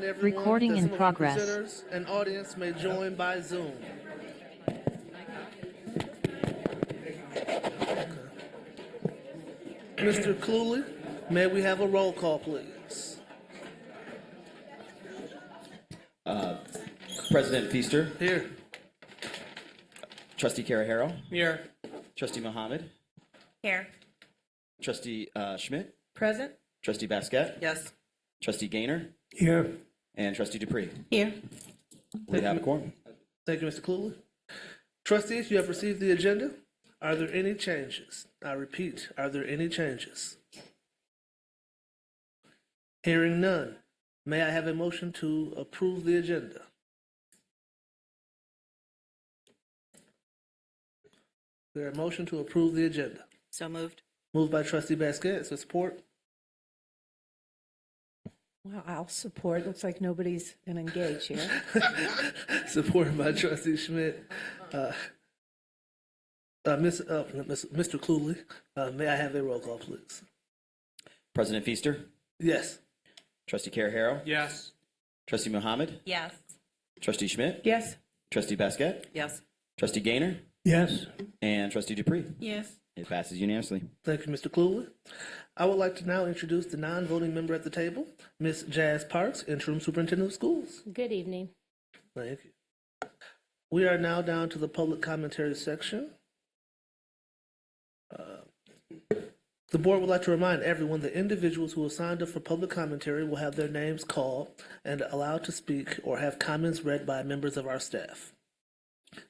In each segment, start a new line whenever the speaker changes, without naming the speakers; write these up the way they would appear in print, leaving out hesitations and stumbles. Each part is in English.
Everyone,
Recording
that
in
some of our
progress.
presenters and audience may join by Zoom. Mr. Cluley, may we have a roll call, please?
President Feaster,
Here.
Trustee Caraharo,
Here.
Trustee Mohammed,
Here.
Trustee Schmidt,
Present?
Trustee Basquette,
Yes.
Trustee Gaynor,
Here.
and Trustee Dupree.
Here.
We have a quorum.
Thank you, Mr. Cluley. Trustees, you have received the agenda. Are there any changes? I repeat, are there any changes? Hearing none, may I have a motion to approve the agenda? Is there a motion to approve the agenda?
So moved.
Moved by Trustee Basquette, so support.
Well, I'll support. Looks like nobody's going to engage here.
Supported by Trustee Schmidt. Mr. Cluley, may I have a roll call, please?
President Feaster,
Yes.
Trustee Caraharo,
Yes.
Trustee Mohammed,
Yes.
Trustee Schmidt,
Yes?
Trustee Basquette,
Yes.
Trustee Gaynor,
Yes.
and Trustee Dupree.
Yes.
It passes unanimously.
Thank you, Mr. Cluley. I would like to now introduce the non-voting member at the table, Ms. Jazz Parks, Interim Superintendent of Schools.
Good evening.
Thank you. We are now down to the public commentary section. The board would like to remind everyone that individuals who have signed up for public commentary will have their names called and allowed to speak or have comments read by members of our staff.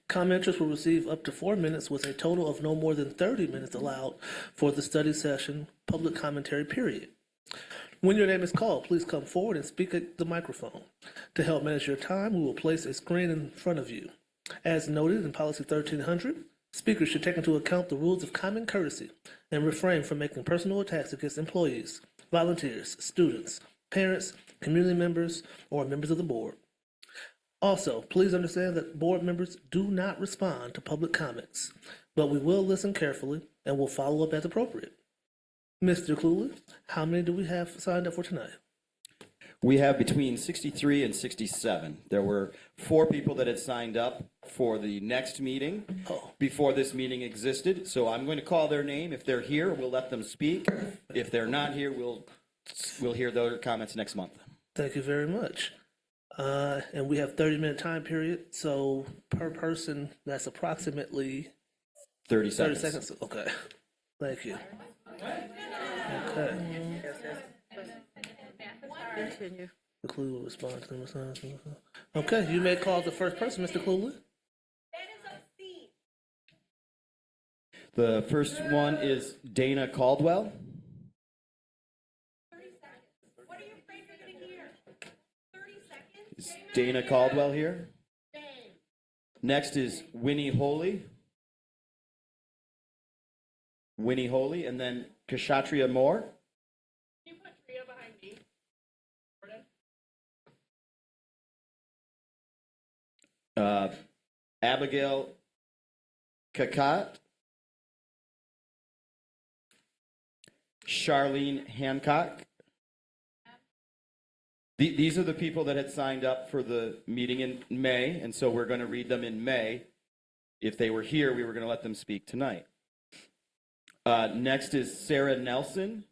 Commenters will receive up to 4 minutes with a total of no more than 30 minutes allowed for the study session public commentary period. When your name is called, please come forward and speak at the microphone. To help manage your time, we will place a screen in front of you. As noted in Policy 1300, speakers should take into account the rules of common courtesy and refrain from making personal attacks against employees, volunteers, students, parents, community members, or members of the board. Also, please understand that board members do not respond to public comments, but we will listen carefully and will follow up as appropriate. Mr. Cluley, how many do we have signed up for tonight?
We have between 63 and 67. There were 4 people that had signed up for the next meeting before this meeting existed. So I'm going to call their name. If they're here, we'll let them speak. If they're not here, we'll hear their comments next month.
Thank you very much. And we have 30-minute time period, so per person, that's approximately
30
30
seconds.
seconds. Okay, thank you. Okay.
Continue.
The clue will respond to them. Okay, you may call the first person, Mr. Cluley.
The first one is Dana Caldwell. Is Dana Caldwell here? Next is Winnie Holy. Winnie Holy, and then Kshatriya Moore.
Can you put Tria behind me?
Abigail Kakat. Charlene Hancock. These are the people that had signed up for the meeting in May, and so we're going to read them in May. If they were here, we were going to let them speak tonight. Next is Sarah Nelson,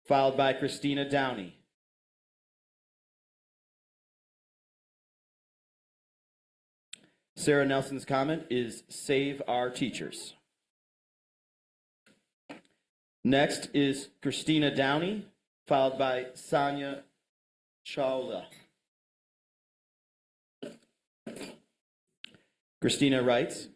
followed by Christina Downey. Sarah Nelson's comment is "Save our teachers." Next is Christina Downey, followed by Sonia Chawla. Christina writes,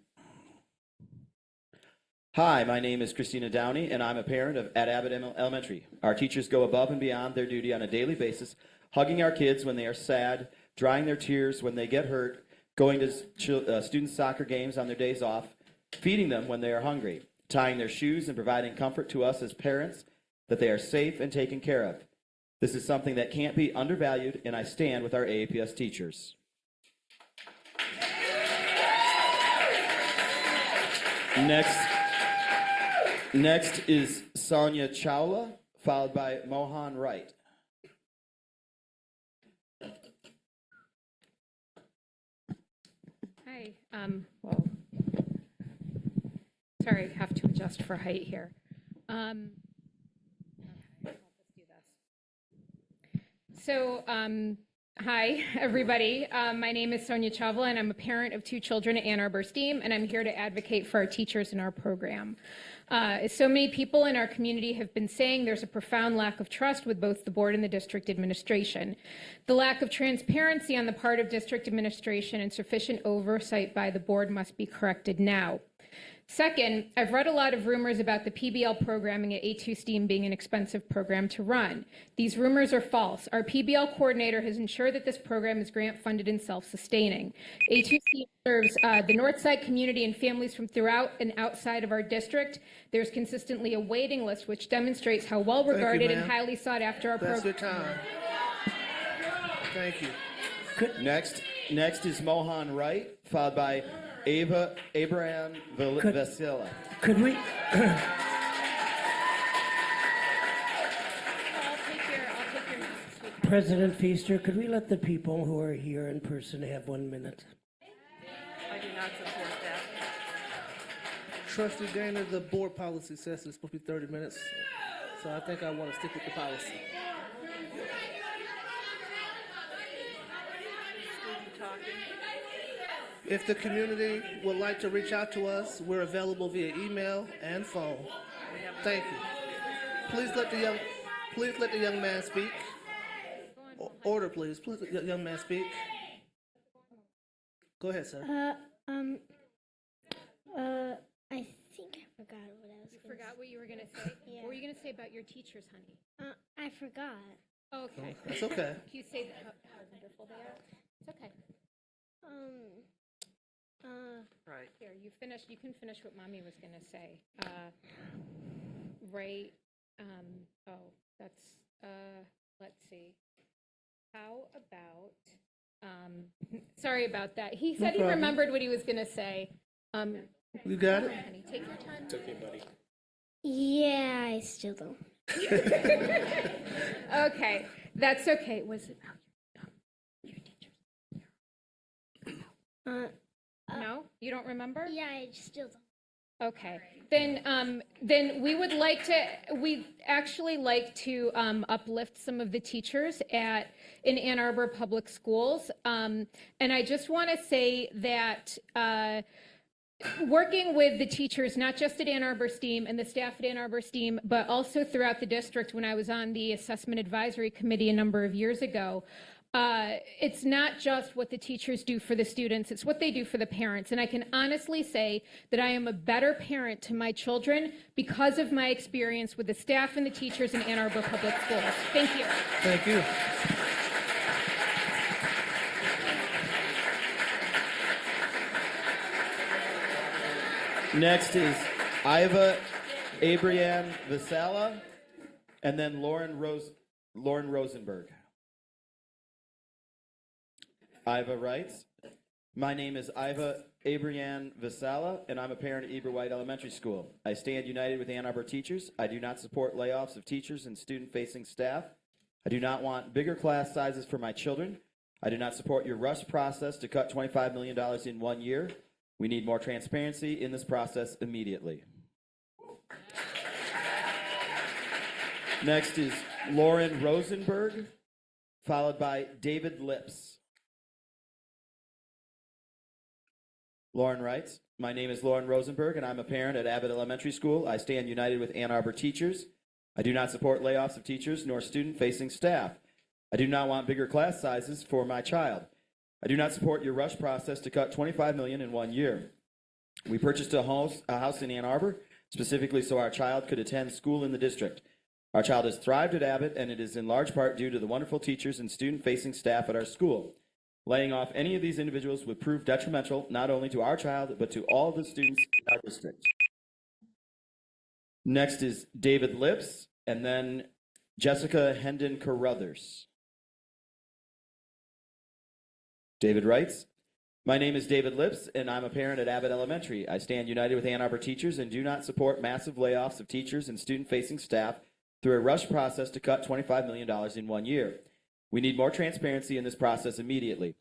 "Hi, my name is Christina Downey, and I'm a parent at Abbott Elementary. Our teachers go above and beyond their duty on a daily basis, hugging our kids when they are sad, drying their tears when they get hurt, going to student soccer games on their days off, feeding them when they are hungry, tying their shoes and providing comfort to us as parents that they are safe and taken care of. This is something that can't be undervalued, and I stand with our AAPS teachers." Next is Sonia Chawla, followed by Mohan Wright.
Hi. Sorry, I have to adjust for height here. Okay, let's do this. So, hi, everybody. My name is Sonia Chavla, and I'm a parent of 2 children at Ann Arbor STEAM, and I'm here to advocate for our teachers in our program. As so many people in our community have been saying, there's a profound lack of trust with both the board and the district administration. The lack of transparency on the part of district administration and sufficient oversight by the board must be corrected now. Second, I've read a lot of rumors about the PBL programming at A2 STEAM being an expensive program to run. These rumors are false. Our PBL coordinator has ensured that this program is grant funded and self-sustaining. A2 STEAM serves the Northside community and families from throughout and outside of our district. There's consistently a waiting list, which demonstrates how well regarded and highly sought after our
That's your
program.
time. Thank you.
Next is Mohan Wright, followed by Abraham Vasila.
Could we,
I'll take your notes.
President Feaster, could we let the people who are here in person have 1 minute?
I do not support that.
Trustee Gaynor, the board policy says it's supposed to be 30 minutes, so I think I want to stick with the policy.
Student talking.
If the community would like to reach out to us, we're available via email and phone. Thank you. Please let the young man speak. Order, please. Please let the young man speak. Go ahead, sir.
I think I forgot what I was going to
Forgot what you were going to say?
Yeah.
What were you going to say about your teachers, honey?
I forgot.
Okay.
It's okay.
Can you say how wonderful they are? It's okay.
Right.
Here, you can finish what mommy was going to say. Right. Let's see. How about, sorry about that. He said he
problem.
remembered what he was going to say.
You got it?
Honey, take your time. It's okay, buddy.
Yeah, I still don't.
Okay, that's okay. Was it about your teachers? No, you don't remember?
Yeah, I still don't.
Okay, then we'd actually like to uplift some of the teachers in Ann Arbor Public Schools. And I just want to say that working with the teachers, not just at Ann Arbor STEAM and the staff at Ann Arbor STEAM, but also throughout the district when I was on the Assessment Advisory Committee a number of years ago, it's not just what the teachers do for the students, it's what they do for the parents. And I can honestly say that I am a better parent to my children because of my experience with the staff and the teachers in Ann Arbor Public Schools. Thank you.
Thank you.
Next is Iva Abrian Vasala, and then Lauren Rosenberg. Iva writes, my name is Iva Abrian Vasala, and I'm a parent at Eber White Elementary School. I stand united with Ann Arbor teachers. I do not support layoffs of teachers and student-facing staff. I do not want bigger class sizes for my children. I do not support your rush process to cut $25 million in 1 year. We need more transparency in this process immediately. Next is Lauren Rosenberg, followed by David Lips. Lauren writes, my name is Lauren Rosenberg, and I'm a parent at Abbott Elementary School. I stand united with Ann Arbor teachers. I do not support layoffs of teachers nor student-facing staff. I do not want bigger class sizes for my child. I do not support your rush process to cut $25 million in 1 year. We purchased a house in Ann Arbor, specifically so our child could attend school in the district. Our child has thrived at Abbott, and it is in large part due to the wonderful teachers and student-facing staff at our school. Laying off any of these individuals would prove detrimental not only to our child, but to all of the students in our district. Next is David Lips, and then Jessica Hendon Carruthers. David writes, my name is David Lips, and I'm a parent at Abbott Elementary. I stand united with Ann Arbor teachers and do not support massive layoffs of teachers and student-facing staff through a rush process to cut $25 million in 1 year. We need more transparency in this process immediately.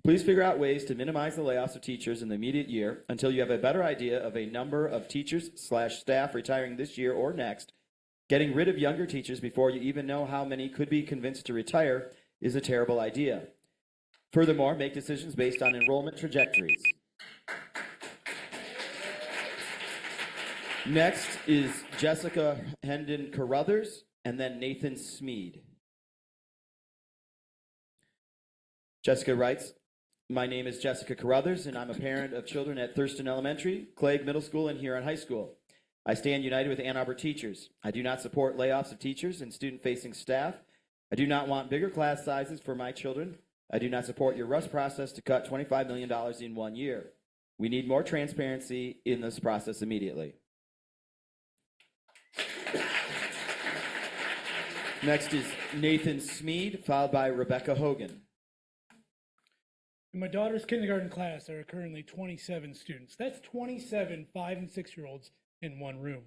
Please figure out ways to minimize the layoffs of teachers in the immediate year until you have a better idea of a number of teachers/staff retiring this year or next. Getting rid of younger teachers before you even know how many could be convinced to retire is a terrible idea. Furthermore, make decisions based on enrollment trajectories. Next is Jessica Hendon Carruthers and then Nathan Smead. Jessica writes, my name is Jessica Carruthers, and I'm a parent of children at Thurston Elementary, Clegg Middle School, and Huron High School. I stand united with Ann Arbor teachers. I do not support layoffs of teachers and student-facing staff. I do not want bigger class sizes for my children. I do not support your rush process to cut $25 million in 1 year. We need more transparency in this process immediately. Next is Nathan Smead, followed by Rebecca Hogan.
In my daughter's kindergarten class, there are currently 27 students. That's 27 5- and 6-year-olds in one room.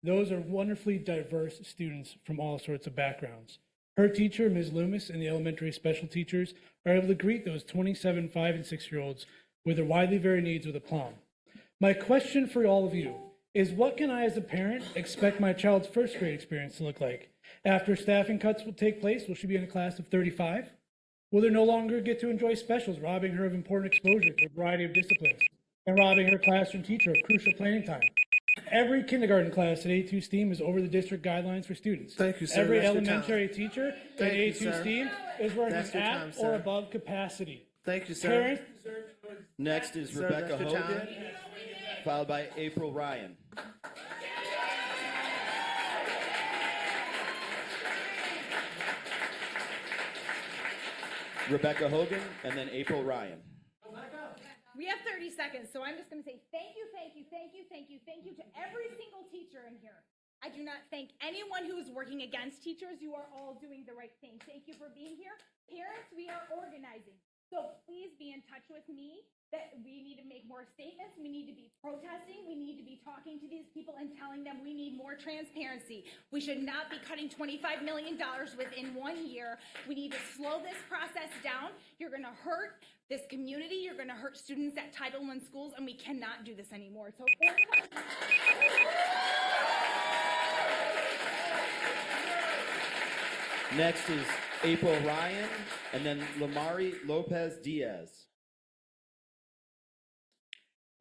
Those are wonderfully diverse students from all sorts of backgrounds. Her teacher, Ms. Loomis, and the elementary special teachers are able to greet those 27 5- and 6-year-olds with their widely varied needs with aplomb. My question for all of you is, what can I as a parent expect my child's first grade experience to look like? After staffing cuts will take place, will she be in a class of 35? Will they no longer get to enjoy specials, robbing her of important exposure to a variety of disciplines and robbing her classroom teacher of crucial planning time? Every kindergarten class at A2 STEAM is over the district guidelines for students.
Thank you, sir.
Every
That's your
elementary teacher at
Thank you,
A2
sir.
STEAM is working
That's your
at
time,
or
sir.
above capacity.
Thank you, sir.
Parents deserve to know
Next is
Sir,
Rebecca
that's your
Hogan,
time.
followed by April Ryan. Rebecca Hogan and then April Ryan.
We have 30 seconds, so I'm just going to say thank you, thank you, thank you, thank you, thank you to every single teacher in here. I do not thank anyone who is working against teachers. You are all doing the right thing. Thank you for being here. Parents, we are organizing. So please be in touch with me that we need to make more statements. We need to be protesting. We need to be talking to these people and telling them we need more transparency. We should not be cutting $25 million within 1 year. We need to slow this process down. You're going to hurt this community. You're going to hurt students at Title I schools, and we cannot do this anymore. So
Next is April Ryan and then Lamari Lopez Diaz.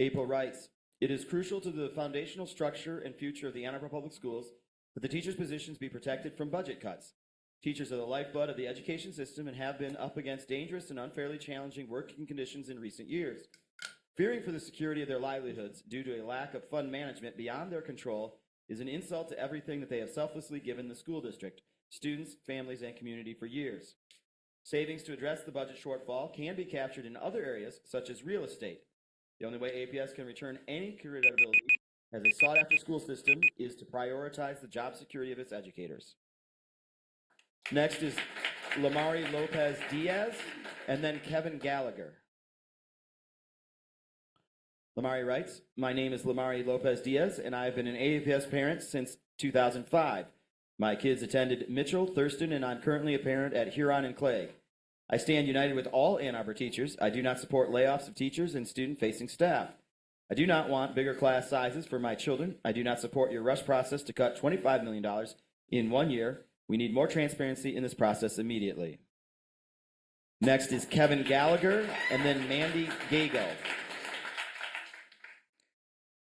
April writes, it is crucial to the foundational structure and future of the Ann Arbor Public Schools that the teachers' positions be protected from budget cuts. Teachers are the lifeblood of the education system and have been up against dangerous and unfairly challenging working conditions in recent years. Fearing for the security of their livelihoods due to a lack of fund management beyond their control is an insult to everything that they have selflessly given the school district, students, families, and community for years. Savings to address the budget shortfall can be captured in other areas, such as real estate. The only way APS can return any credibility as a sought-after school system is to prioritize the job security of its educators. Next is Lamari Lopez Diaz, and then Kevin Gallagher. Lamari writes, my name is Lamari Lopez Diaz, and I have been an APS parent since 2005. My kids attended Mitchell, Thurston, and I'm currently a parent at Huron and Clegg. I stand united with all Ann Arbor teachers. I do not support layoffs of teachers and student-facing staff. I do not want bigger class sizes for my children. I do not support your rush process to cut $25 million in 1 year. We need more transparency in this process immediately. Next is Kevin Gallagher and then Mandy Gago.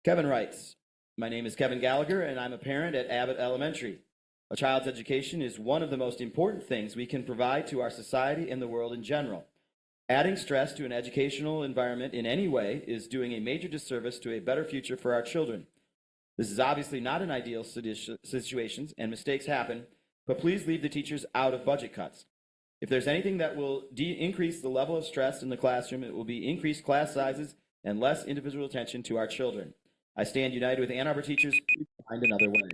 Kevin writes, my name is Kevin Gallagher and I'm a parent at Abbott Elementary. A child's education is one of the most important things we can provide to our society and the world in general. Adding stress to an educational environment in any way is doing a major disservice to a better future for our children. This is obviously not an ideal situation, and mistakes happen, but please leave the teachers out of budget cuts. If there's anything that will increase the level of stress in the classroom, it will be increased class sizes and less individual attention to our children. I stand united with Ann Arbor teachers. Please find another way.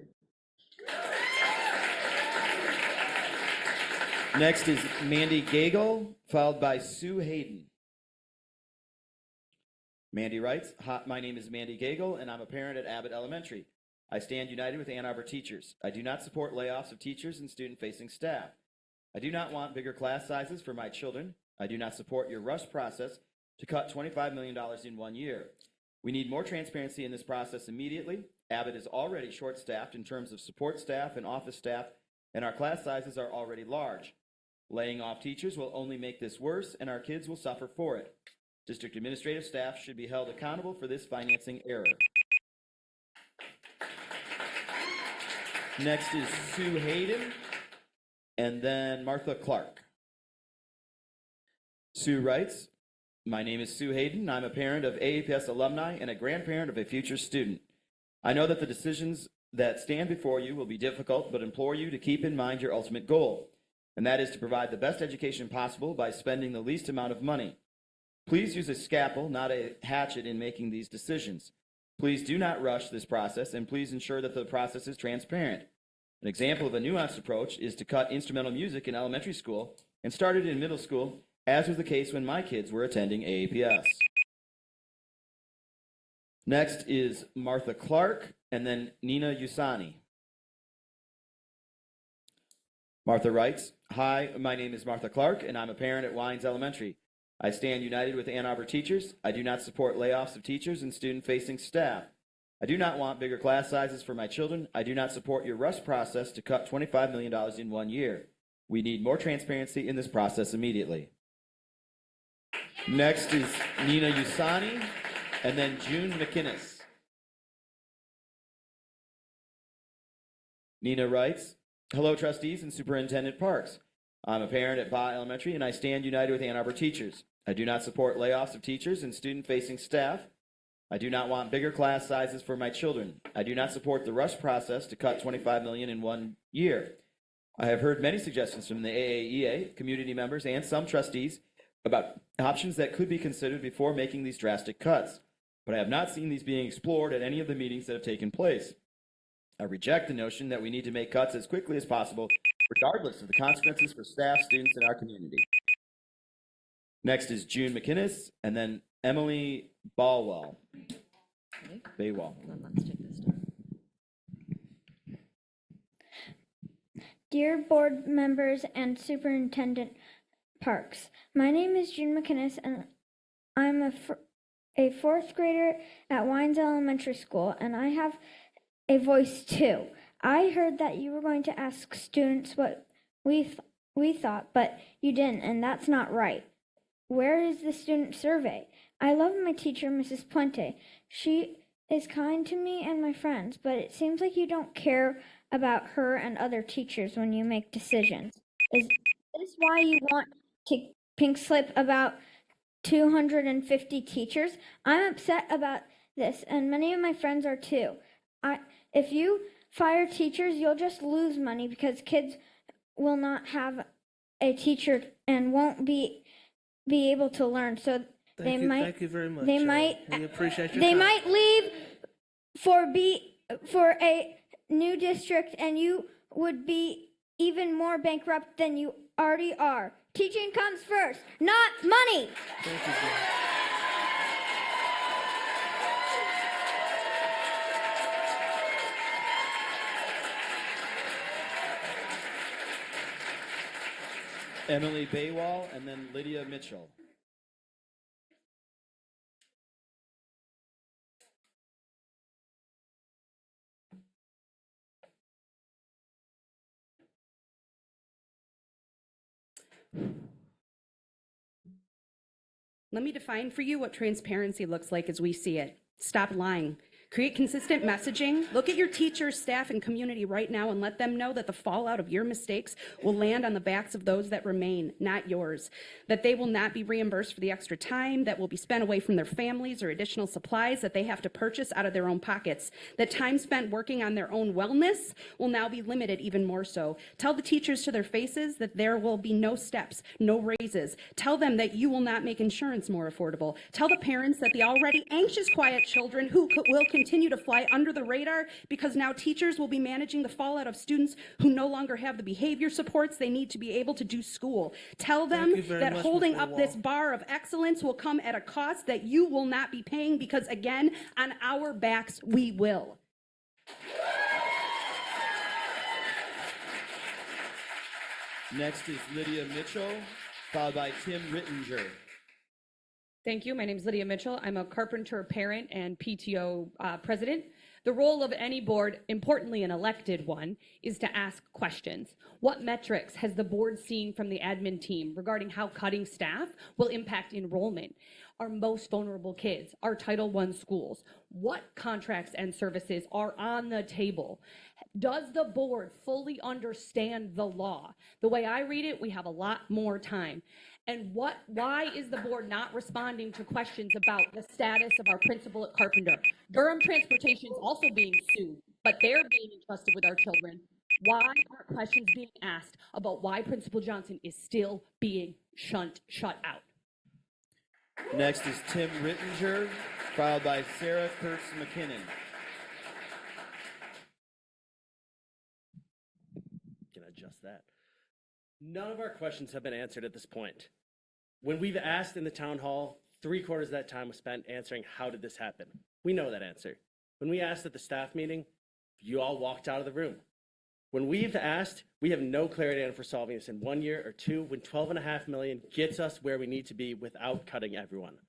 Next is Mandy Gagel, followed by Sue Hayden. Mandy writes, my name is Mandy Gagel, and I'm a parent at Abbott Elementary. I stand united with Ann Arbor teachers. I do not support layoffs of teachers and student-facing staff. I do not want bigger class sizes for my children. I do not support your rush process to cut $25 million in 1 year. We need more transparency in this process immediately. Abbott is already short-staffed in terms of support staff and office staff, and our class sizes are already large. Laying off teachers will only make this worse, and our kids will suffer for it. District administrative staff should be held accountable for this financing error. Next is Sue Hayden, and then Martha Clark. Sue writes, "My name is Sue Hayden. I'm a parent of AAPS alumni and a grandparent of a future student. I know that the decisions that stand before you will be difficult, but implore you to keep in mind your ultimate goal, and that is to provide the best education possible by spending the least amount of money. Please use a scalpel, not a hatchet, in making these decisions. Please do not rush this process, and please ensure that the process is transparent. An example of a nuanced approach is to cut instrumental music in elementary school and start it in middle school, as was the case when my kids were attending AAPS." Next is Martha Clark, and then Nina Usani. Martha writes, "Hi, my name is Martha Clark, and I'm a parent at Wines Elementary. I stand united with Ann Arbor teachers. I do not support layoffs of teachers and student-facing staff. I do not want bigger class sizes for my children. I do not support your rush process to cut $25 million in 1 year. We need more transparency in this process immediately." Next is Nina Usani, and then June McInnes. Nina writes, "Hello, trustees and Superintendent Parks. I'm a parent at Ba Elementary, and I stand united with Ann Arbor teachers. I do not support layoffs of teachers and student-facing staff. I do not want bigger class sizes for my children. I do not support the rush process to cut $25 million in 1 year. I have heard many suggestions from the AAEA, community members, and some trustees about options that could be considered before making these drastic cuts, but I have not seen these being explored at any of the meetings that have taken place. I reject the notion that we need to make cuts as quickly as possible, regardless of the consequences for staff, students, and our community." Next is June McInnes, and then Emily Baywall.
Dear board members and Superintendent Parks, my name is June McInnes, and I'm a fourth grader at Wines Elementary School, and I have a voice too. I heard that you were going to ask students what we thought, but you didn't, and that's not right. Where is the student survey? I love my teacher, Mrs. Puente. She is kind to me and my friends, but it seems like you don't care about her and other teachers when you make decisions. Is this why you want to pink slip about 250 teachers? I'm upset about this, and many of my friends are too. If you fire teachers, you'll just lose money because kids will not have a teacher and won't be able to learn. So
Thank you very much.
They might.
We appreciate your
They
time.
might leave for a new district, and you would be even more bankrupt than you already are. Teaching comes first, not money.
Thank you, June.
Emily Baywall, and then Lydia Mitchell.
Let me define for you what transparency looks like as we see it. Stop lying. Create consistent messaging. Look at your teachers, staff, and community right now and let them know that the fallout of your mistakes will land on the backs of those that remain, not yours. That they will not be reimbursed for the extra time that will be spent away from their families or additional supplies that they have to purchase out of their own pockets. That time spent working on their own wellness will now be limited even more so. Tell the teachers to their faces that there will be no steps, no raises. Tell them that you will not make insurance more affordable. Tell the parents that the already anxious, quiet children who will continue to fly under the radar because now teachers will be managing the fallout of students who no longer have the behavior supports they need to be able to do school. Tell them that holding up this bar of excellence will come at a cost that you will not be paying because, again, on our backs, we will.
Next is Lydia Mitchell, followed by Tim Rittinger.
Thank you. My name is Lydia Mitchell. I'm a Carpenter parent and PTO president. The role of any board, importantly an elected one, is to ask questions. What metrics has the board seen from the admin team regarding how cutting staff will impact enrollment? Our most vulnerable kids, our Title I schools, what contracts and services are on the table? Does the board fully understand the law? The way I read it, we have a lot more time. And why is the board not responding to questions about the status of our principal at Carpenter? Durham Transportation is also being sued, but they're being entrusted with our children. Why aren't questions being asked about why Principal Johnson is still being shut out?
Next is Tim Rittinger, followed by Sarah Kurtz McKinnon.
Can I adjust that? None of our questions have been answered at this point. When we've asked in the town hall, 3/4 of that time was spent answering how did this happen? We know that answer. When we asked at the staff meeting, you all walked out of the room. When we've asked, we have no clarity on for solving this in 1 year or two, when $12.5 million gets us where we need to be without cutting everyone.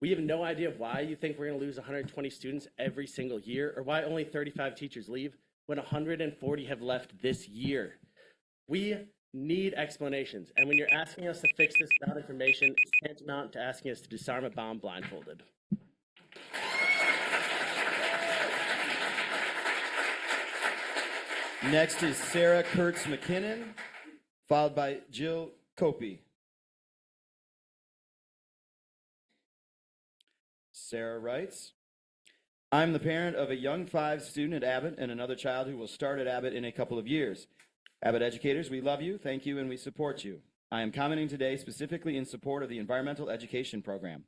We have no idea why you think we're going to lose 120 students every single year, or why only 35 teachers leave when 140 have left this year. We need explanations, and when you're asking us to fix this without information, it's tantamount to asking us to disarm a bomb blindfolded.
Next is Sarah Kurtz McKinnon, followed by Jill Copey. Sarah writes, I'm the parent of a young 5 student at Abbott and another child who will start at Abbott in a couple of years. Abbott educators, we love you, thank you, and we support you. I am commenting today specifically in support of the environmental education program.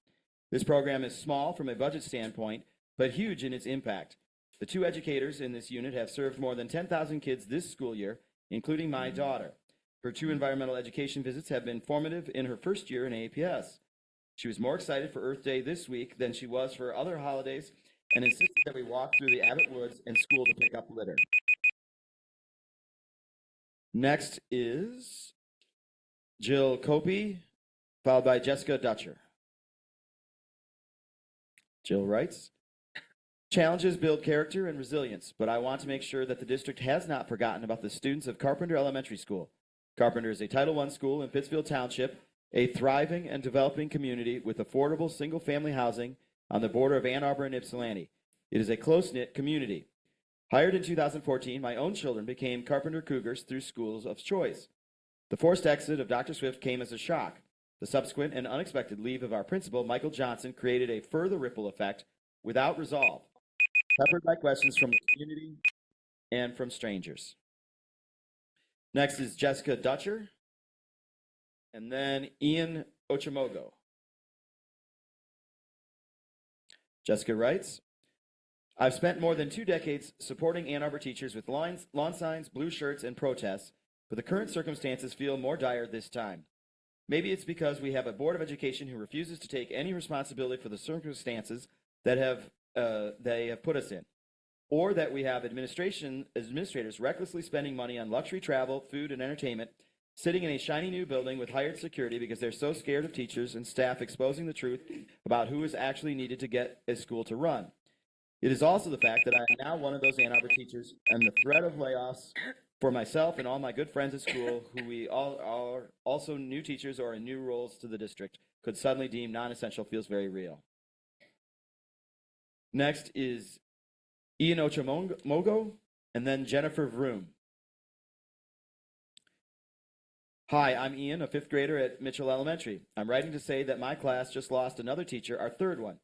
This program is small from a budget standpoint, but huge in its impact. The 2 educators in this unit have served more than 10,000 kids this school year, including my daughter. Her 2 environmental education visits have been formative in her first year in APS. She was more excited for Earth Day this week than she was for other holidays and insisted that we walk through the Abbott Woods and school to pick up litter. Next is Jill Copey, followed by Jessica Dutcher. Jill writes, challenges build character and resilience, but I want to make sure that the district has not forgotten about the students of Carpenter Elementary School. Carpenter is a Title I school in Pittsfield Township, a thriving and developing community with affordable single-family housing on the border of Ann Arbor and Ypsilanti. It is a close-knit community. Hired in 2014, my own children became Carpenter Cougars through schools of choice. The forced exit of Dr. Swift came as a shock. The subsequent and unexpected leave of our principal, Michael Johnson, created a further ripple effect without resolve, peppered by questions from the community and from strangers. Next is Jessica Dutcher, and then Ian Ochamogo. Jessica writes, I've spent more than 2 decades supporting Ann Arbor teachers with lawn signs, blue shirts, and protests, but the current circumstances feel more dire this time. Maybe it's because we have a Board of Education who refuses to take any responsibility for the circumstances that they have put us in, or that we have administrators recklessly spending money on luxury travel, food, and entertainment, sitting in a shiny new building with hired security because they're so scared of teachers and staff exposing the truth about who is actually needed to get a school to run. It is also the fact that I am now one of those Ann Arbor teachers, and the threat of layoffs for myself and all my good friends at school, who we all are also new teachers or in new roles to the district, could suddenly deem non-essential feels very real. Next is Ian Ochamogo, and then Jennifer Vroom. Hi, I'm Ian, a 5th grader at Mitchell Elementary. I'm writing to say that my class just lost another teacher, our 3rd one.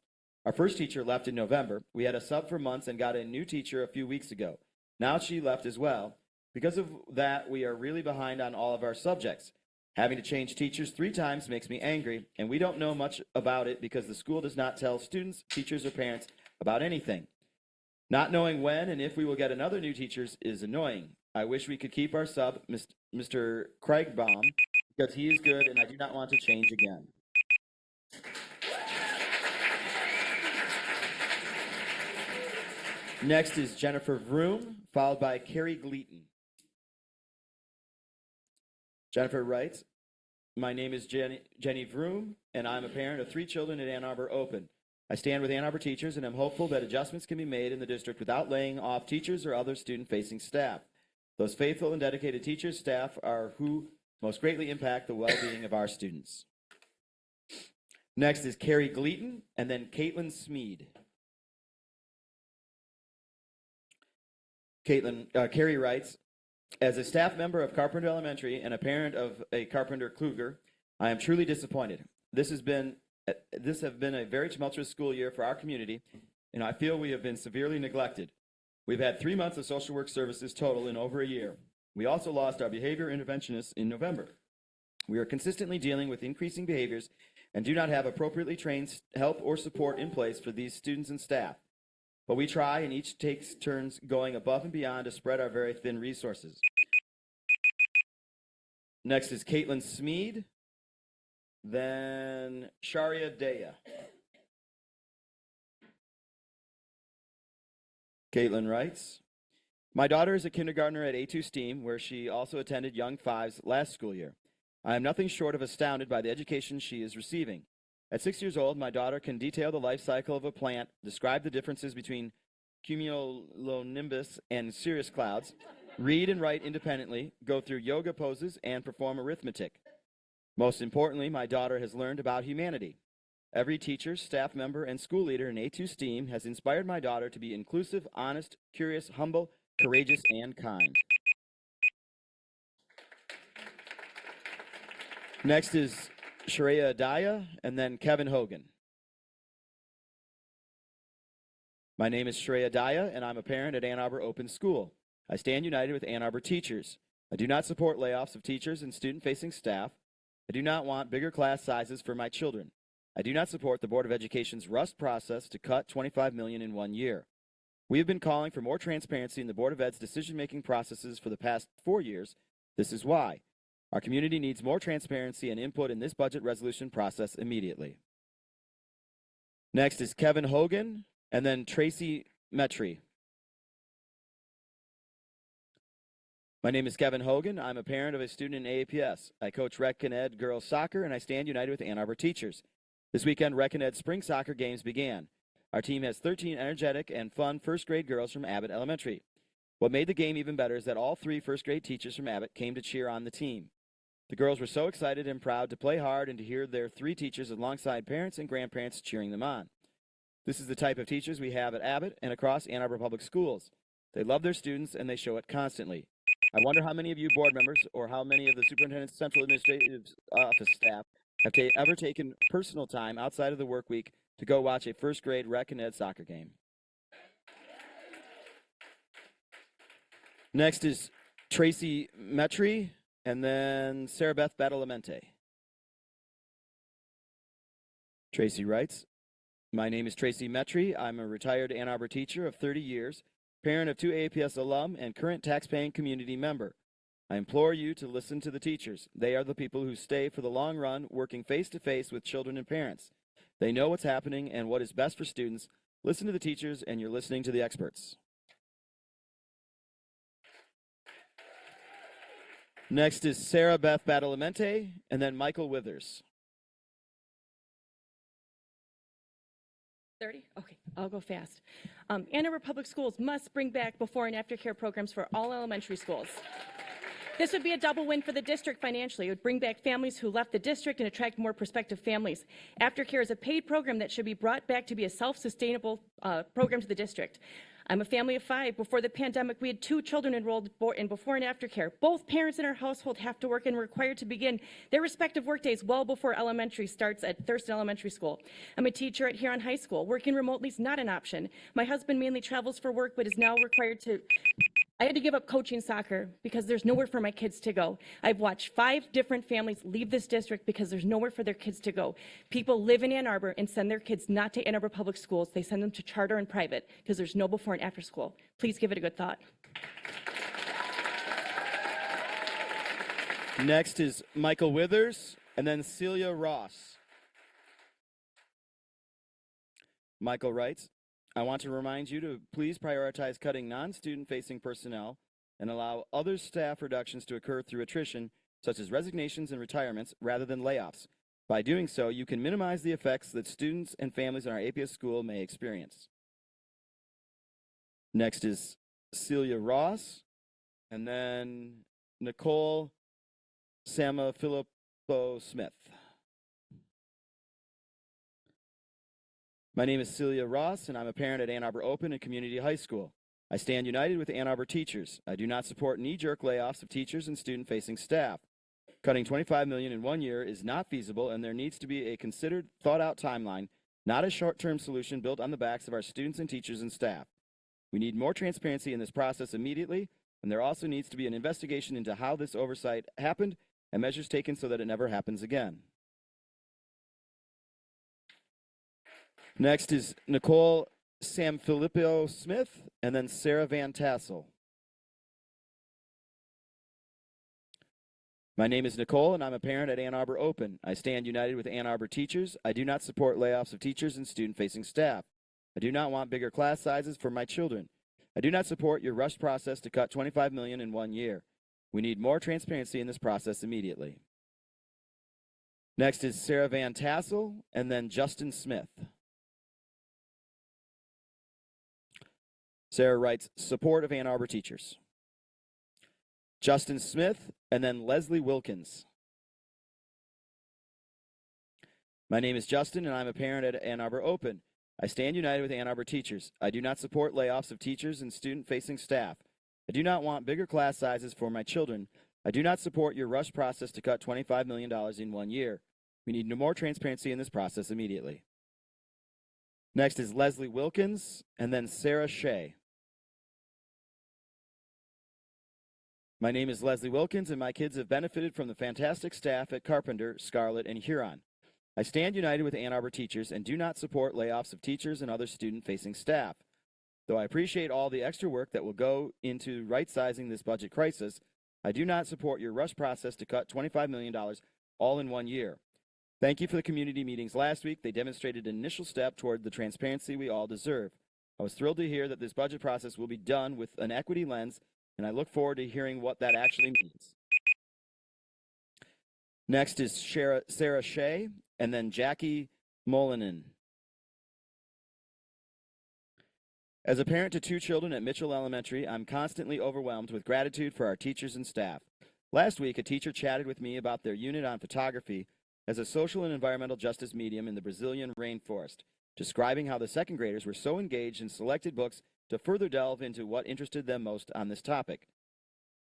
Our first teacher left in November. We had a sub for months and got a new teacher a few weeks ago. Now she left as well. Because of that, we are really behind on all of our subjects. Having to change teachers 3 times makes me angry, and we don't know much about it because the school does not tell students, teachers, or parents about anything. Not knowing when and if we will get another new teachers is annoying. I wish we could keep our sub, Mr. Craigbaum, because he is good and I do not want to change again. Next is Jennifer Vroom, followed by Carrie Gleaton. Jennifer writes, My name is Jenny Vroom, and I'm a parent of 3 children at Ann Arbor Open. I stand with Ann Arbor teachers, and I'm hopeful that adjustments can be made in the district without laying off teachers or other student-facing staff. Those faithful and dedicated teachers, staff are who most greatly impact the well-being of our students. Next is Carrie Gleaton, and then Caitlin Smead. Carrie writes, as a staff member of Carpenter Elementary and a parent of a Carpenter Kluger, I am truly disappointed. This has been a very tumultuous school year for our community, and I feel we have been severely neglected. We've had 3 months of social work services total in over a year. We also lost our behavior interventionists in November. We are consistently dealing with increasing behaviors and do not have appropriately trained help or support in place for these students and staff. But we try, and each takes turns going above and beyond to spread our very thin resources. Next is Caitlin Smead, then Sharia Daya. Caitlin writes, my daughter is a kindergartner at A2 STEAM, where she also attended Young Fives last school year. I am nothing short of astounded by the education she is receiving. At 6 years old, my daughter can detail the life cycle of a plant, describe the differences between cumulonimbus and cirrus clouds, read and write independently, go through yoga poses, and perform arithmetic. Most importantly, my daughter has learned about humanity. Every teacher, staff member, and school leader in A2 STEAM has inspired my daughter to be inclusive, honest, curious, humble, courageous, and kind. Next is Sharia Daya, and then Kevin Hogan. My name is Sharia Daya, and I'm a parent at Ann Arbor Open School. I stand united with Ann Arbor teachers. I do not support layoffs of teachers and student-facing staff. I do not want bigger class sizes for my children. I do not support the Board of Education's rust process to cut $25 million in 1 year. We have been calling for more transparency in the Board of Ed's decision-making processes for the past 4 years. This is why. Our community needs more transparency and input in this budget resolution process immediately. Next is Kevin Hogan, and then Tracy Metry. My name is Kevin Hogan. I'm a parent of a student in AAPS. I coach Rec and Ed girls soccer, and I stand united with Ann Arbor teachers. This weekend, Rec and Ed spring soccer games began. Our team has 13 energetic and fun first-grade girls from Abbott Elementary. What made the game even better is that all 3 first-grade teachers from Abbott came to cheer on the team. The girls were so excited and proud to play hard and to hear their 3 teachers alongside parents and grandparents cheering them on. This is the type of teachers we have at Abbott and across Ann Arbor Public Schools. They love their students, and they show it constantly. I wonder how many of you board members or how many of the superintendent's central administrative office staff have ever taken personal time outside of the work week to go watch a first-grade Rec and Ed soccer game. Next is Tracy Metry, and then Sarah Beth Badalamente. Tracy writes, my name is Tracy Metry. I'm a retired Ann Arbor teacher of 30 years, parent of 2 AAPS alum, and current taxpaying community member. I implore you to listen to the teachers. They are the people who stay for the long run, working face-to-face with children and parents. They know what's happening and what is best for students. Listen to the teachers, and you're listening to the experts. Next is Sarah Beth Badalamente, and then Michael Withers.
30? Okay, I'll go fast. Ann Arbor Public Schools must bring back before and after care programs for all elementary schools. This would be a double win for the district financially. It would bring back families who left the district and attract more prospective families. Aftercare is a paid program that should be brought back to be a self-sustainable program to the district. I'm a family of 5. Before the pandemic, we had 2 children enrolled in before and after care. Both parents in our household have to work and are required to begin their respective workdays well before elementary starts at Thurston Elementary School. I'm a teacher at Huron High School. Working remotely is not an option. My husband mainly travels for work, but is now required to... I had to give up coaching soccer because there's nowhere for my kids to go. I've watched 5 different families leave this district because there's nowhere for their kids to go. People live in Ann Arbor and send their kids not to Ann Arbor Public Schools. They send them to charter and private because there's no before and after school. Please give it a good thought.
Next is Michael Withers, and then Celia Ross. Michael writes, I want to remind you to please prioritize cutting non-student facing personnel and allow other staff reductions to occur through attrition such as resignations and retirements, rather than layoffs. By doing so, you can minimize the effects that students and families in our APS school may experience. Next is Celia Ross, and then Nicole Samafilippo Smith. My name is Celia Ross, and I'm a parent at Ann Arbor Open and Community High School. I stand united with Ann Arbor teachers. I do not support knee-jerk layoffs of teachers and student-facing staff. Cutting $25 million in 1 year is not feasible, and there needs to be a considered, thought-out timeline, not a short-term solution built on the backs of our students and teachers and staff. We need more transparency in this process immediately, and there also needs to be an investigation into how this oversight happened and measures taken so that it never happens again. Next is Nicole Samfilippo Smith, and then Sarah Van Tassel. My name is Nicole, and I'm a parent at Ann Arbor Open. I stand united with Ann Arbor teachers. I do not support layoffs of teachers and student-facing staff. I do not want bigger class sizes for my children. I do not support your rushed process to cut $25 million in 1 year. We need more transparency in this process immediately. Next is Sarah Van Tassel, and then Justin Smith. Sarah writes, support of Ann Arbor teachers. Justin Smith, and then Leslie Wilkins. My name is Justin, and I'm a parent at Ann Arbor Open. I stand united with Ann Arbor teachers. I do not support layoffs of teachers and student-facing staff. I do not want bigger class sizes for my children. I do not support your rush process to cut $25 million in 1 year. We need more transparency in this process immediately. Next is Leslie Wilkins, and then Sarah Shea. My name is Leslie Wilkins, and my kids have benefited from the fantastic staff at Carpenter, Scarlett, and Huron. I stand united with Ann Arbor teachers and do not support layoffs of teachers and other student-facing staff. Though I appreciate all the extra work that will go into right-sizing this budget crisis, I do not support your rush process to cut $25 million all in 1 year. Thank you for the community meetings last week. They demonstrated an initial step toward the transparency we all deserve. I was thrilled to hear that this budget process will be done with an equity lens, and I look forward to hearing what that actually means. Next is Sarah Shea, and then Jackie Molinen. As a parent to 2 children at Mitchell Elementary, I'm constantly overwhelmed with gratitude for our teachers and staff. Last week, a teacher chatted with me about their unit on photography as a social and environmental justice medium in the Brazilian rainforest, describing how the second graders were so engaged and selected books to further delve into what interested them most on this topic.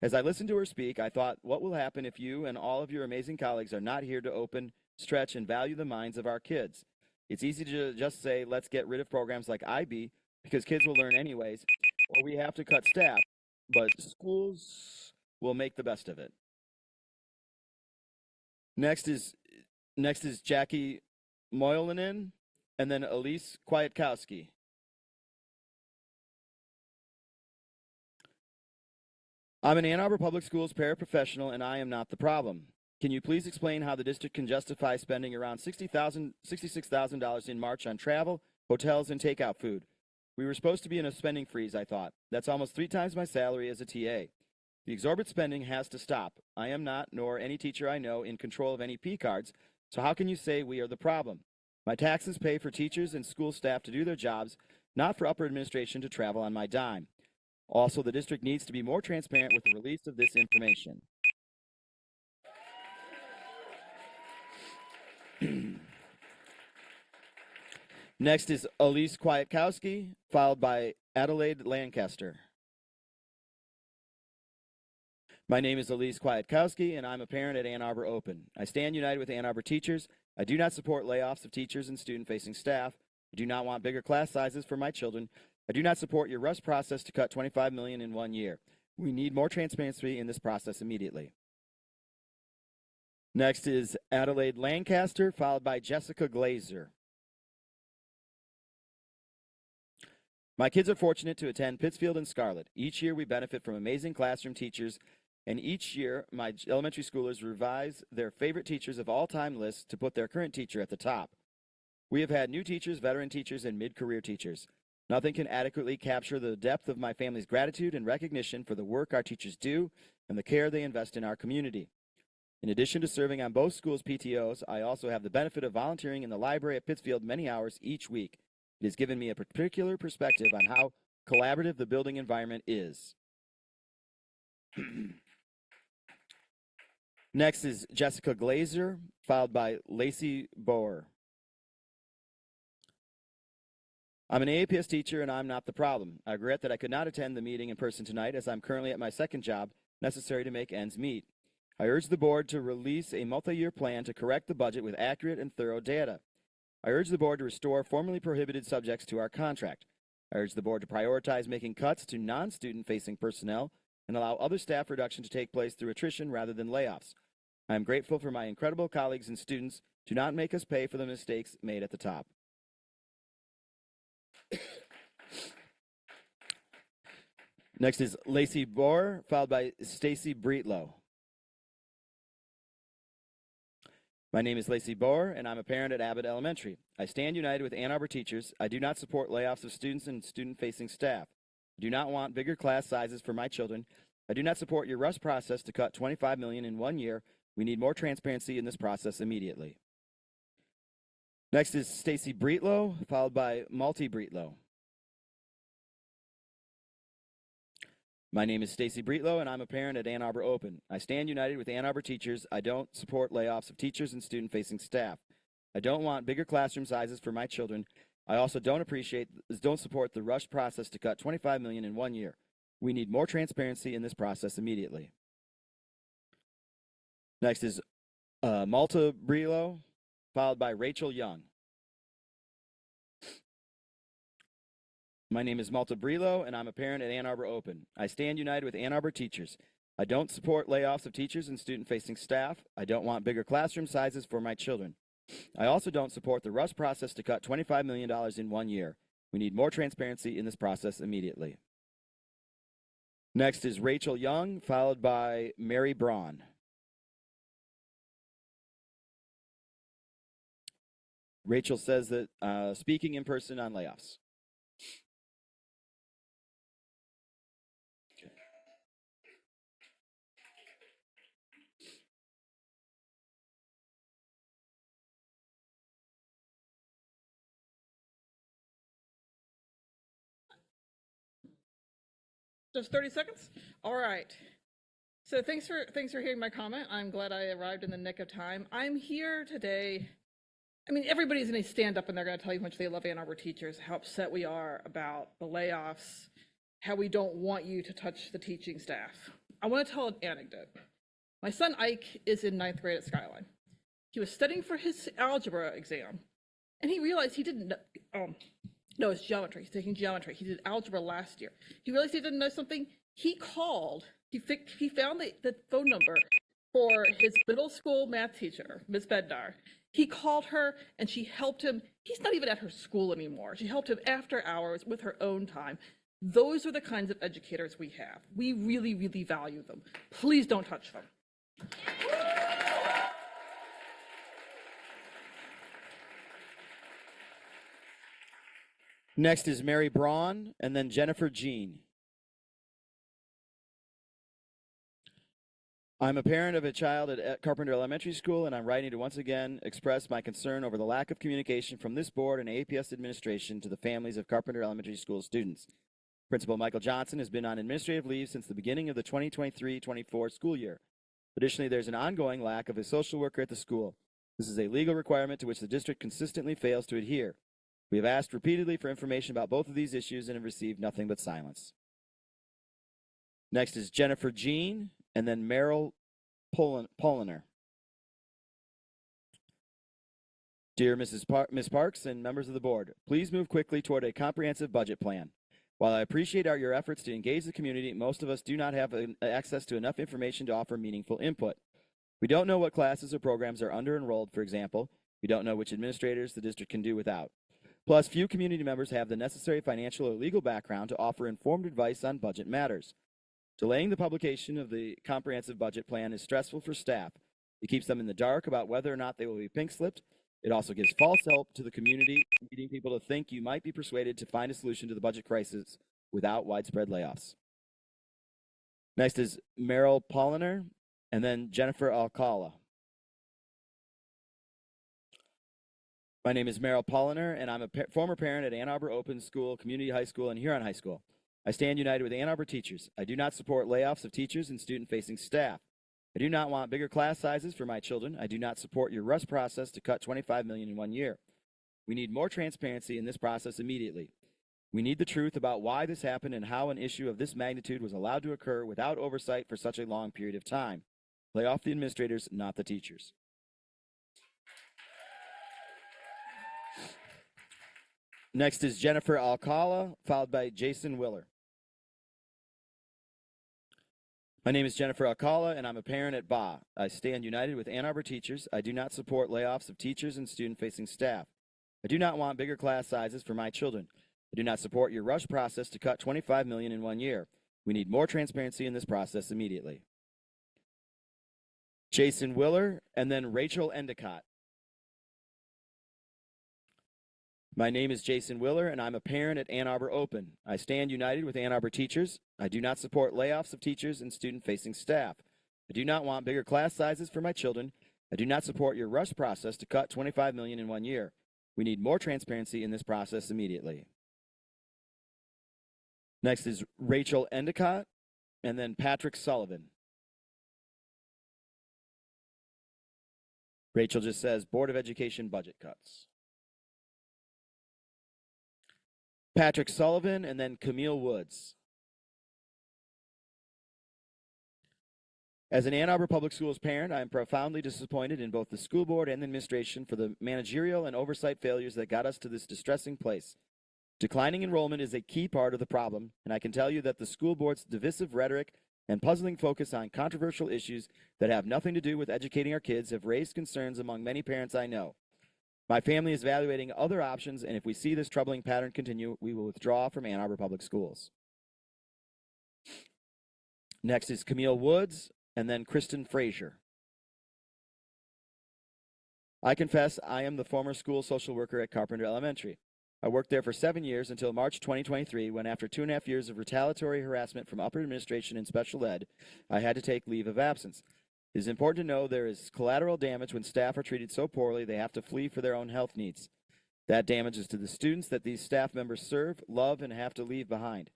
As I listened to her speak, I thought, what will happen if you and all of your amazing colleagues are not here to open, stretch, and value the minds of our kids? It's easy to just say, let's get rid of programs like IB, because kids will learn anyways, or we have to cut staff, but schools will make the best of it. Next is Jackie Moylanen, and then Elise Kwiatkowski. I'm an Ann Arbor Public Schools paraprofessional, and I am not the problem. Can you please explain how the district can justify spending around $66,000 in March on travel, hotels, and takeout food? We were supposed to be in a spending freeze, I thought. That's almost 3 times my salary as a TA. The exorbitant spending has to stop. I am not, nor any teacher I know, in control of any P cards, so how can you say we are the problem? My taxes pay for teachers and school staff to do their jobs, not for upper administration to travel on my dime. Also, the district needs to be more transparent with the release of this information. Next is Elise Kwiatkowski, followed by Adelaide Lancaster. My name is Elise Kwiatkowski, and I'm a parent at Ann Arbor Open. I stand united with Ann Arbor teachers. I do not support layoffs of teachers and student-facing staff. I do not want bigger class sizes for my children. I do not support your rush process to cut $25 million in 1 year. We need more transparency in this process immediately. Next is Adelaide Lancaster, followed by Jessica Glazer. My kids are fortunate to attend Pittsfield and Scarlett. Each year we benefit from amazing classroom teachers, and each year my elementary schoolers revise their favorite teachers of all time lists to put their current teacher at the top. We have had new teachers, veteran teachers, and mid-career teachers. Nothing can adequately capture the depth of my family's gratitude and recognition for the work our teachers do and the care they invest in our community. In addition to serving on both schools' PTOs, I also have the benefit of volunteering in the library at Pittsfield many hours each week. It has given me a particular perspective on how collaborative the building environment is. Next is Jessica Glazer, followed by Lacey Boer. I'm an AAPS teacher and I'm not the problem. I regret that I could not attend the meeting in person tonight as I'm currently at my second job necessary to make ends meet. I urge the board to release a multi-year plan to correct the budget with accurate and thorough data. I urge the board to restore formerly prohibited subjects to our contract. I urge the board to prioritize making cuts to non-student facing personnel and allow other staff reduction to take place through attrition rather than layoffs. I am grateful for my incredible colleagues and students. Do not make us pay for the mistakes made at the top. Next is Lacey Boer, followed by Stacy Breetlow. My name is Lacey Boer, and I'm a parent at Abbott Elementary. I stand united with Ann Arbor teachers. I do not support layoffs of students and student-facing staff. I do not want bigger class sizes for my children. I do not support your rush process to cut $25 million in 1 year. We need more transparency in this process immediately. Next is Stacy Breetlow, followed by Malty Breetlow. My name is Stacy Breetlow, and I'm a parent at Ann Arbor Open. I stand united with Ann Arbor teachers. I don't support layoffs of teachers and student-facing staff. I don't want bigger classroom sizes for my children. I also don't support the rush process to cut $25 million in 1 year. We need more transparency in this process immediately. Next is Malta Breetlow, followed by Rachel Young. My name is Malta Breetlow, and I'm a parent at Ann Arbor Open. I stand united with Ann Arbor teachers. I don't support layoffs of teachers and student-facing staff. I don't want bigger classroom sizes for my children. I also don't support the rush process to cut $25 million in 1 year. We need more transparency in this process immediately. Next is Rachel Young, followed by Mary Braun. Rachel says that speaking in person on layoffs.
Just 30 seconds? All right. So thanks for hearing my comment. I'm glad I arrived in the nick of time. I'm here today. I mean, everybody's going to stand up and they're going to tell you how much they love Ann Arbor teachers, how upset we are about the layoffs, how we don't want you to touch the teaching staff. I want to tell an anecdote. My son Ike is in 9th grade at Skyline. He was studying for his algebra exam, and he realized he didn't know. No, it's geometry. He's taking geometry. He did algebra last year. He realized he didn't know something. He called. He found the phone number for his middle school math teacher, Ms. Bednar. He called her, and she helped him. He's not even at her school anymore. She helped him after hours with her own time. Those are the kinds of educators we have. We really, really value them. Please don't touch them.
Next is Mary Braun, and then Jennifer Jean. I'm a parent of a child at Carpenter Elementary School, and I'm writing to once again express my concern over the lack of communication from this board and APS administration to the families of Carpenter Elementary School students. Principal Michael Johnson has been on administrative leave since the beginning of the 2023-24 school year. Additionally, there's an ongoing lack of a social worker at the school. This is a legal requirement to which the district consistently fails to adhere. We have asked repeatedly for information about both of these issues and have received nothing but silence. Next is Jennifer Jean, and then Merrill Polliner. Dear Ms. Parks and members of the board, please move quickly toward a comprehensive budget plan. While I appreciate your efforts to engage the community, most of us do not have access to enough information to offer meaningful input. We don't know what classes or programs are under-enrolled, for example. We don't know which administrators the district can do without. Plus, few community members have the necessary financial or legal background to offer informed advice on budget matters. Delaying the publication of the comprehensive budget plan is stressful for staff. It keeps them in the dark about whether or not they will be pink-slipped. It also gives false hope to the community, leading people to think you might be persuaded to find a solution to the budget crisis without widespread layoffs. Next is Merrill Polliner, and then Jennifer Alcala. My name is Merrill Polliner, and I'm a former parent at Ann Arbor Open School, Community High School, and Huron High School. I stand united with Ann Arbor teachers. I do not support layoffs of teachers and student-facing staff. I do not want bigger class sizes for my children. I do not support your rush process to cut $25 million in 1 year. We need more transparency in this process immediately. We need the truth about why this happened and how an issue of this magnitude was allowed to occur without oversight for such a long period of time. Lay off the administrators, not the teachers. Next is Jennifer Alcala, followed by Jason Willer. My name is Jennifer Alcala, and I'm a parent at BA. I stand united with Ann Arbor teachers. I do not support layoffs of teachers and student-facing staff. I do not want bigger class sizes for my children. I do not support your rush process to cut $25 million in 1 year. We need more transparency in this process immediately. Jason Willer, and then Rachel Endicott. My name is Jason Willer, and I'm a parent at Ann Arbor Open. I stand united with Ann Arbor teachers. I do not support layoffs of teachers and student-facing staff. I do not want bigger class sizes for my children. I do not support your rush process to cut $25 million in 1 year. We need more transparency in this process immediately. Next is Rachel Endicott, and then Patrick Sullivan. Rachel just says Board of Education budget cuts. Patrick Sullivan, and then Camille Woods. As an Ann Arbor Public Schools parent, I am profoundly disappointed in both the school board and the administration for the managerial and oversight failures that got us to this distressing place. Declining enrollment is a key part of the problem, and I can tell you that the school board's divisive rhetoric and puzzling focus on controversial issues that have nothing to do with educating our kids have raised concerns among many parents I know. My family is evaluating other options, and if we see this troubling pattern continue, we will withdraw from Ann Arbor Public Schools. Next is Camille Woods, and then Kristen Frazier. I confess I am the former school social worker at Carpenter Elementary. I worked there for 7 years until March 2023, when after 2.5 years of retaliatory harassment from upper administration and special ed, I had to take leave of absence. It is important to know there is collateral damage when staff are treated so poorly they have to flee for their own health needs. That damage is to the students that these staff members serve, love, and have to leave behind.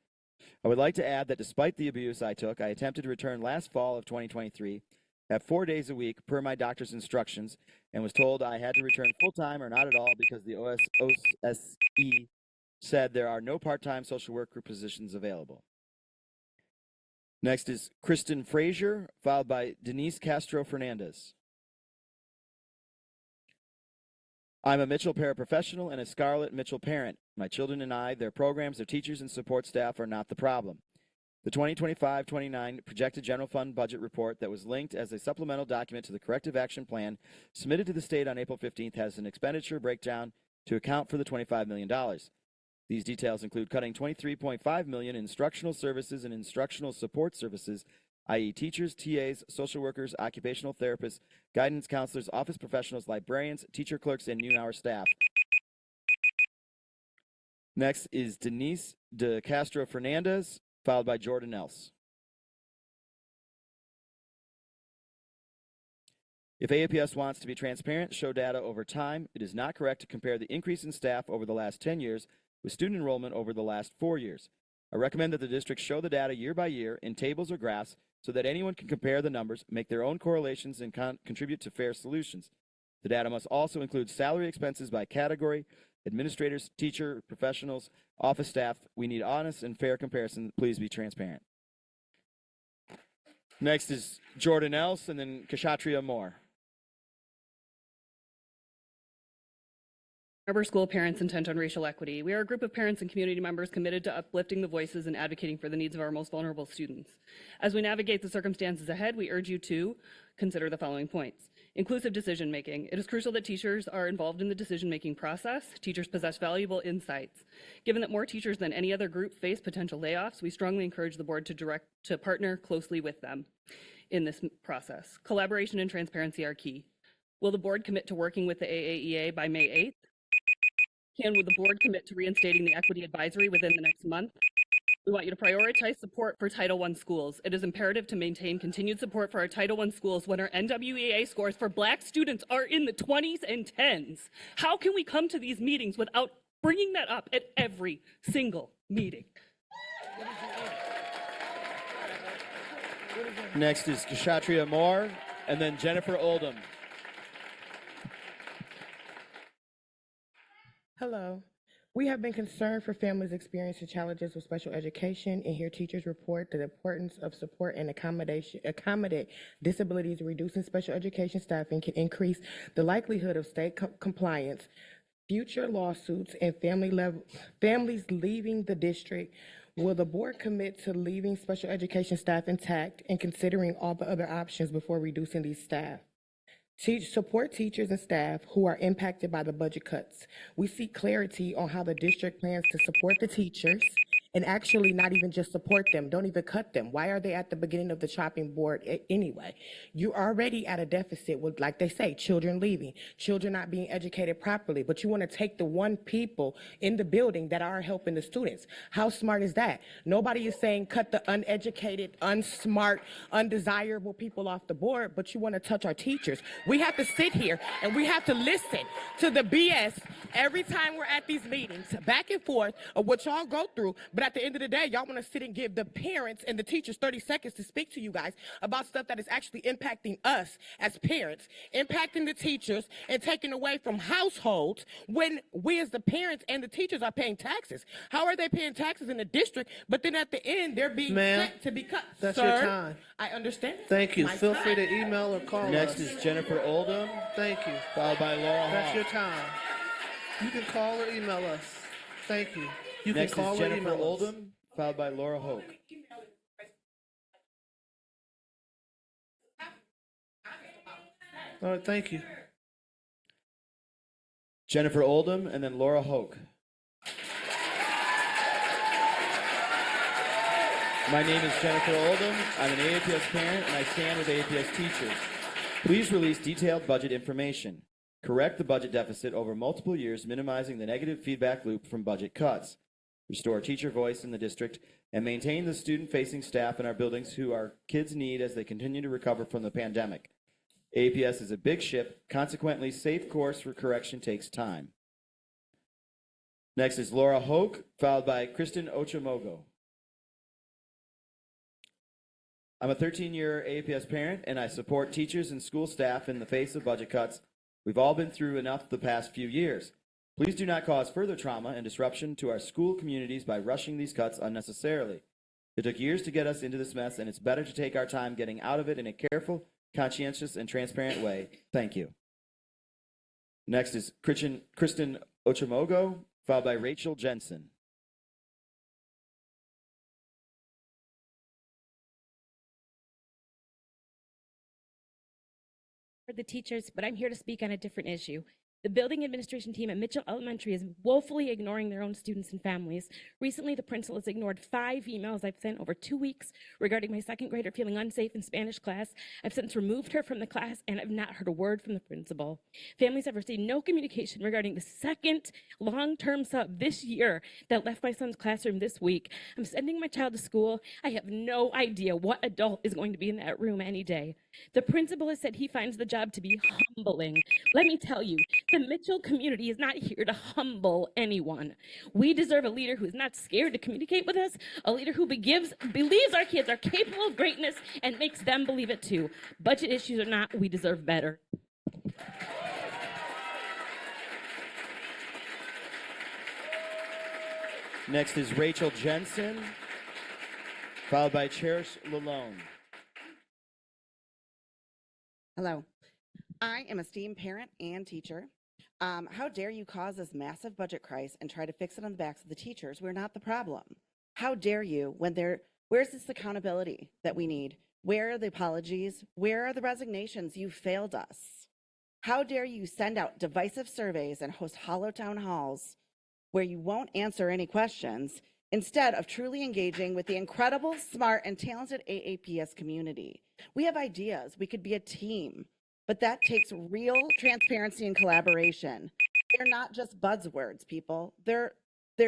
I would like to add that despite the abuse I took, I attempted to return last fall of 2023 at 4 days a week per my doctor's instructions and was told I had to return full-time or not at all because the OSE said there are no part-time social worker positions available. Next is Kristen Frazier, followed by Denise Castro Fernandez. I'm a Mitchell paraprofessional and a Scarlett Mitchell parent. My children and I, their programs, their teachers, and support staff are not the problem. The 2025-29 projected general fund budget report that was linked as a supplemental document to the corrective action plan submitted to the state on April 15th has an expenditure breakdown to account for the $25 million. These details include cutting $23.5 million in instructional services and instructional support services, i.e. teachers, TAs, social workers, occupational therapists, guidance counselors, office professionals, librarians, teacher clerks, and noon hour staff. Next is Denise de Castro Fernandez, followed by Jordan Else. If AAPS wants to be transparent, show data over time, it is not correct to compare the increase in staff over the last 10 years with student enrollment over the last 4 years. I recommend that the district show the data year by year in tables or graphs so that anyone can compare the numbers, make their own correlations, and contribute to fair solutions. The data must also include salary expenses by category, administrators, teacher, professionals, office staff. We need honest and fair comparison. Please be transparent. Next is Jordan Else, and then Kshatriya Moore.
Arbor School Parents Intent on Racial Equity. We are a group of parents and community members committed to uplifting the voices and advocating for the needs of our most vulnerable students. As we navigate the circumstances ahead, we urge you to consider the following points. Inclusive decision-making. It is crucial that teachers are involved in the decision-making process. Teachers possess valuable insights. Given that more teachers than any other group face potential layoffs, we strongly encourage the board to partner closely with them in this process. Collaboration and transparency are key. Will the board commit to working with the AAEA by May 8th? Will the board commit to reinstating the equity advisory within the next month? We want you to prioritize support for Title I schools. It is imperative to maintain continued support for our Title I schools when our NWEA scores for Black students are in the 20s and 10s. How can we come to these meetings without bringing that up at every single meeting?
Next is Kshatriya Moore, and then Jennifer Oldham.
Hello. We have been concerned for families experiencing challenges with special education and hear teachers report the importance of support and accommodate disabilities. Reducing special education staffing can increase the likelihood of state compliance, future lawsuits, and families leaving the district. Will the board commit to leaving special education staff intact and considering all the other options before reducing these staff? Support teachers and staff who are impacted by the budget cuts. We seek clarity on how the district plans to support the teachers and actually not even just support them, don't even cut them. Why are they at the beginning of the chopping board anyway? You're already at a deficit with, like they say, children leaving, children not being educated properly, but you want to take the one people in the building that are helping the students. How smart is that? Nobody is saying cut the uneducated, unsmart, undesirable people off the board, but you want to touch our teachers. We have to sit here and we have to listen to the BS every time we're at these meetings, back and forth of what y'all go through, but at the end of the day, y'all want to sit and give the parents and the teachers 30 seconds to speak to you guys about stuff that is actually impacting us as parents, impacting the teachers, and taking away from households when we as the parents and the teachers are paying taxes. How are they paying taxes in the district, but then at the end, they're being sent to be cut?
That's
Sir,
your time.
I understand.
Thank you.
My
Feel
time.
free to email or call
Next
us.
is Jennifer Oldham,
Thank you.
followed by Laura
That's
Hall.
your time. You can call or email us. Thank you. You
Next
can call
is
or
Jennifer
email us.
Oldham, followed by Laura Hoke.
All right, thank you.
Jennifer Oldham, and then Laura Hoke. My name is Jennifer Oldham. I'm an AAPS parent, and I stand with AAPS teachers. Please release detailed budget information. Correct the budget deficit over multiple years, minimizing the negative feedback loop from budget cuts. Restore teacher voice in the district, and maintain the student-facing staff in our buildings who our kids need as they continue to recover from the pandemic. APS is a big ship. Consequently, safe course for correction takes time. Next is Laura Hoke, followed by Kristen Ochomogo. I'm a 13-year APS parent, and I support teachers and school staff in the face of budget cuts. We've all been through enough the past few years. Please do not cause further trauma and disruption to our school communities by rushing these cuts unnecessarily. It took years to get us into this mess, and it's better to take our time getting out of it in a careful, conscientious, and transparent way. Thank you. Next is Kristen Ochomogo, followed by Rachel Jensen.
For the teachers, but I'm here to speak on a different issue. The building administration team at Mitchell Elementary is woefully ignoring their own students and families. Recently, the principal has ignored 5 emails I've sent over 2 weeks regarding my second grader feeling unsafe in Spanish class. I've since removed her from the class, and I've not heard a word from the principal. Families have received no communication regarding the second long-term sub this year that left my son's classroom this week. I'm sending my child to school. I have no idea what adult is going to be in that room any day. The principal has said he finds the job to be humbling. Let me tell you, the Mitchell community is not here to humble anyone. We deserve a leader who is not scared to communicate with us, a leader who believes our kids are capable of greatness and makes them believe it too. Budget issues or not, we deserve better.
Next is Rachel Jensen, followed by Cherish Lalone.
Hello. I am a STEAM parent and teacher. How dare you cause this massive budget crisis and try to fix it on the backs of the teachers? We're not the problem. How dare you where's this accountability that we need? Where are the apologies? Where are the resignations? You failed us. How dare you send out divisive surveys and host hollow town halls where you won't answer any questions instead of truly engaging with the incredible, smart, and talented AAPS community? We have ideas. We could be a team. But that takes real transparency and collaboration. They're not just buzzwords, people. They're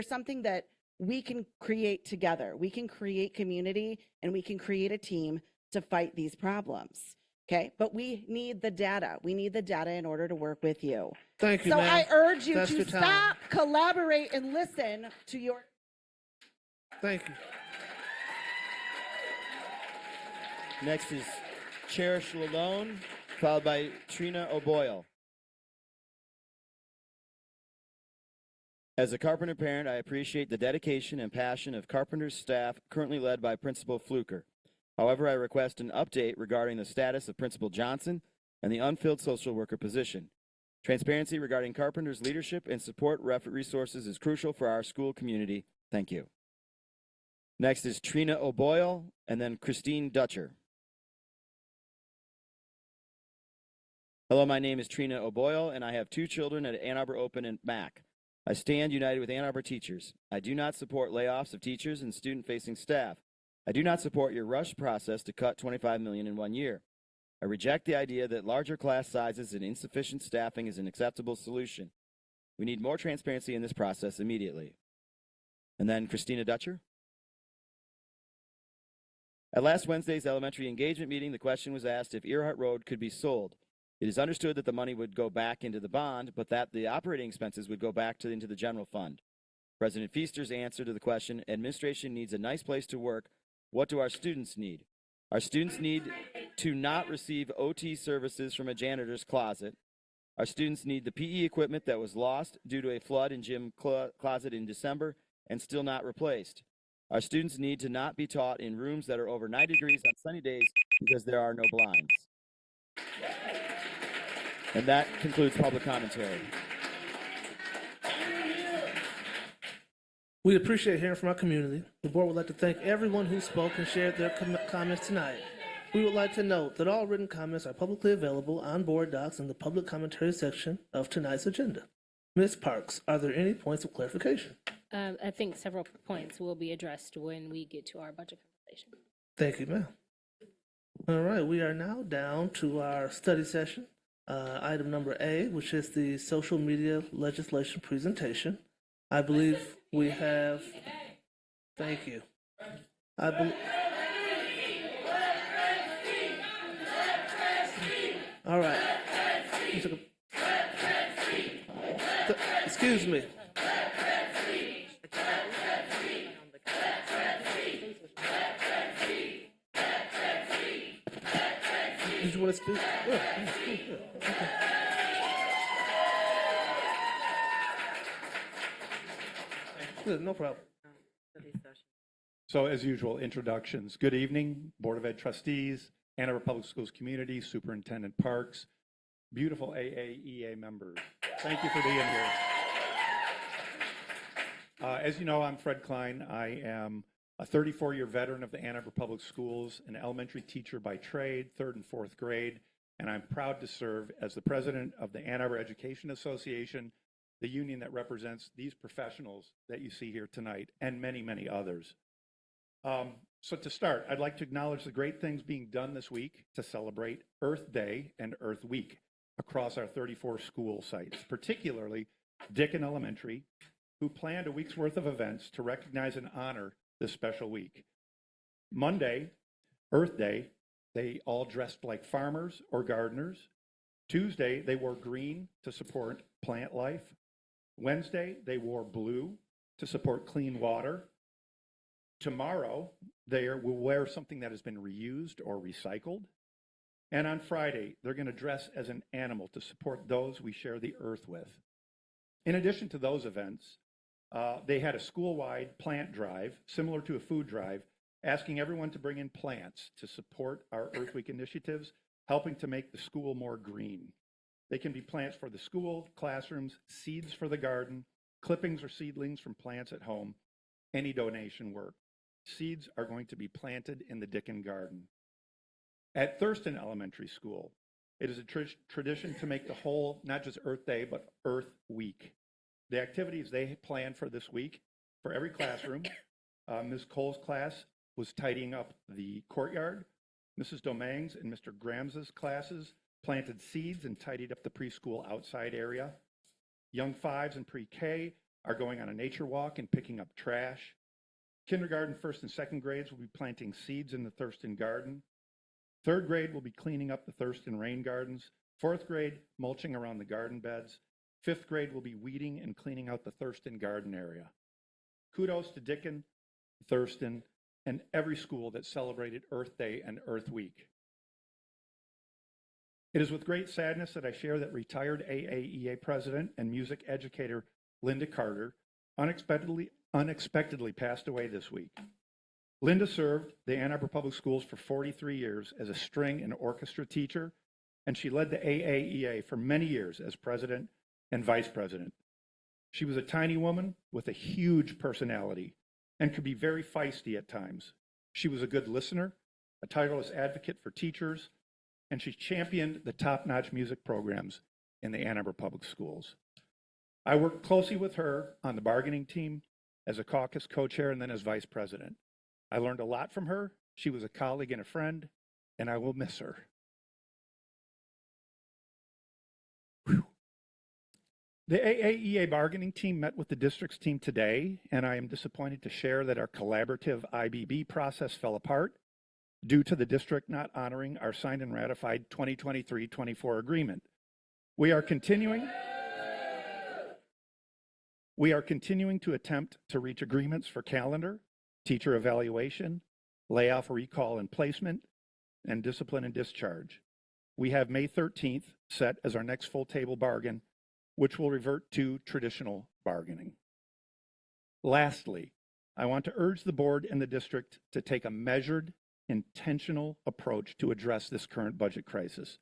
something that we can create together. We can create community and we can create a team to fight these problems. Okay, but we need the data. We need the data in order to work with you.
Thank you,
So
ma'am.
I urge you
That's
to
your time.
stop, collaborate, and listen to your.
Thank you.
Next is Cherish Lalone, followed by Trina O'Boyle. As a Carpenter parent, I appreciate the dedication and passion of Carpenter's staff, currently led by Principal Fluker. However, I request an update regarding the status of Principal Johnson and the unfilled social worker position. Transparency regarding Carpenter's leadership and support resources is crucial for our school community. Thank you. Next is Trina O'Boyle, and then Christine Dutcher. Hello, my name is Trina O'Boyle, and I have 2 children at Ann Arbor Open and Mac. I stand united with Ann Arbor teachers. I do not support layoffs of teachers and student-facing staff. I do not support your rush process to cut $25 million in 1 year. I reject the idea that larger class sizes and insufficient staffing is an acceptable solution. We need more transparency in this process immediately. And then Christina Dutcher. At last Wednesday's elementary engagement meeting, the question was asked if Earhart Road could be sold. It is understood that the money would go back into the bond, but that the operating expenses would go back into the general fund. President Feaster's answer to the question, administration needs a nice place to work. What do our students need? Our students need to not receive OT services from a janitor's closet. Our students need the PE equipment that was lost due to a flood in gym closet in December and still not replaced. Our students need to not be taught in rooms that are over 90 degrees on sunny days because there are no blinds. And that concludes public commentary.
We appreciate hearing from our community. The board would like to thank everyone who spoke and shared their comments tonight. We would like to note that all written comments are publicly available on board docs in the public commentary section of tonight's agenda. Ms. Parks, are there any points of clarification?
I think several points will be addressed when we get to our budget conversation.
Thank you, ma'am. All right, we are now down to our study session. Item number A, which is the social media legislation presentation. I believe we have, thank you. All right. Excuse me. Did you want to speak? Yeah, okay. Good, no problem.
So as usual, introductions. Good evening, Board of Ed trustees, Ann Arbor Public Schools community, Superintendent Parks, beautiful AAEA members. Thank you for being here. As you know, I'm Fred Klein. I am a 34-year veteran of the Ann Arbor Public Schools, an elementary teacher by trade, 3rd and 4th grade, and I'm proud to serve as the president of the Ann Arbor Education Association, the union that represents these professionals that you see here tonight, and many, many others. So to start, I'd like to acknowledge the great things being done this week to celebrate Earth Day and Earth Week across our 34 school sites, particularly Dicken Elementary, who planned a week's worth of events to recognize and honor this special week. Monday, Earth Day, they all dressed like farmers or gardeners. Tuesday, they wore green to support plant life. Wednesday, they wore blue to support clean water. Tomorrow, they will wear something that has been reused or recycled. And on Friday, they're going to dress as an animal to support those we share the earth with. In addition to those events, they had a school-wide plant drive, similar to a food drive, asking everyone to bring in plants to support our Earth Week initiatives, helping to make the school more green. They can be plants for the school, classrooms, seeds for the garden, clippings or seedlings from plants at home, any donation work. Seeds are going to be planted in the Dicken Garden. At Thurston Elementary School, it is a tradition to make the whole, not just Earth Day, but Earth Week. The activities they planned for this week, for every classroom, Ms. Cole's class was tidying up the courtyard. Mrs. Dominguez and Mr. Graham's classes planted seeds and tidied up the preschool outside area. Young 5s and pre-K are going on a nature walk and picking up trash. Kindergarten, first and second grades will be planting seeds in the Thurston garden. Third grade will be cleaning up the Thurston rain gardens. Fourth grade, mulching around the garden beds. Fifth grade will be weeding and cleaning out the Thurston garden area. Kudos to Dickin, Thurston, and every school that celebrated Earth Day and Earth Week. It is with great sadness that I share that retired AAEA president and music educator Linda Carter unexpectedly passed away this week. Linda served the Ann Arbor Public Schools for 43 years as a string and orchestra teacher, and she led the AAEA for many years as president and vice president. She was a tiny woman with a huge personality and could be very feisty at times. She was a good listener, a tireless advocate for teachers, and she championed the top-notch music programs in the Ann Arbor Public Schools. I worked closely with her on the bargaining team as a caucus co-chair and then as vice president. I learned a lot from her. She was a colleague and a friend, and I will miss her. Whew. The AAEA bargaining team met with the district's team today, and I am disappointed to share that our collaborative IBB process fell apart due to the district not honoring our signed and ratified 2023-24 agreement. We are continuing to attempt to reach agreements for calendar, teacher evaluation, layoff, recall, and placement, and discipline and discharge. We have May 13th set as our next full table bargain, which will revert to traditional bargaining. Lastly, I want to urge the board and the district to take a measured, intentional approach to address this current budget crisis.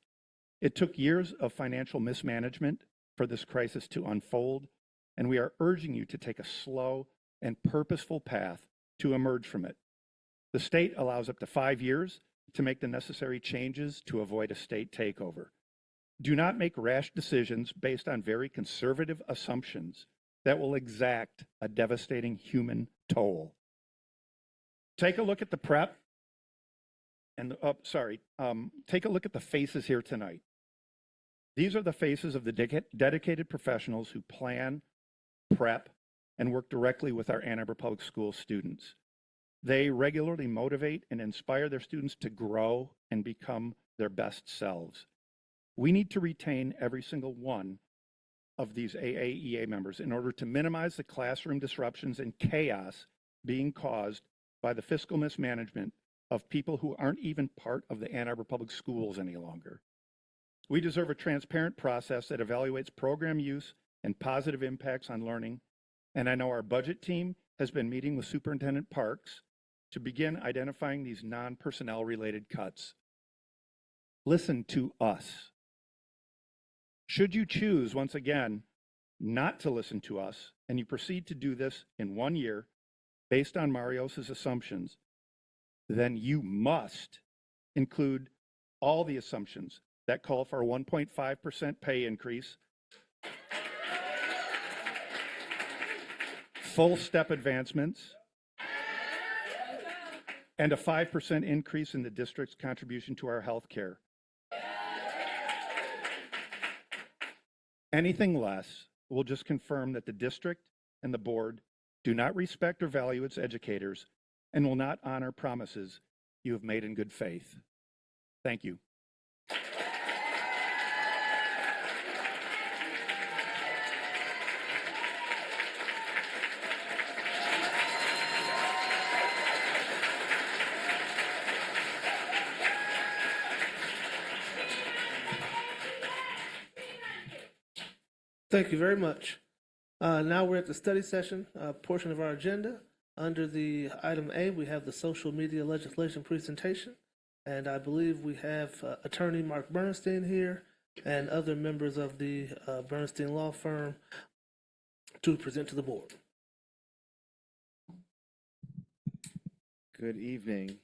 It took years of financial mismanagement for this crisis to unfold, and we are urging you to take a slow and purposeful path to emerge from it. The state allows up to 5 years to make the necessary changes to avoid a state takeover. Do not make rash decisions based on very conservative assumptions that will exact a devastating human toll. Take a look at the prep and take a look at the faces here tonight. These are the faces of the dedicated professionals who plan, prep, and work directly with our Ann Arbor Public Schools students. They regularly motivate and inspire their students to grow and become their best selves. We need to retain every single one of these AAEA members in order to minimize the classroom disruptions and chaos being caused by the fiscal mismanagement of people who aren't even part of the Ann Arbor Public Schools any longer. We deserve a transparent process that evaluates program use and positive impacts on learning, and I know our budget team has been meeting with Superintendent Parks to begin identifying these non-personnel related cuts. Listen to us. Should you choose, once again, not to listen to us, and you proceed to do this in 1 year based on Marios's assumptions, then you must include all the assumptions that call for a 1.5% pay increase, full step advancements, and a 5% increase in the district's contribution to our health care. Anything less will just confirm that the district and the board do not respect or value its educators and will not honor promises you have made in good faith. Thank you.
Thank you very much. Now we're at the study session portion of our agenda. Under the item A, we have the social media legislation presentation, and I believe we have attorney Mark Bernstein here and other members of the Bernstein Law Firm to present to the board.
Good evening,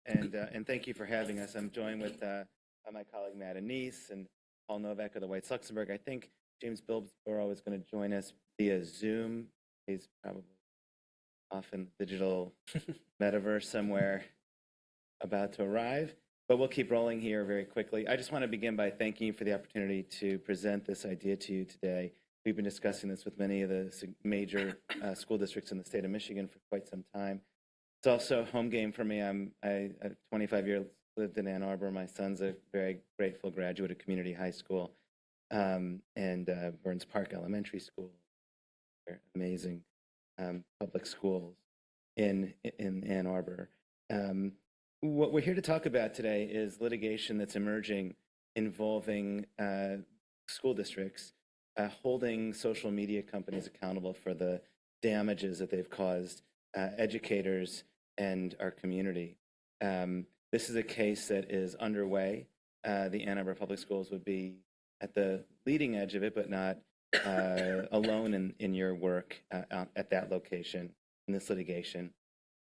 and thank you for having us. I'm joined with my colleague Matt Anise and Paul Novak of the Whites Luxembourg. I think James Bilborough is going to join us via Zoom. He's probably off in the digital metaverse somewhere about to arrive, but we'll keep rolling here very quickly. I just want to begin by thanking you for the opportunity to present this idea to you today. We've been discussing this with many of the major school districts in the state of Michigan for quite some time. It's also a home game for me. I 25 years lived in Ann Arbor. My son's a very grateful graduate of community high school and Burns Park Elementary School. They're amazing public schools in Ann Arbor. What we're here to talk about today is litigation that's emerging involving school districts holding social media companies accountable for the damages that they've caused educators and our community. This is a case that is underway. The Ann Arbor Public Schools would be at the leading edge of it, but not alone in your work at that location in this litigation.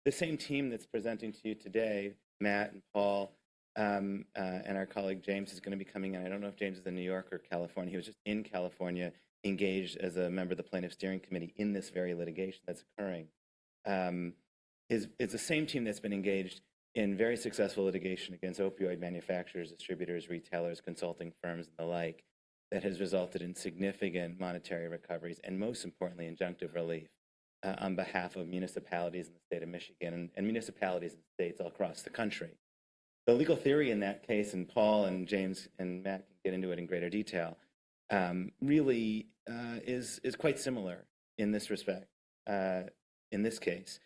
The same team that's presenting to you today, Matt and Paul, and our colleague James is going to be coming in. I don't know if James is in New York or California. He was just in California, engaged as a member of the plaintiff steering committee in this very litigation that's occurring. It's the same team that's been engaged in very successful litigation against opioid manufacturers, distributors, retailers, consulting firms, and the like, that has resulted in significant monetary recoveries and, most importantly, injunctive relief on behalf of municipalities in the state of Michigan and municipalities in states all across the country. The legal theory in that case, and Paul and James and Matt can get into it in greater detail, really is quite similar in this respect. In this case,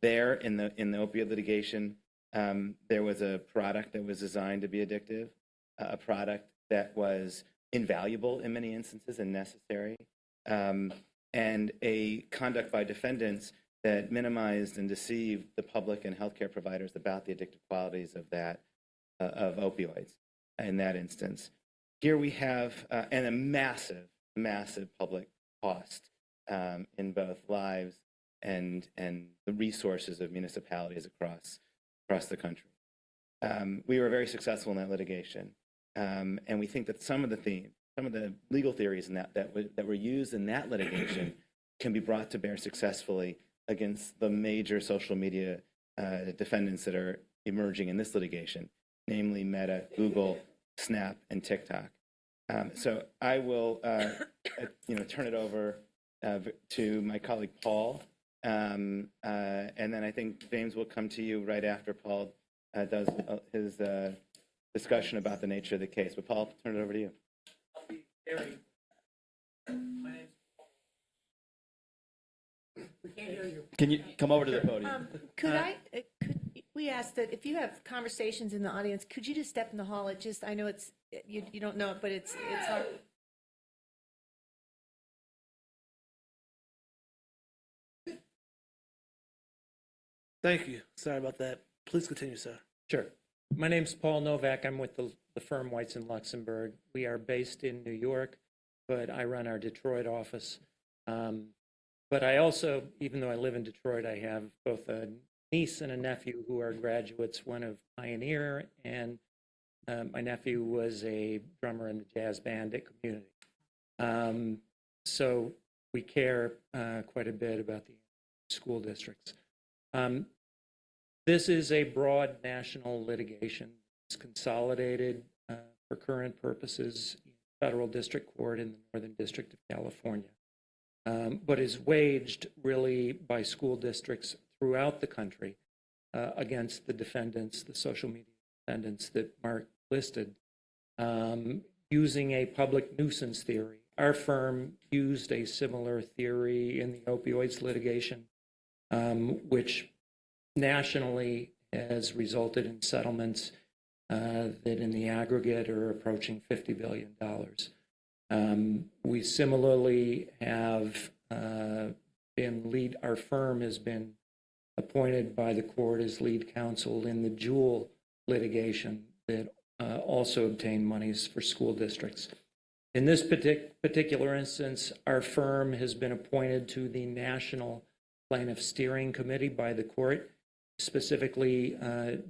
there in the opioid litigation, there was a product that was designed to be addictive, a product that was invaluable in many instances and necessary, and a conduct by defendants that minimized and deceived the public and healthcare providers about the addictive qualities of that of opioids in that instance. Here we have and a massive public cost in both lives and the resources of municipalities across the country. We were very successful in that litigation, and we think that some of the legal theories in that were used in that litigation can be brought to bear successfully against the major social media defendants that are emerging in this litigation, namely Meta, Google, Snap, and TikTok. So I will, turn it over to my colleague Paul, and then I think James will come to you right after Paul does his discussion about the nature of the case. But Paul, turn it over to you.
We can't hear you.
Can you come over to the podium?
Could we ask that if you have conversations in the audience, could you just step in the hall? I know you don't know it, but it's hard.
Thank you. Sorry about that. Please continue, sir.
Sure. My name's Paul Novak. I'm with the firm Whites and Luxembourg. We are based in New York, but I run our Detroit office. But I also, even though I live in Detroit, I have both a niece and a nephew who are graduates, one of Pioneer, and my nephew was a drummer in the jazz band at Community. So we care quite a bit about the school districts. This is a broad national litigation. It's consolidated for current purposes in federal district court in the Northern District of California, but is waged really by school districts throughout the country against the defendants, the social media defendants that Mark listed, using a public nuisance theory. Our firm used a similar theory in the opioids litigation, which nationally has resulted in settlements that in the aggregate are approaching $50 billion. We similarly have our firm has been appointed by the court as lead counsel in the Jewel litigation that also obtained monies for school districts. In this particular instance, our firm has been appointed to the National Plaintiff Steering Committee by the court. Specifically,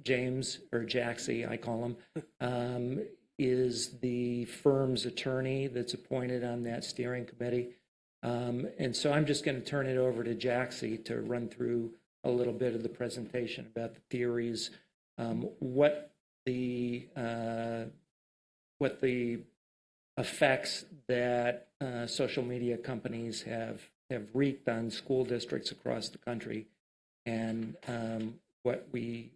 James, or Jaxie, I call him, is the firm's attorney that's appointed on that steering committee. And so I'm just going to turn it over to Jaxie to run through a little bit of the presentation about the theories, what the effects that social media companies have wreaked on school districts across the country, and what we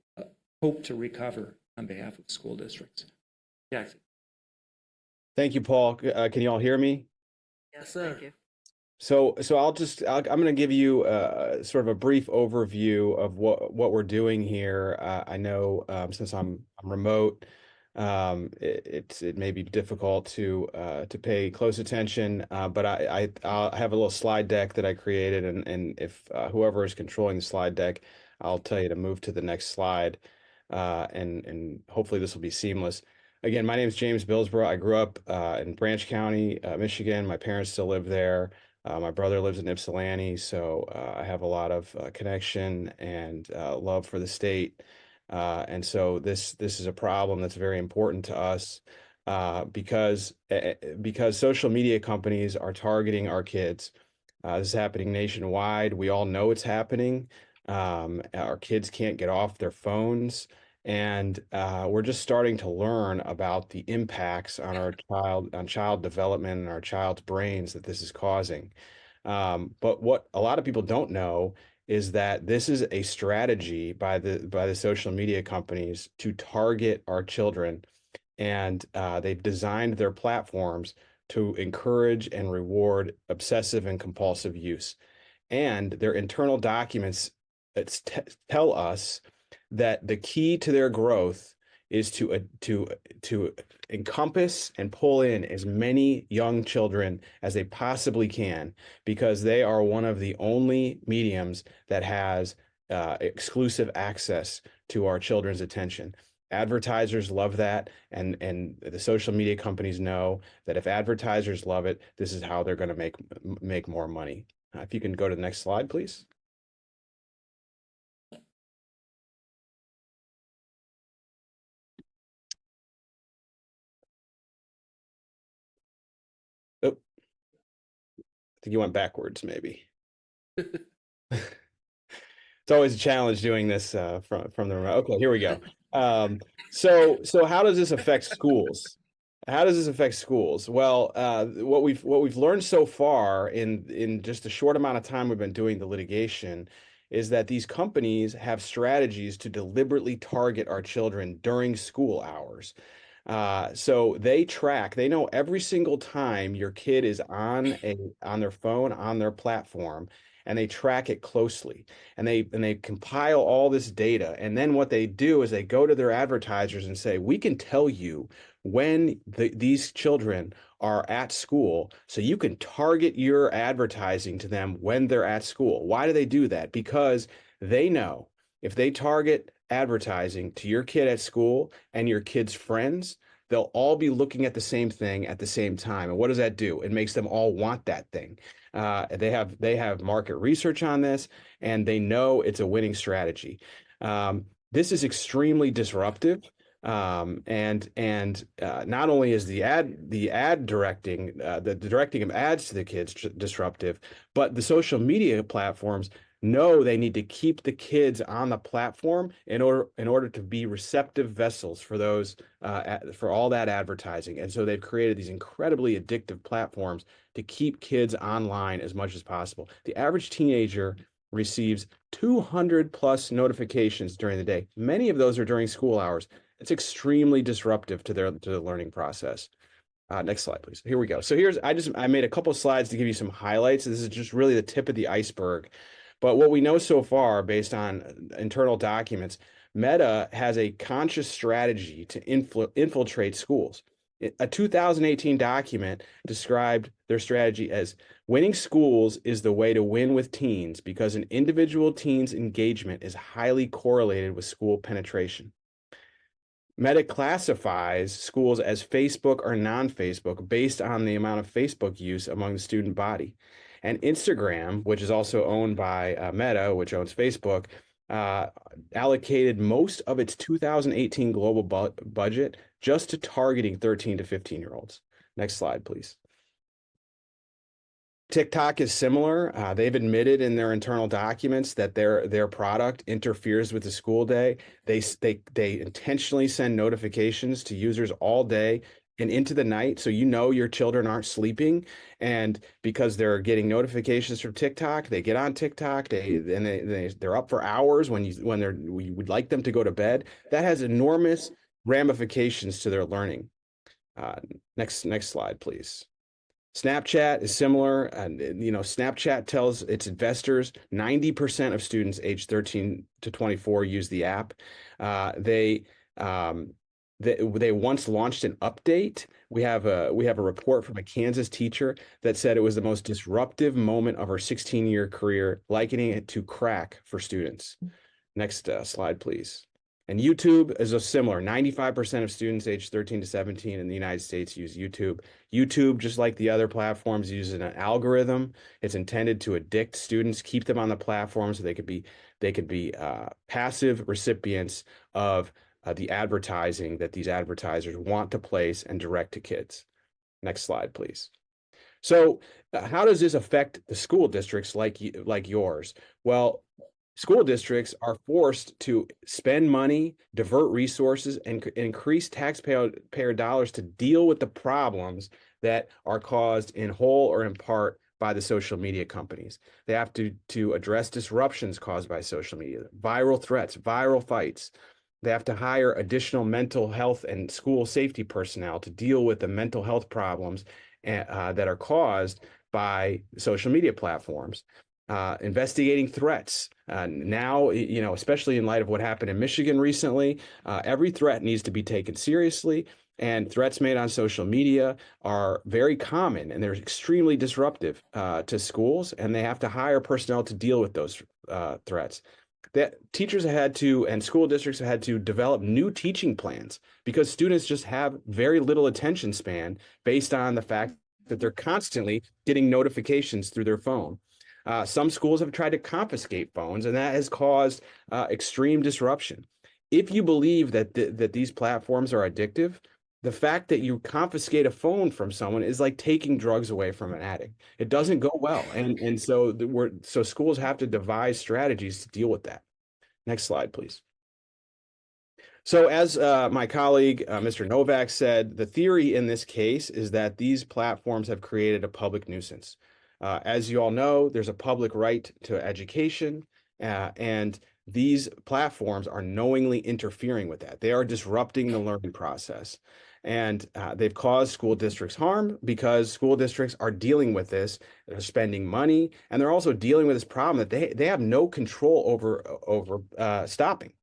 hope to recover on behalf of school districts. Jackson.
Thank you, Paul. Can you all hear me?
Yes, sir.
So I'm going to give you sort of a brief overview of what we're doing here. I know since I'm remote, it may be difficult to pay close attention, but I'll have a little slide deck that I created, and if whoever is controlling the slide deck, I'll tell you to move to the next slide, and hopefully this will be seamless. Again, my name is James Billsborough. I grew up in Branch County, Michigan. My parents still live there. My brother lives in Ypsilanti, so I have a lot of connection and love for the state. And so this is a problem that's very important to us because social media companies are targeting our kids. This is happening nationwide. We all know it's happening. Our kids can't get off their phones. And we're just starting to learn about the impacts on child development and our child's brains that this is causing. But what a lot of people don't know is that this is a strategy by the social media companies to target our children, and they've designed their platforms to encourage and reward obsessive and compulsive use. And their internal documents tell us that the key to their growth is to encompass and pull in as many young children as they possibly can, because they are one of the only mediums that has exclusive access to our children's attention. Advertisers love that, and the social media companies know that if advertisers love it, this is how they're going to make more money. If you can go to the next slide, please. Oh, I think you went backwards, maybe. It's always a challenge doing this from the remote. Okay, here we go. So how does this affect schools? How does this affect schools? Well, what we've learned so far in just a short amount of time we've been doing the litigation is that these companies have strategies to deliberately target our children during school hours. So they know every single time your kid is on their phone, on their platform, and they track it closely, and they compile all this data. And then what they do is they go to their advertisers and say, we can tell you when these children are at school, so you can target your advertising to them when they're at school. Why do they do that? Because they know if they target advertising to your kid at school and your kid's friends, they'll all be looking at the same thing at the same time. And what does that do? It makes them all want that thing. They have market research on this, and they know it's a winning strategy. This is extremely disruptive. And not only is the ad directing, the directing of ads to the kids disruptive, but the social media platforms know they need to keep the kids on the platform in order to be receptive vessels for those for all that advertising. And so they've created these incredibly addictive platforms to keep kids online as much as possible. The average teenager receives 200 plus notifications during the day. Many of those are during school hours. It's extremely disruptive to the learning process. Next slide, please. Here we go. So I made a couple of slides to give you some highlights. This is just really the tip of the iceberg. But what we know so far, based on internal documents, Meta has a conscious strategy to infiltrate schools. A 2018 document described their strategy as winning schools is the way to win with teens because an individual teen's engagement is highly correlated with school penetration. Meta classifies schools as Facebook or non-Facebook based on the amount of Facebook use among the student body. And Instagram, which is also owned by Meta, which owns Facebook, allocated most of its 2018 global budget just to targeting 13 to 15-year-olds. Next slide, please. TikTok is similar. They've admitted in their internal documents that their product interferes with the school day. They intentionally send notifications to users all day and into the night, so you know your children aren't sleeping, and because they're getting notifications from TikTok, they get on TikTok, they're up for hours we would like them to go to bed. That has enormous ramifications to their learning. Next slide, please. Snapchat is similar. Snapchat tells its investors 90% of students aged 13 to 24 use the app. They once launched an update. We have a report from a Kansas teacher that said it was the most disruptive moment of her 16-year career, likening it to crack for students. Next slide, please. And YouTube is a similar. 95% of students aged 13 to 17 in the United States use YouTube. YouTube, just like the other platforms, uses an algorithm. It's intended to addict students, keep them on the platform so they could be passive recipients of the advertising that these advertisers want to place and direct to kids. Next slide, please. So how does this affect the school districts like yours? Well, school districts are forced to spend money, divert resources, and increase taxpayer dollars to deal with the problems that are caused in whole or in part by the social media companies. They have to address disruptions caused by social media, viral threats, viral fights. They have to hire additional mental health and school safety personnel to deal with the mental health problems that are caused by social media platforms. Investigating threats. Now, especially in light of what happened in Michigan recently, every threat needs to be taken seriously, and threats made on social media are very common, and they're extremely disruptive to schools, and they have to hire personnel to deal with those threats. That teachers and school districts have had to develop new teaching plans because students just have very little attention span based on the fact that they're constantly getting notifications through their phone. Some schools have tried to confiscate phones, and that has caused extreme disruption. If you believe that these platforms are addictive, the fact that you confiscate a phone from someone is like taking drugs away from an addict. It doesn't go well, and so schools have to devise strategies to deal with that. Next slide, please. So as my colleague, Mr. Novak said, the theory in this case is that these platforms have created a public nuisance. As you all know, there's a public right to education, and these platforms are knowingly interfering with that. They are disrupting the learning process. And they've caused school districts harm because school districts are dealing with this. They're spending money, and they're also dealing with this problem that they have no control over stopping.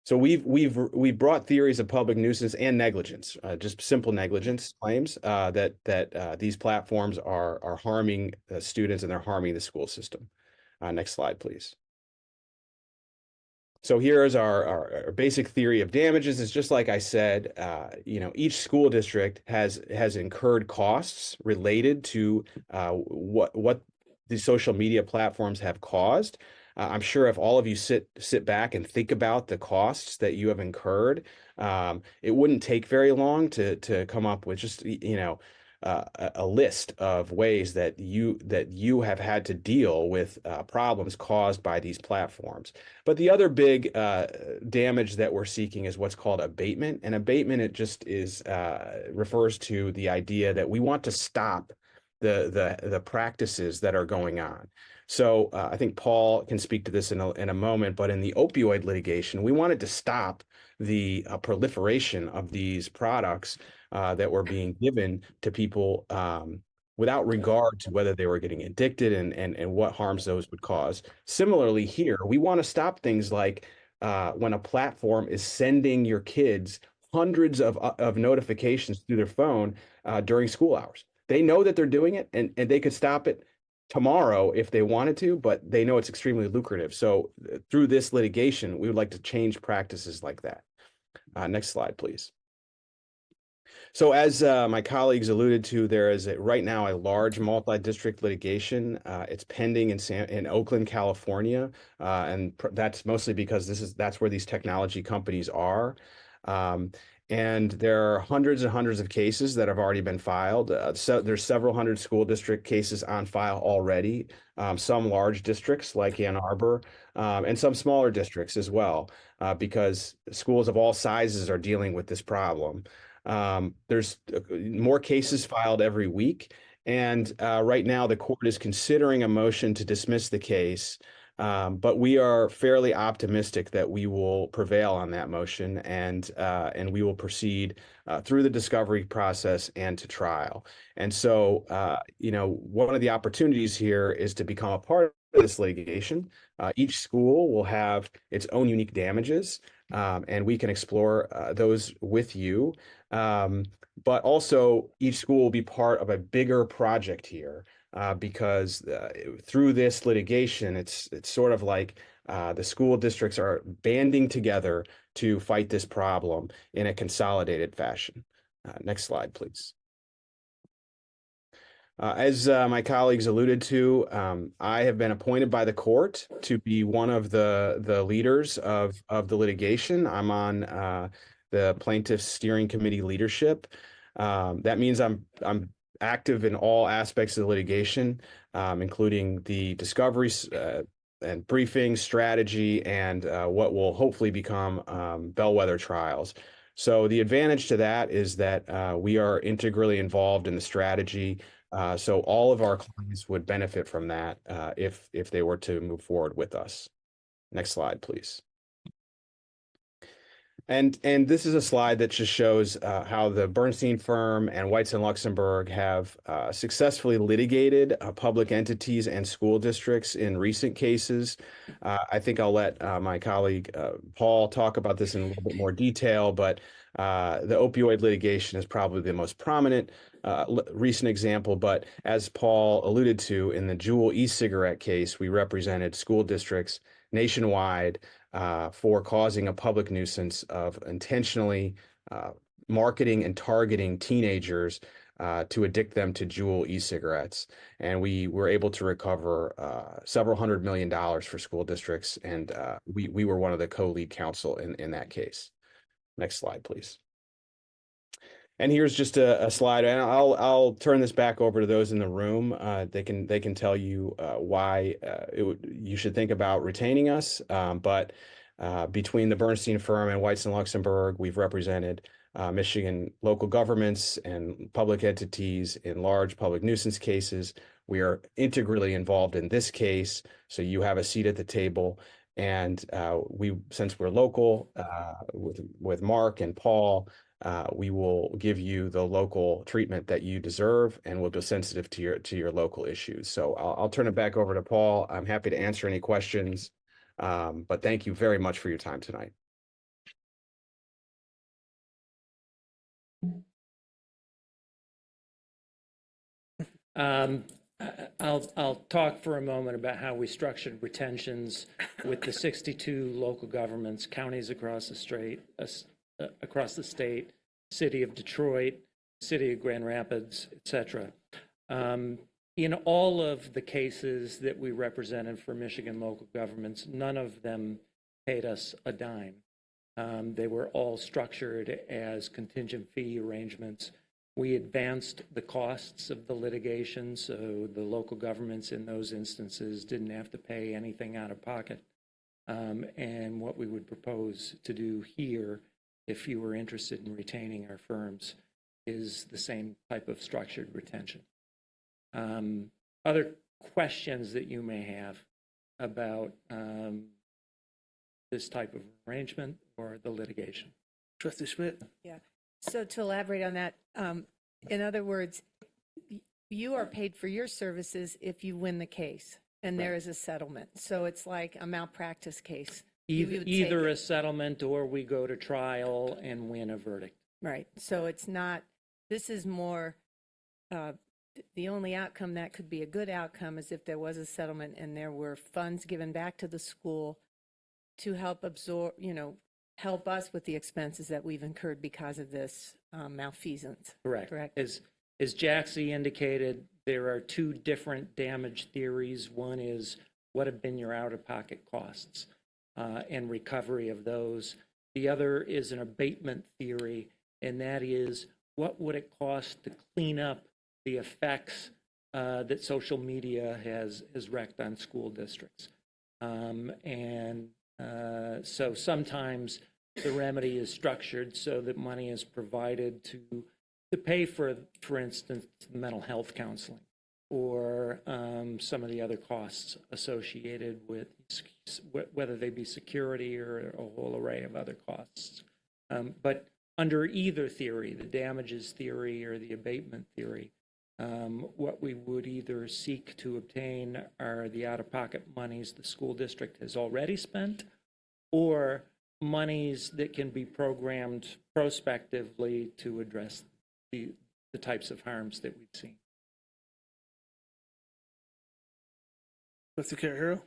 So we've brought theories of public nuisance and negligence, just simple negligence claims that these platforms are harming students and they're harming the school system. Next slide, please. So here is our basic theory of damages. Is just like I said, each school district has incurred costs related to what the social media platforms have caused. I'm sure if all of you sit back and think about the costs that you have incurred, it wouldn't take very long to come up with just a list of ways that you have had to deal with problems caused by these platforms. But the other big damage that we're seeking is what's called abatement. And abatement, it just refers to the idea that we want to stop the practices that are going on. So I think Paul can speak to this in a moment, but in the opioid litigation, we wanted to stop the proliferation of these products that were being given to people without regard to whether they were getting addicted and what harms those would cause. Similarly here, we want to stop things like when a platform is sending your kids hundreds of notifications through their phone during school hours. They know that they're doing it, and they could stop it tomorrow if they wanted to, but they know it's extremely lucrative. So through this litigation, we would like to change practices like that. Next slide, please. So as my colleagues alluded to, there is right now a large multi-district litigation. It's pending in Oakland, California, and that's mostly because that's where these technology companies are. And there are hundreds and hundreds of cases that have already been filed. So there's several hundred school district cases on file already, some large districts like Ann Arbor, and some smaller districts as well, because schools of all sizes are dealing with this problem. There's more cases filed every week. And right now, the court is considering a motion to dismiss the case. But we are fairly optimistic that we will prevail on that motion, and we will proceed through the discovery process and to trial. And so, one of the opportunities here is to become a part of this litigation. Each school will have its own unique damages, and we can explore those with you. But also, each school will be part of a bigger project here. Because through this litigation, it's sort of like the school districts are banding together to fight this problem in a consolidated fashion. Next slide, please. As my colleagues alluded to, I have been appointed by the court to be one of the leaders of the litigation. I'm on the plaintiff's steering committee leadership. That means I'm active in all aspects of the litigation, including the discovery and briefing strategy and what will hopefully become bellwether trials. So the advantage to that is that we are integrally involved in the strategy. So all of our clients would benefit from that if they were to move forward with us. Next slide, please. And this is a slide that just shows how the Bernstein firm and Whites and Luxembourg have successfully litigated public entities and school districts in recent cases. I think I'll let my colleague Paul talk about this in a little bit more detail, but the opioid litigation is probably the most prominent recent example. But as Paul alluded to, in the Juul e-cigarette case, we represented school districts nationwide for causing a public nuisance of intentionally marketing and targeting teenagers to addict them to Juul e-cigarettes. And we were able to recover several $100 million for school districts, and we were one of the co-lead counsel in that case. Next slide, please. And here's just a slide, and I'll turn this back over to those in the room. They can tell you why you should think about retaining us. But between the Bernstein firm and Whites and Luxembourg, we've represented Michigan local governments and public entities in large public nuisance cases. We are integrally involved in this case, so you have a seat at the table. And since we're local with Mark and Paul, we will give you the local treatment that you deserve, and we'll be sensitive to your local issues. So I'll turn it back over to Paul. I'm happy to answer any questions, but thank you very much for your time tonight.
I'll talk for a moment about how we structured retentions with the 62 local governments, counties across the state, city of Detroit, city of Grand Rapids, etc. In all of the cases that we represented for Michigan local governments, none of them paid us a dime. They were all structured as contingent fee arrangements. We advanced the costs of the litigation, so the local governments in those instances didn't have to pay anything out of pocket. And what we would propose to do here, if you were interested in retaining our firms, is the same type of structured retention. Other questions that you may have about this type of arrangement or the litigation?
Trustee Schmidt?
Yeah. So to elaborate on that, in other words, you are paid for your services if you win the case, and there is a settlement. So it's like a malpractice case.
Either a settlement or we go to trial and win a verdict.
Right. So it's not, this is more, the only outcome that could be a good outcome is if there was a settlement and there were funds given back to the school to help absorb, help us with the expenses that we've incurred because of this malfeasance.
Correct. As Jaxie indicated, there are two different damage theories. One is what have been your out-of-pocket costs and recovery of those. The other is an abatement theory, and that is what would it cost to clean up the effects that social media has wreaked on school districts. So sometimes the remedy is structured so that money is provided to pay for instance, mental health counseling or some of the other costs associated with whether they be security or a whole array of other costs. But under either theory, the damages theory or the abatement theory, what we would either seek to obtain are the out-of-pocket monies the school district has already spent, or monies that can be programmed prospectively to address the types of harms that we've seen.
Mr. Carahero?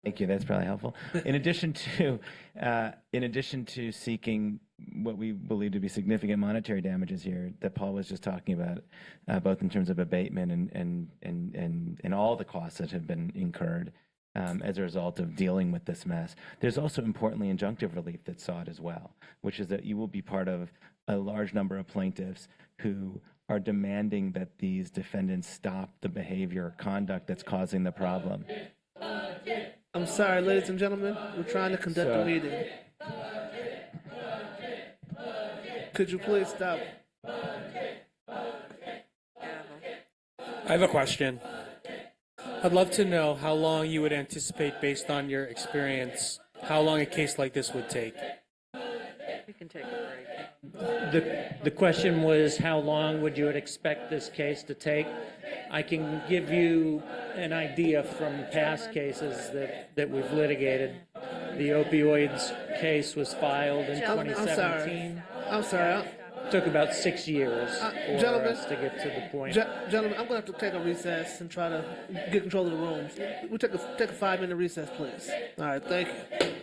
Thank you. That's probably helpful. In addition to seeking what we believe to be significant monetary damages here that Paul was just talking about, both in terms of abatement and all the costs that have been incurred as a result of dealing with this mess, there's also importantly injunctive relief that's sought as well, which is that you will be part of a large number of plaintiffs who are demanding that these defendants stop the behavior or conduct that's causing the problem.
I'm sorry, ladies and gentlemen. We're trying to conduct a meeting. Could you please stop?
I have a question. I'd love to know how long you would anticipate, based on your experience, how long a case like this would take.
We can take a break.
The question was, how long would you expect this case to take? I can give you an idea from past cases that we've litigated. The opioids case was filed in 2017.
I'm sorry.
Took about 6 years for us to get to the point.
Gentlemen, I'm going to have to take a recess and try to get control of the rooms. We'll take a 5-minute recess, please. All right, thank you.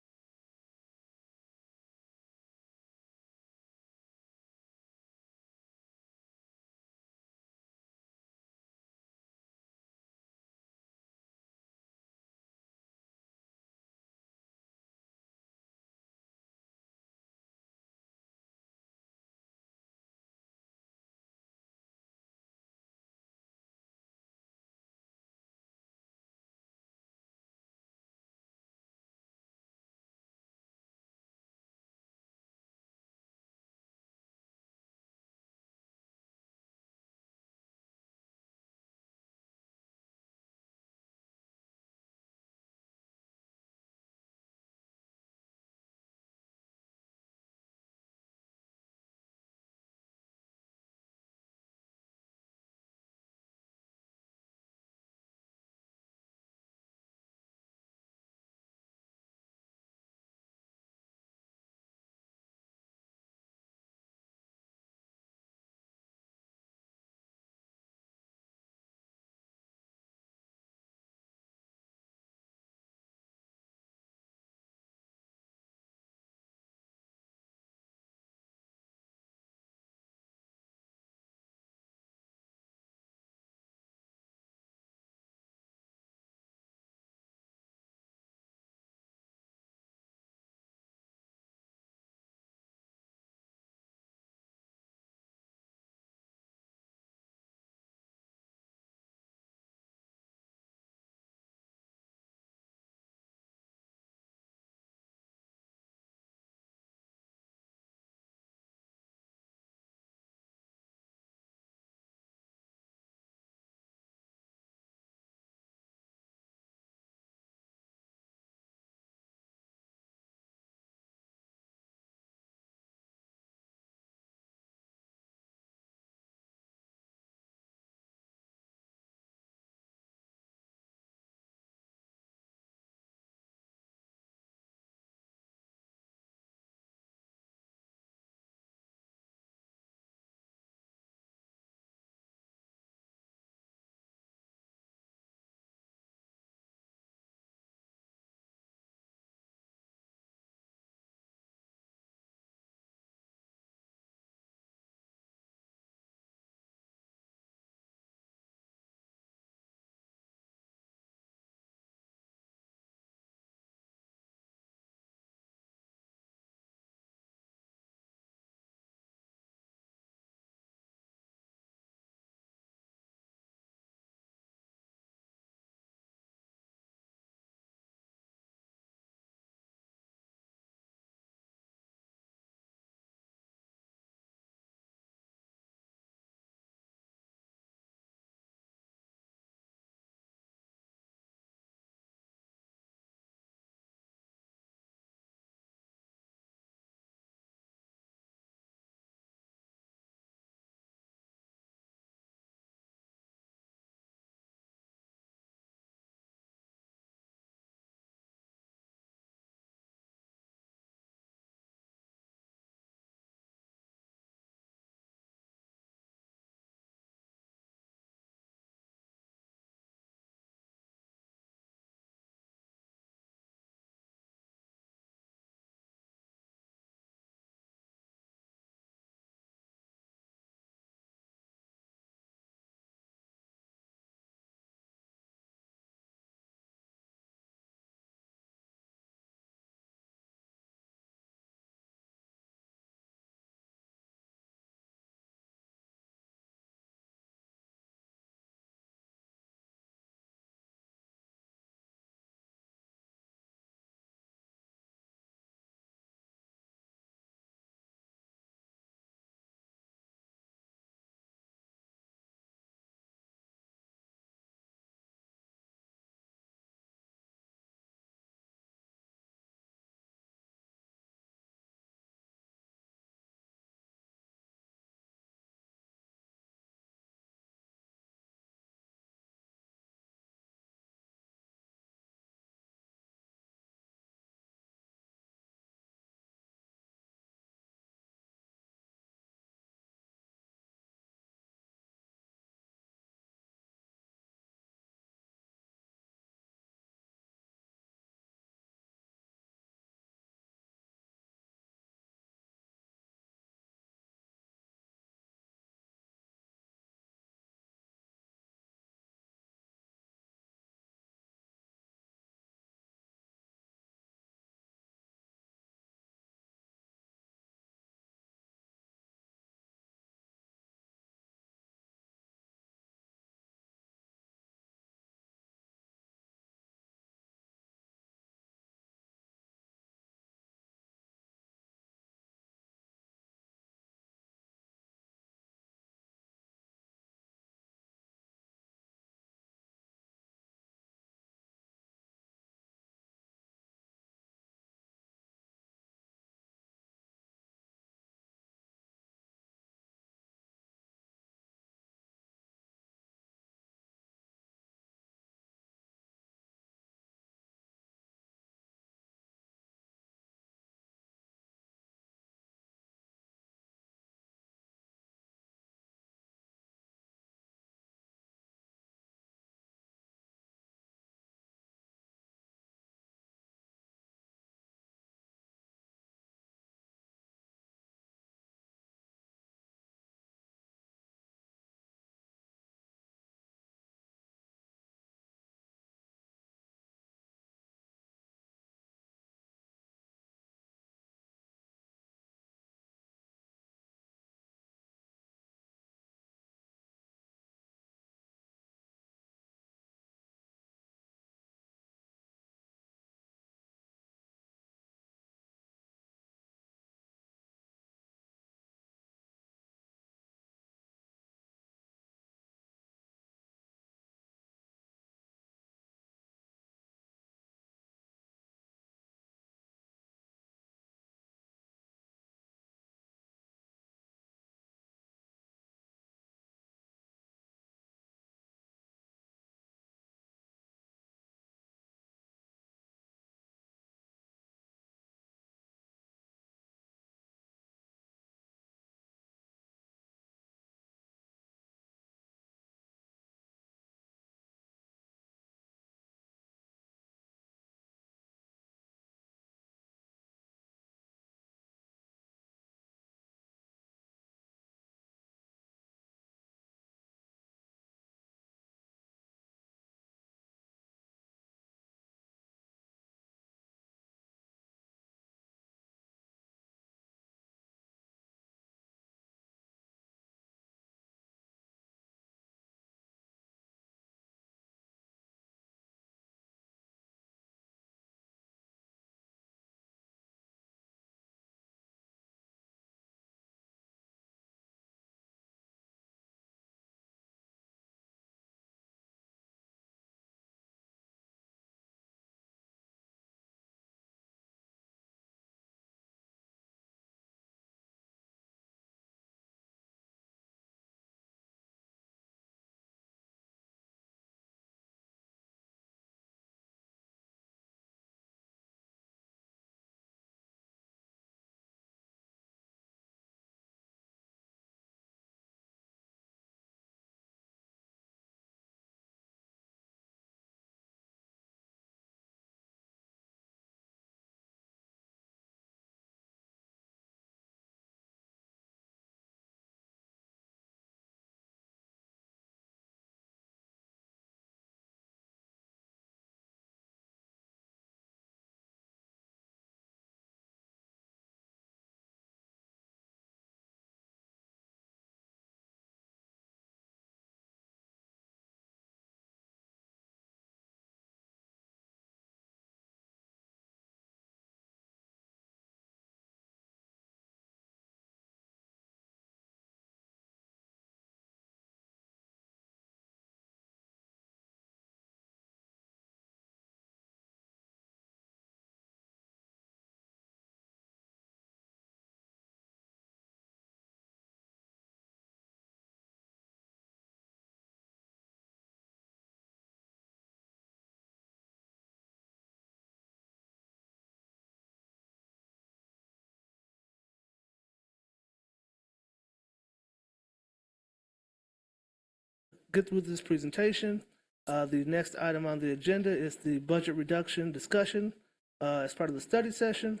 get through this presentation. The next item on the agenda is the budget reduction discussion as part of the study session.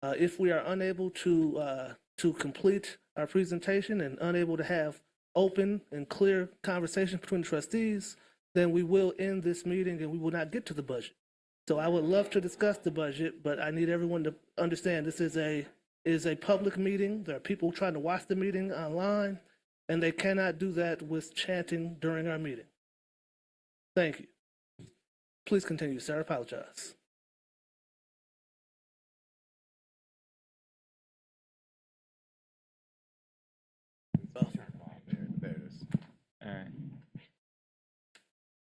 If we are unable to complete our presentation and unable to have open and clear conversation between the trustees, then we will end this meeting and we will not get to the budget. So I would love to discuss the budget, but I need everyone to understand this is a public meeting. There are people trying to watch the meeting online, and they cannot do that with chanting during our meeting. Thank you. Please continue, sir. I apologize.
There it is. All right.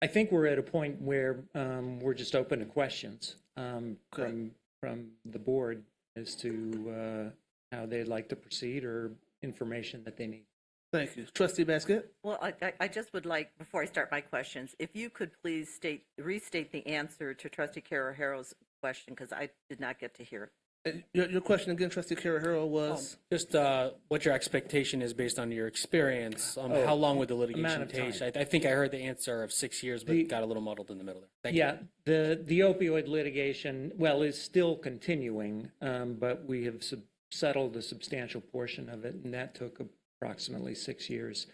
I think we're at a point where we're just open to questions from the board as to how they'd like to proceed or information that they need.
Thank you. Trustee Basket?
Well, I just would like, before I start my questions, if you could please restate the answer to Trustee Carajaro's question, because I did not get to hear it.
Your question again, Trustee Carajero, was?
Just what your expectation is based on your experience. How long would the litigation take? I think I heard the answer of 6 years, but got a little muddled in the middle there. Thank you.
The opioid litigation, well, is still continuing, but we have settled a substantial portion of it, and that took approximately 6 years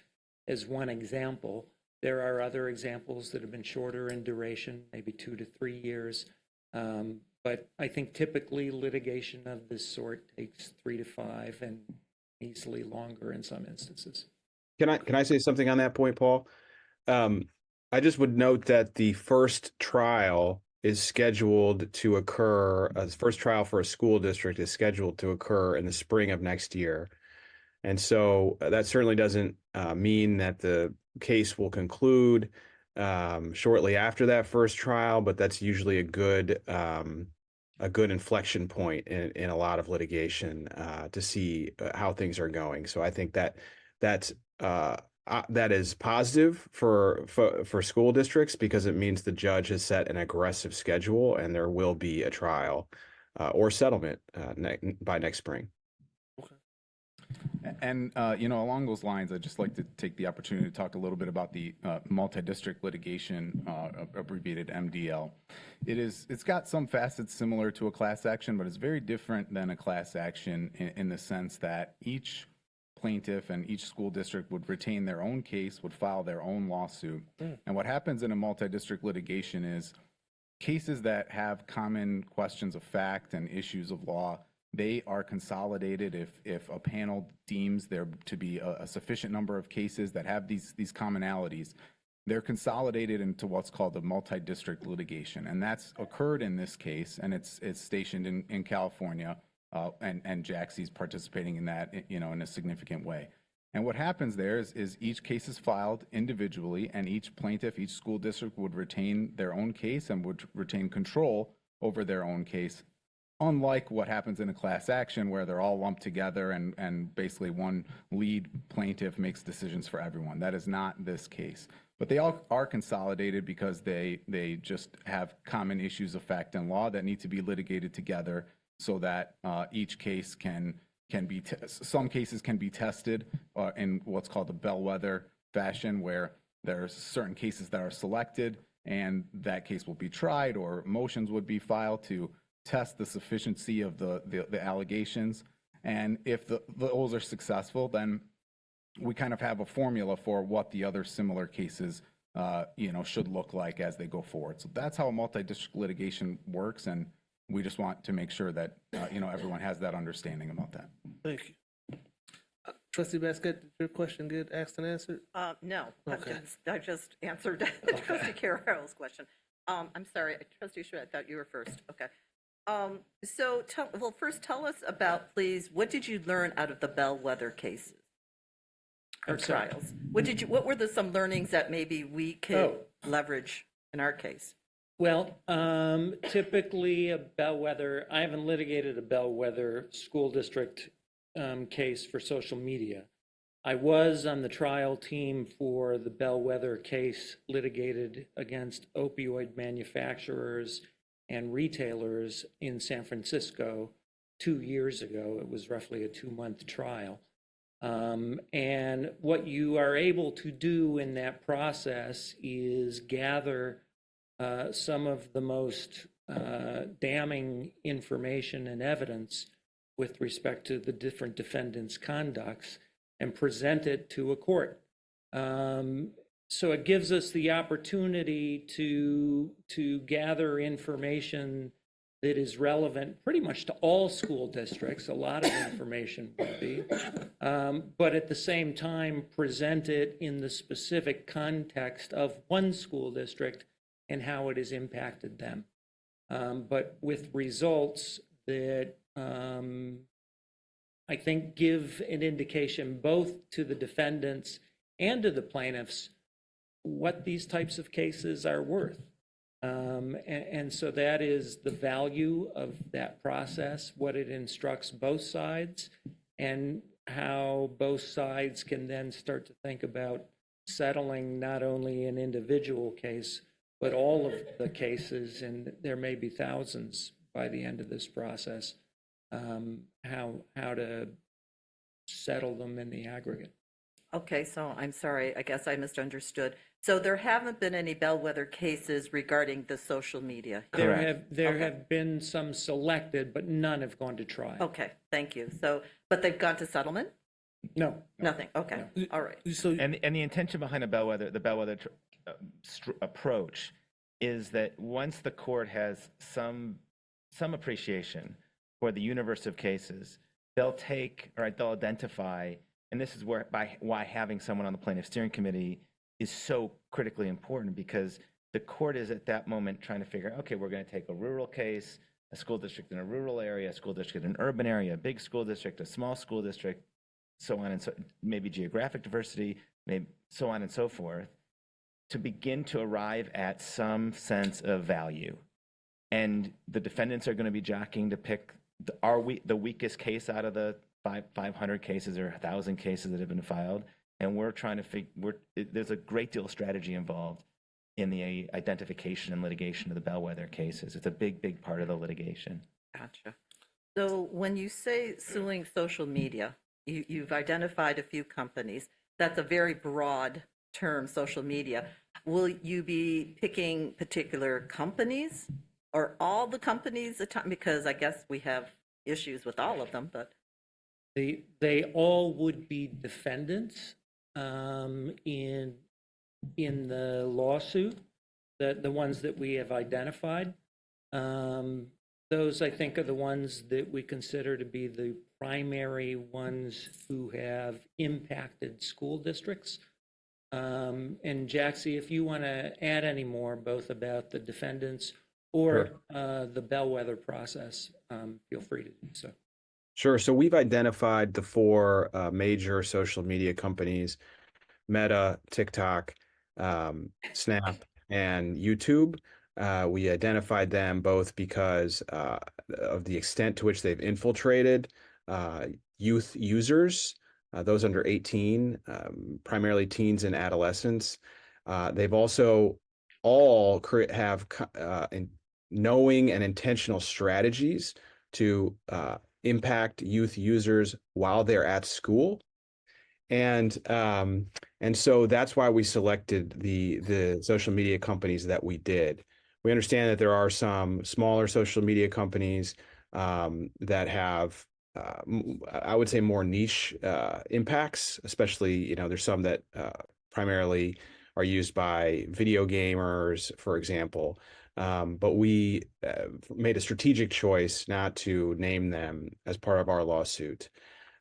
as one example. There are other examples that have been shorter in duration, maybe 2 to 3 years. But I think typically litigation of this sort takes 3 to 5 and easily longer in some instances.
Can I say something on that point, Paul? I just would note that the first trial is scheduled to occur, first trial for a school district is scheduled to occur in the spring of next year. And so that certainly doesn't mean that the case will conclude shortly after that first trial, but that's usually a good inflection point in a lot of litigation to see how things are going. So I think that is positive for school districts because it means the judge has set an aggressive schedule and there will be a trial or settlement by next spring.
And, along those lines, I'd just like to take the opportunity to talk a little bit about the multi-district litigation, abbreviated MDL. It's got some facets similar to a class action, but it's very different than a class action in the sense that each plaintiff and each school district would retain their own case, would file their own lawsuit. And what happens in a multi-district litigation is cases that have common questions of fact and issues of law, they are consolidated if a panel deems there to be a sufficient number of cases that have these commonalities. They're consolidated into what's called a multi-district litigation, and that's occurred in this case, and it's stationed in California, and JAXI's participating in that, in a significant way. And what happens there is each case is filed individually, and each plaintiff, each school district would retain their own case and would retain control over their own case. Unlike what happens in a class action where they're all lumped together and basically one lead plaintiff makes decisions for everyone. That is not this case. But they all are consolidated because they just have common issues of fact and law that need to be litigated together so that each case can be, some cases can be tested in what's called a bellwether fashion where there's certain cases that are selected and that case will be tried or motions would be filed to test the sufficiency of the allegations. And if those are successful, then we kind of have a formula for what the other similar cases should look like as they go forward. So that's how a multi-district litigation works, and we just want to make sure that everyone has that understanding about that.
Thank you. Trustee Basket, did your question get asked and answered?
No,
Okay.
I just answered Trustee Carajaro's question. I'm sorry, Trustee Schmidt, I thought you were first. Okay. First tell us about, please, what did you learn out of the bellwether cases or trials? What were some learnings that maybe we could leverage in our case?
Well, typically a bellwether, I haven't litigated a bellwether school district case for social media. I was on the trial team for the bellwether case litigated against opioid manufacturers and retailers in San Francisco 2 years ago. It was roughly a 2-month trial. And what you are able to do in that process is gather some of the most damning information and evidence with respect to the different defendants' conducts and present it to a court. So it gives us the opportunity to gather information that is relevant pretty much to all school districts. A lot of information would be, but at the same time present it in the specific context of one school district and how it has impacted them. But with results that I think give an indication both to the defendants and to the plaintiffs what these types of cases are worth. And so that is the value of that process, what it instructs both sides, and how both sides can then start to think about settling not only an individual case, but all of the cases, and there may be thousands by the end of this process, how to settle them in the aggregate.
Okay, so I'm sorry, I guess I misunderstood. So there haven't been any bellwether cases regarding the social media?
There have been some selected, but none have gone to trial.
Okay, thank you. So, but they've gone to settlement?
No.
Nothing, okay, all right.
And the intention behind the bellwether approach is that once the court has some appreciation for the universe of cases, they'll identify, and this is why having someone on the plaintiff steering committee is so critically important, because the court is at that moment trying to figure, okay, we're going to take a rural case, a school district in a rural area, a school district in an urban area, a big school district, a small school district, so on and so, maybe geographic diversity, maybe so on and so forth, to begin to arrive at some sense of value. And the defendants are going to be jockeying to pick the weakest case out of the 500 cases or 1,000 cases that have been filed. And we're trying to there's a great deal of strategy involved in the identification and litigation of the bellwether cases. It's a big, big part of the litigation.
Gotcha. So when you say suing social media, you've identified a few companies. That's a very broad term, social media. Will you be picking particular companies or all the companies at time? Because I guess we have issues with all of them, but.
They all would be defendants in the lawsuit, the ones that we have identified. Those, I think, are the ones that we consider to be the primary ones who have impacted school districts. And Jaxie, if you want to add any more, both about the defendants or the bellwether process, feel free to do so.
Sure. So we've identified the four major social media companies: Meta, TikTok, Snap, and YouTube. We identified them both because of the extent to which they've infiltrated youth users, those under 18, primarily teens and adolescents. They've also all have knowing and intentional strategies to impact youth users while they're at school. And so that's why we selected the social media companies that we did. We understand that there are some smaller social media companies that have, I would say, more niche impacts, especially, there's some that primarily are used by video gamers, for example. But we made a strategic choice not to name them as part of our lawsuit.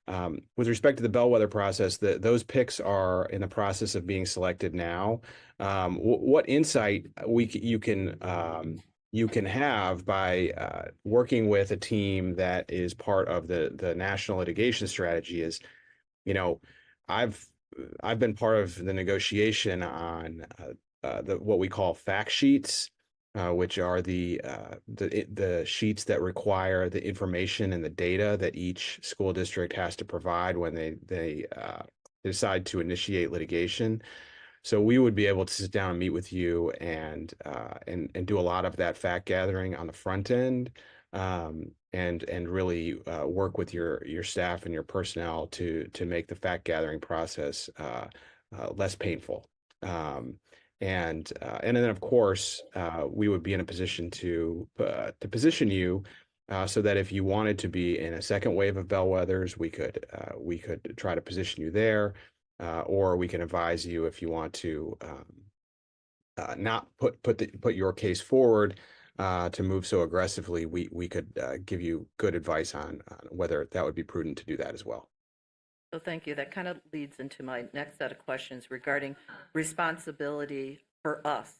With respect to the bellwether process, those picks are in the process of being selected now. What insight you can have by working with a team that is part of the national litigation strategy is, I've been part of the negotiation on what we call fact sheets, which are the sheets that require the information and the data that each school district has to provide when they decide to initiate litigation. So we would be able to sit down and meet with you and do a lot of that fact gathering on the front end, and really work with your staff and your personnel to make the fact gathering process less painful. And then of course we would be in a position to position you so that if you wanted to be in a second wave of bellwethers, we could try to position you there, or we can advise you if you want to not put your case forward to move so aggressively. We could give you good advice on whether that would be prudent to do that as well.
So thank you. That kind of leads into my next set of questions regarding responsibility for us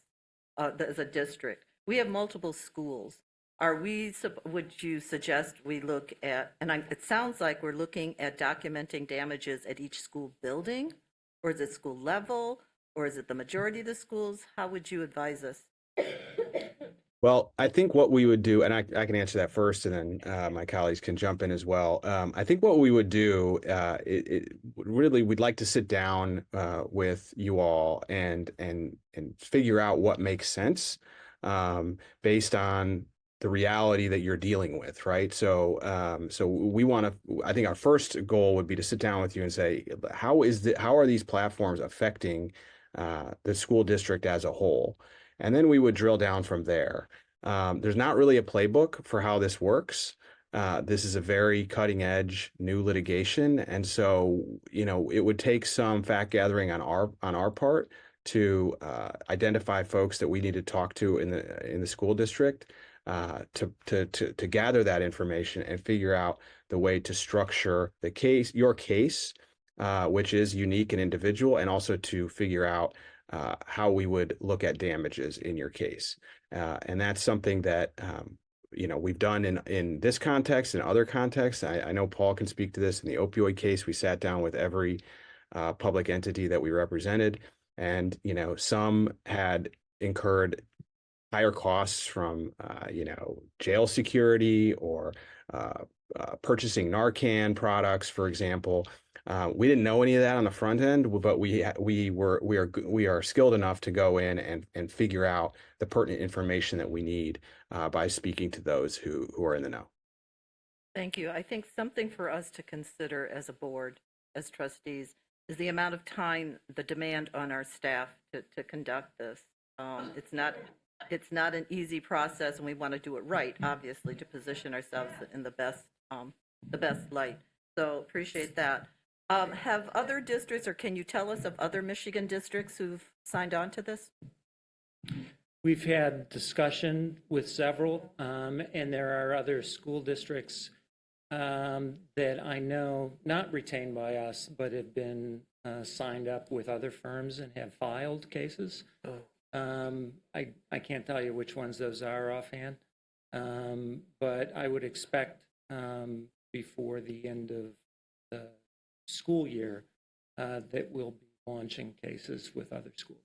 as a district. We have multiple schools. Would you suggest we look at, it sounds like we're looking at documenting damages at each school building, or is it school level, or is it the majority of the schools? How would you advise us?
Well, I think what we would do, and I can answer that first, and then my colleagues can jump in as well. I think what we would do, we'd like to sit down with you all and figure out what makes sense based on the reality that you're dealing with, right? So, we want to. I think our first goal would be to sit down with you and say, how are these platforms affecting the school district as a whole? And then we would drill down from there. There's not really a playbook for how this works. This is a very cutting edge new litigation. And so, it would take some fact gathering on our part to identify folks that we need to talk to in the school district to gather that information and figure out the way to structure your case, which is unique and individual, and also to figure out how we would look at damages in your case. And that's something that, we've done in this context and other contexts. I know Paul can speak to this. In the opioid case, we sat down with every public entity that we represented, and, some had incurred higher costs from, jail security or purchasing Narcan products, for example. We didn't know any of that on the front end, but we are skilled enough to go in and figure out the pertinent information that we need by speaking to those who are in the know.
Thank you. I think something for us to consider as a board, as trustees, is the amount of time, the demand on our staff to conduct this. It's not an easy process, and we want to do it right, obviously, to position ourselves in the best light. So appreciate that. Have other districts, or can you tell us of other Michigan districts who've signed on to this?
We've had discussion with several, and there are other school districts that I know, not retained by us, but have been signed up with other firms and have filed cases. I can't tell you which ones those are offhand, but I would expect before the end of the school year that we'll be launching cases with other schools.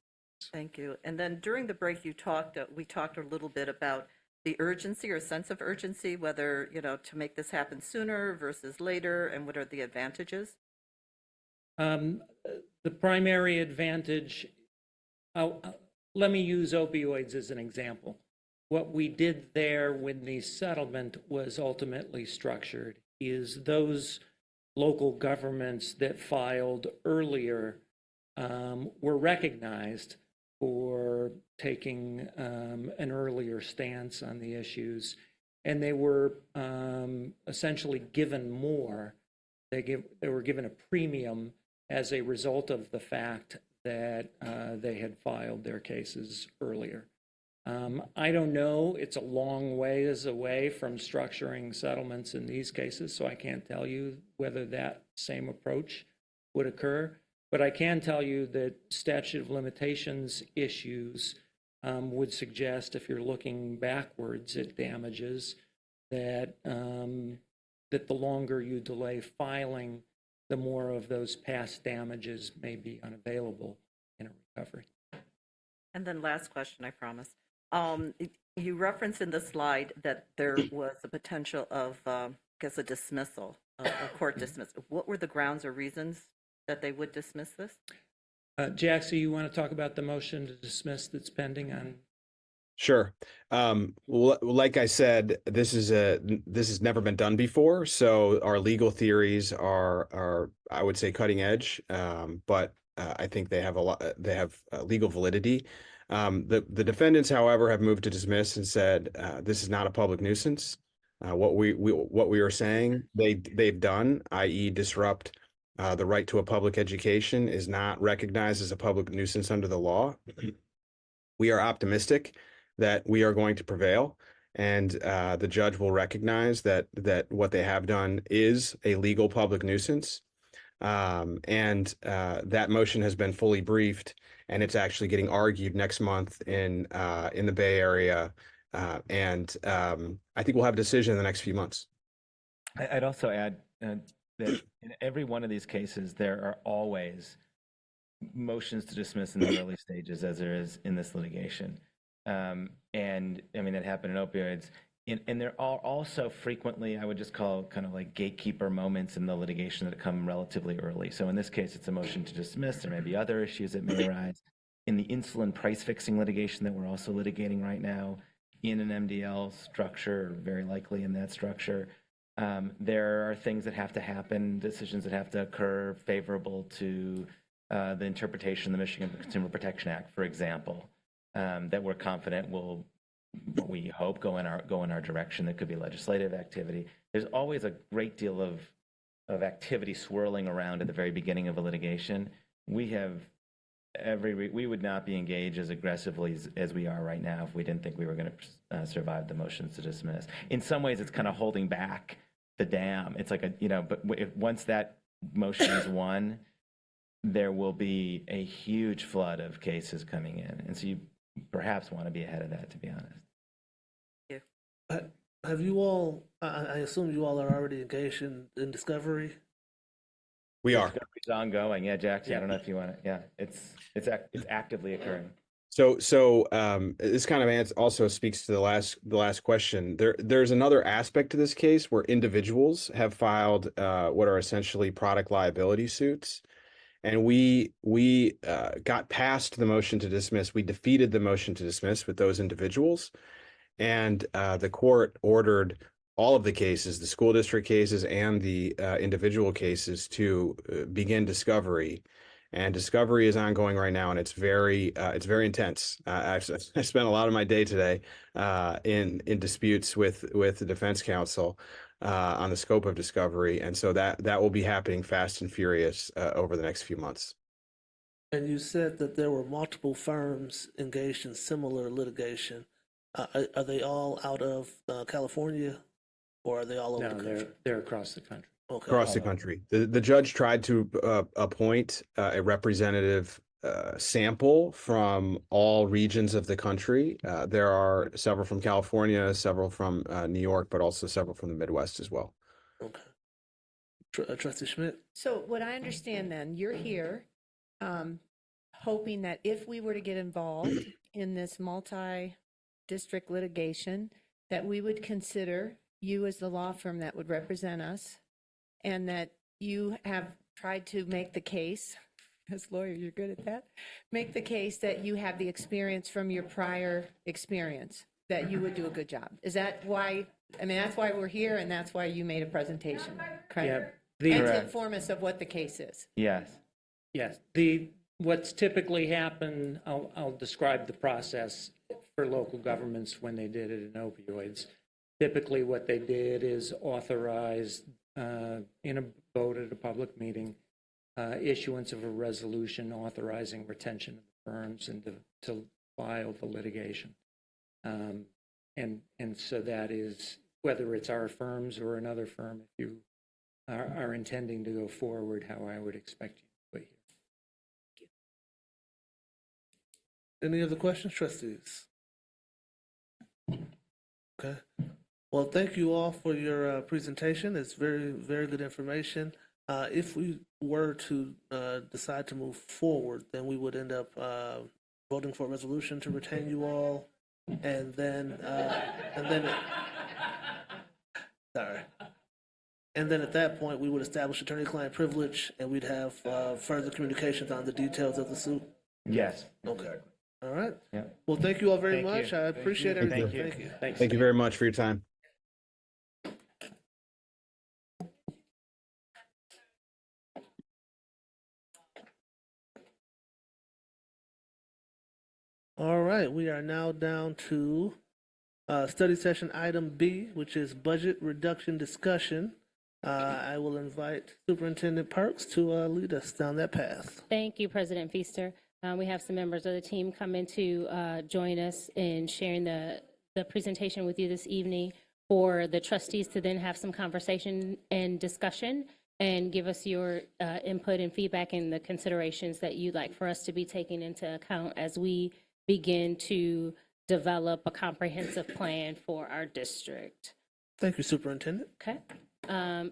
Thank you. And then during the break, we talked a little bit about the urgency or sense of urgency, whether, to make this happen sooner versus later, and what are the advantages?
The primary advantage, let me use opioids as an example. What we did there when the settlement was ultimately structured is those local governments that filed earlier were recognized for taking an earlier stance on the issues, and they were essentially given more. They were given a premium as a result of the fact that they had filed their cases earlier. I don't know. It's a long ways away from structuring settlements in these cases, so I can't tell you whether that same approach would occur. But I can tell you that statute of limitations issues would suggest, if you're looking backwards at damages, that that the longer you delay filing, the more of those past damages may be unavailable in a recovery.
And then last question, I promise. You referenced in the slide that there was a potential of, a dismissal, a court dismissal. What were the grounds or reasons that they would dismiss this?
Jackson, you want to talk about the motion to dismiss that's pending on
Sure. Like I said, this has never been done before, so our legal theories are I would say cutting edge, but I think they have legal validity. The defendants, however, have moved to dismiss and said this is not a public nuisance. What we are saying they've done, i.e., disrupt the right to a public education, is not recognized as a public nuisance under the law. We are optimistic that we are going to prevail, and the judge will recognize that what they have done is a legal public nuisance. And that motion has been fully briefed, and it's actually getting argued next month in the Bay Area. And I think we'll have a decision in the next few months.
I'd also add that in every one of these cases, there are always motions to dismiss in the early stages, as there is in this litigation. And I mean, that happened in opioids. And there are also frequently, I would just call kind of like gatekeeper moments in the litigation that come relatively early. So in this case, it's a motion to dismiss. There may be other issues that may arise. In the insulin price fixing litigation that we're also litigating right now, in an MDL structure, very likely in that structure, there are things that have to happen, decisions that have to occur favorable to the interpretation of the Michigan Consumer Protection Act, for example, that we're confident will, what we hope, go in our direction. That could be legislative activity. There's always a great deal of activity swirling around at the very beginning of a litigation. We would not be engaged as aggressively as we are right now if we didn't think we were going to survive the motions to dismiss. In some ways, it's kind of holding back the dam. It's like but once that motion is won, there will be a huge flood of cases coming in. And so you perhaps want to be ahead of that, to be honest.
Have you all, I assume you all are already engaged in discovery?
We are.
Discovery's ongoing. Yeah, Jackson, I don't know if you want to, yeah, it's actively occurring.
So this kind of also speaks to the last question. There's another aspect to this case where individuals have filed what are essentially product liability suits. And we got past the motion to dismiss. We defeated the motion to dismiss with those individuals. And the court ordered all of the cases, the school district cases and the individual cases, to begin discovery. And discovery is ongoing right now, and it's very intense. I spent a lot of my day today in disputes with the defense counsel on the scope of discovery, and so that will be happening fast and furious over the next few months.
And you said that there were multiple firms engaged in similar litigation. Are they all out of California, or are they all over the country?
They're across the country.
Okay.
Across the country. The judge tried to appoint a representative sample from all regions of the country. There are several from California, several from New York, but also several from the Midwest as well.
Okay. Trustee Schmidt?
So what I understand then, you're here hoping that if we were to get involved in this multi-district litigation, that we would consider you as the law firm that would represent us, and that you have tried to make the case, as lawyers, you're good at that, make the case that you have the experience from your prior experience, that you would do a good job. Is that why, I mean, that's why we're here, and that's why you made a presentation, correct?
Yeah,
and to inform us of what the case is.
Yes.
Yes. What's typically happened, I'll describe the process for local governments when they did it in opioids. Typically what they did is authorize in a vote at a public meeting, issuance of a resolution authorizing retention of the firms and to file the litigation. And so that is, whether it's our firms or another firm, if you are intending to go forward, how I would expect you to put here.
Any other questions, trustees? Okay. Well, thank you all for your presentation. It's very, very good information. If we were to decide to move forward, then we would end up voting for a resolution to retain you all, and then at that point we would establish attorney-client privilege, and we'd have further communications on the details of the suit.
Yes.
Okay. All right.
Yeah.
Well, thank you all very
Thank you.
much. I appreciate
Thank
everything.
you.
Thank you.
Thanks.
Thank you very much for your time.
All right, we are now down to study session item B, which is budget reduction discussion. I will invite Superintendent Parks to lead us down that path.
Thank you, President Feaster. We have some members of the team coming to join us in sharing the presentation with you this evening for the trustees to then have some conversation and discussion and give us your input and feedback and the considerations that you'd like for us to be taking into account as we begin to develop a comprehensive plan for our district.
Thank you, Superintendent.
Okay.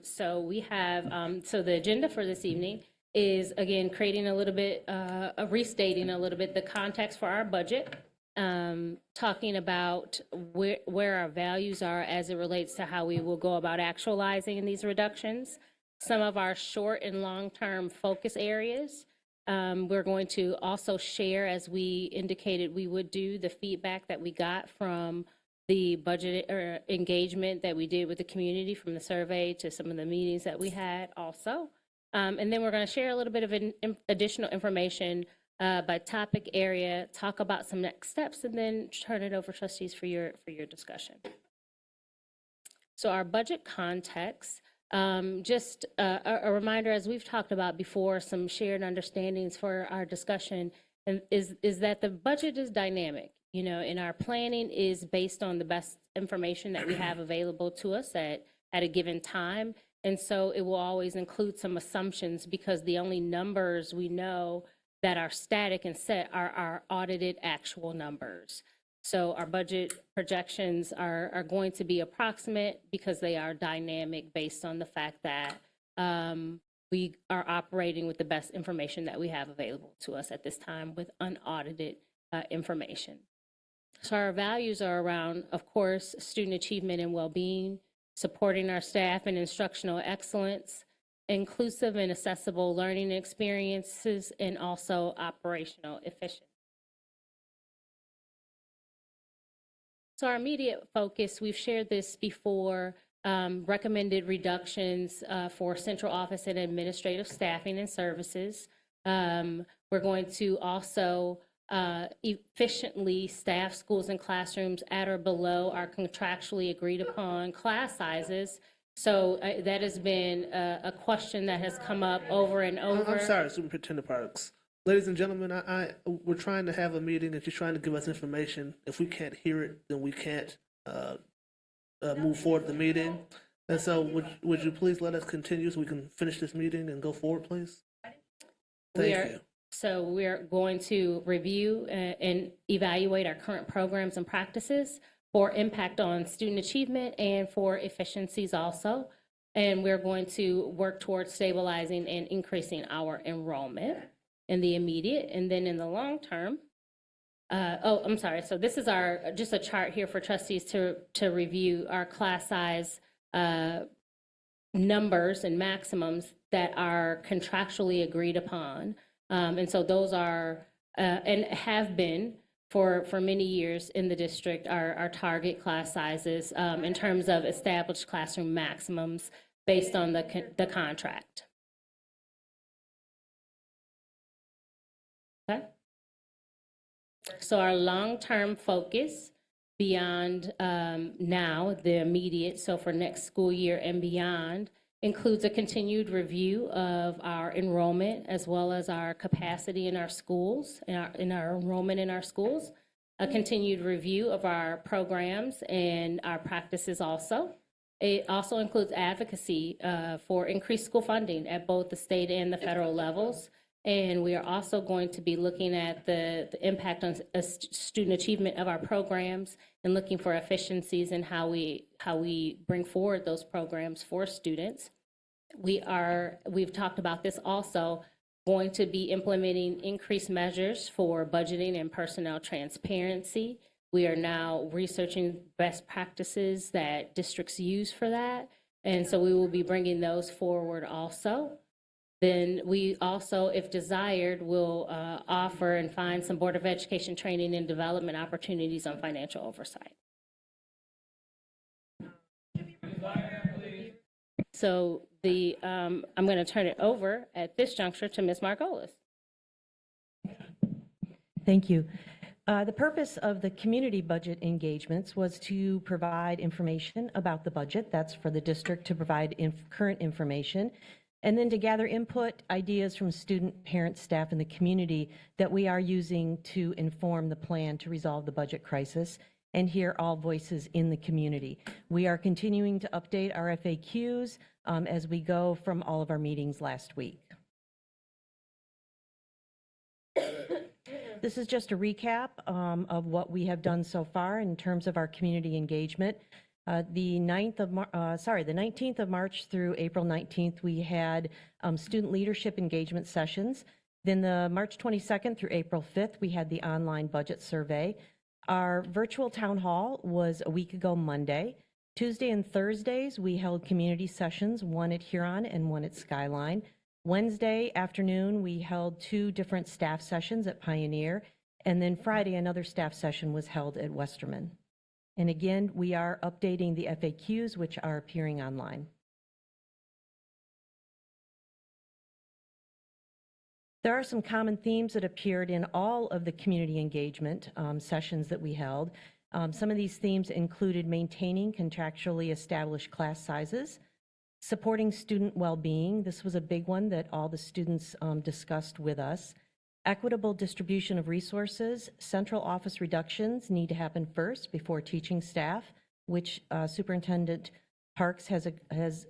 So we have, so the agenda for this evening is, again, creating a little bit, restating a little bit the context for our budget, talking about where our values are as it relates to how we will go about actualizing these reductions, some of our short and long-term focus areas. We're going to also share, as we indicated we would do, the feedback that we got from the budget or engagement that we did with the community, from the survey to some of the meetings that we had also. And then we're going to share a little bit of additional information by topic area, talk about some next steps, and then turn it over, trustees, for your discussion. So our budget context, just a reminder, as we've talked about before, some shared understandings for our discussion, and is that the budget is dynamic, you know, and our planning is based on the best information that we have available to us at a given time. And so it will always include some assumptions, because the only numbers we know that are static and set are our audited actual numbers. So our budget projections are going to be approximate because they are dynamic based on the fact that we are operating with the best information that we have available to us at this time with unaudited information. So our values are around, of course, student achievement and well-being, supporting our staff and instructional excellence, inclusive and accessible learning experiences, and also operational efficiency. So our immediate focus, we've shared this before, recommended reductions for central office and administrative staffing and services. We're going to also efficiently staff schools and classrooms at or below our contractually agreed upon class sizes. So that has been a question that has come up over and over.
I'm sorry, Superintendent Parks. Ladies and gentlemen, we're trying to have a meeting and she's trying to give us information. If we can't hear it, then we can't move forward the meeting. And so would you please let us continue so we can finish this meeting and go forward, please? Thank you.
So we're going to review and evaluate our current programs and practices for impact on student achievement and for efficiencies also. And we're going to work towards stabilizing and increasing our enrollment in the immediate, and then in the long term. I'm sorry. So this is just a chart here for trustees to review our class size numbers and maximums that are contractually agreed upon. And so those are, and have been for many years in the district, our target class sizes in terms of established classroom maximums based on the contract. Okay. So our long-term focus beyond now, the immediate, so for next school year and beyond, includes a continued review of our enrollment as well as our capacity in our schools, in our enrollment in our schools, a continued review of our programs and our practices also. It also includes advocacy for increased school funding at both the state and the federal levels. And we are also going to be looking at the impact on student achievement of our programs and looking for efficiencies in how we bring forward those programs for students. We've talked about this also, going to be implementing increased measures for budgeting and personnel transparency. We are now researching best practices that districts use for that. And so we will be bringing those forward also. Then we also, if desired, will offer and find some Board of Education training and development opportunities on financial oversight. So I'm going to turn it over at this juncture to Ms. Margolis.
Thank you. The purpose of the community budget engagements was to provide information about the budget. That's for the district to provide current information, and then to gather input, ideas from student, parents, staff, and the community that we are using to inform the plan to resolve the budget crisis and hear all voices in the community. We are continuing to update our FAQs as we go from all of our meetings last week. This is just a recap of what we have done so far in terms of our community engagement. The 19th of March through April 19th, we had student leadership engagement sessions. Then the March 22nd through April 5th, we had the online budget survey. Our virtual town hall was a week ago Monday. Tuesday and Thursdays, we held community sessions, one at Huron and one at Skyline. Wednesday afternoon, we held 2 different staff sessions at Pioneer, and then Friday, another staff session was held at Westerman. And again, we are updating the FAQs, which are appearing online. There are some common themes that appeared in all of the community engagement sessions that we held. Some of these themes included maintaining contractually established class sizes, supporting student well-being. This was a big one that all the students discussed with us. Equitable distribution of resources. Central office reductions need to happen first before teaching staff, which Superintendent Parks has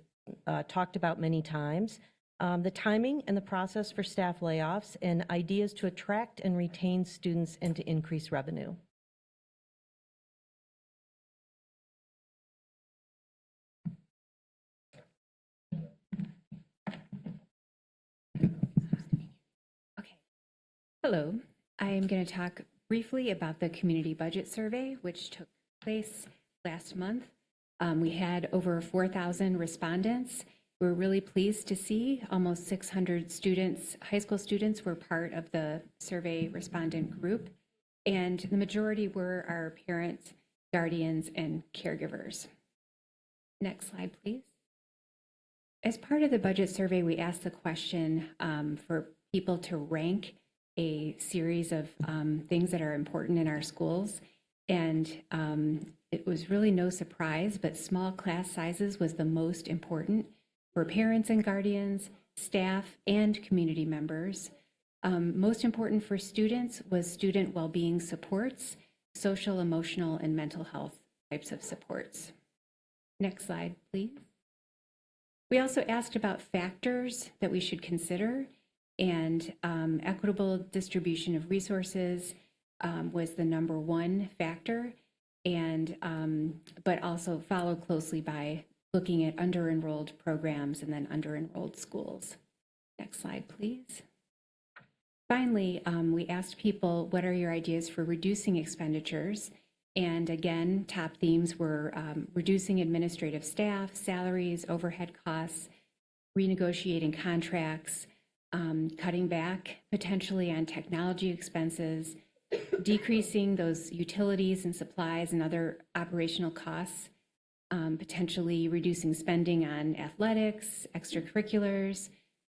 talked about many times. The timing and the process for staff layoffs, and ideas to attract and retain students and to increase revenue.
Hello, I am going to talk briefly about the community budget survey, which took place last month. We had over 4,000 respondents. We're really pleased to see almost 600 students, high school students, were part of the survey respondent group, and the majority were our parents, guardians, and caregivers. Next slide, please. As part of the budget survey, we asked the question for people to rank a series of things that are important in our schools. And it was really no surprise, but small class sizes was the most important for parents and guardians, staff, and community members. Most important for students was student well-being supports, social, emotional, and mental health types of supports. Next slide, please. We also asked about factors that we should consider, and equitable distribution of resources was the #1 factor, and but also followed closely by looking at under-enrolled programs and then under-enrolled schools. Next slide, please. Finally, we asked people, what are your ideas for reducing expenditures? And again, top themes were reducing administrative staff, salaries, overhead costs, renegotiating contracts, cutting back potentially on technology expenses, decreasing those utilities and supplies and other operational costs, potentially reducing spending on athletics, extracurriculars,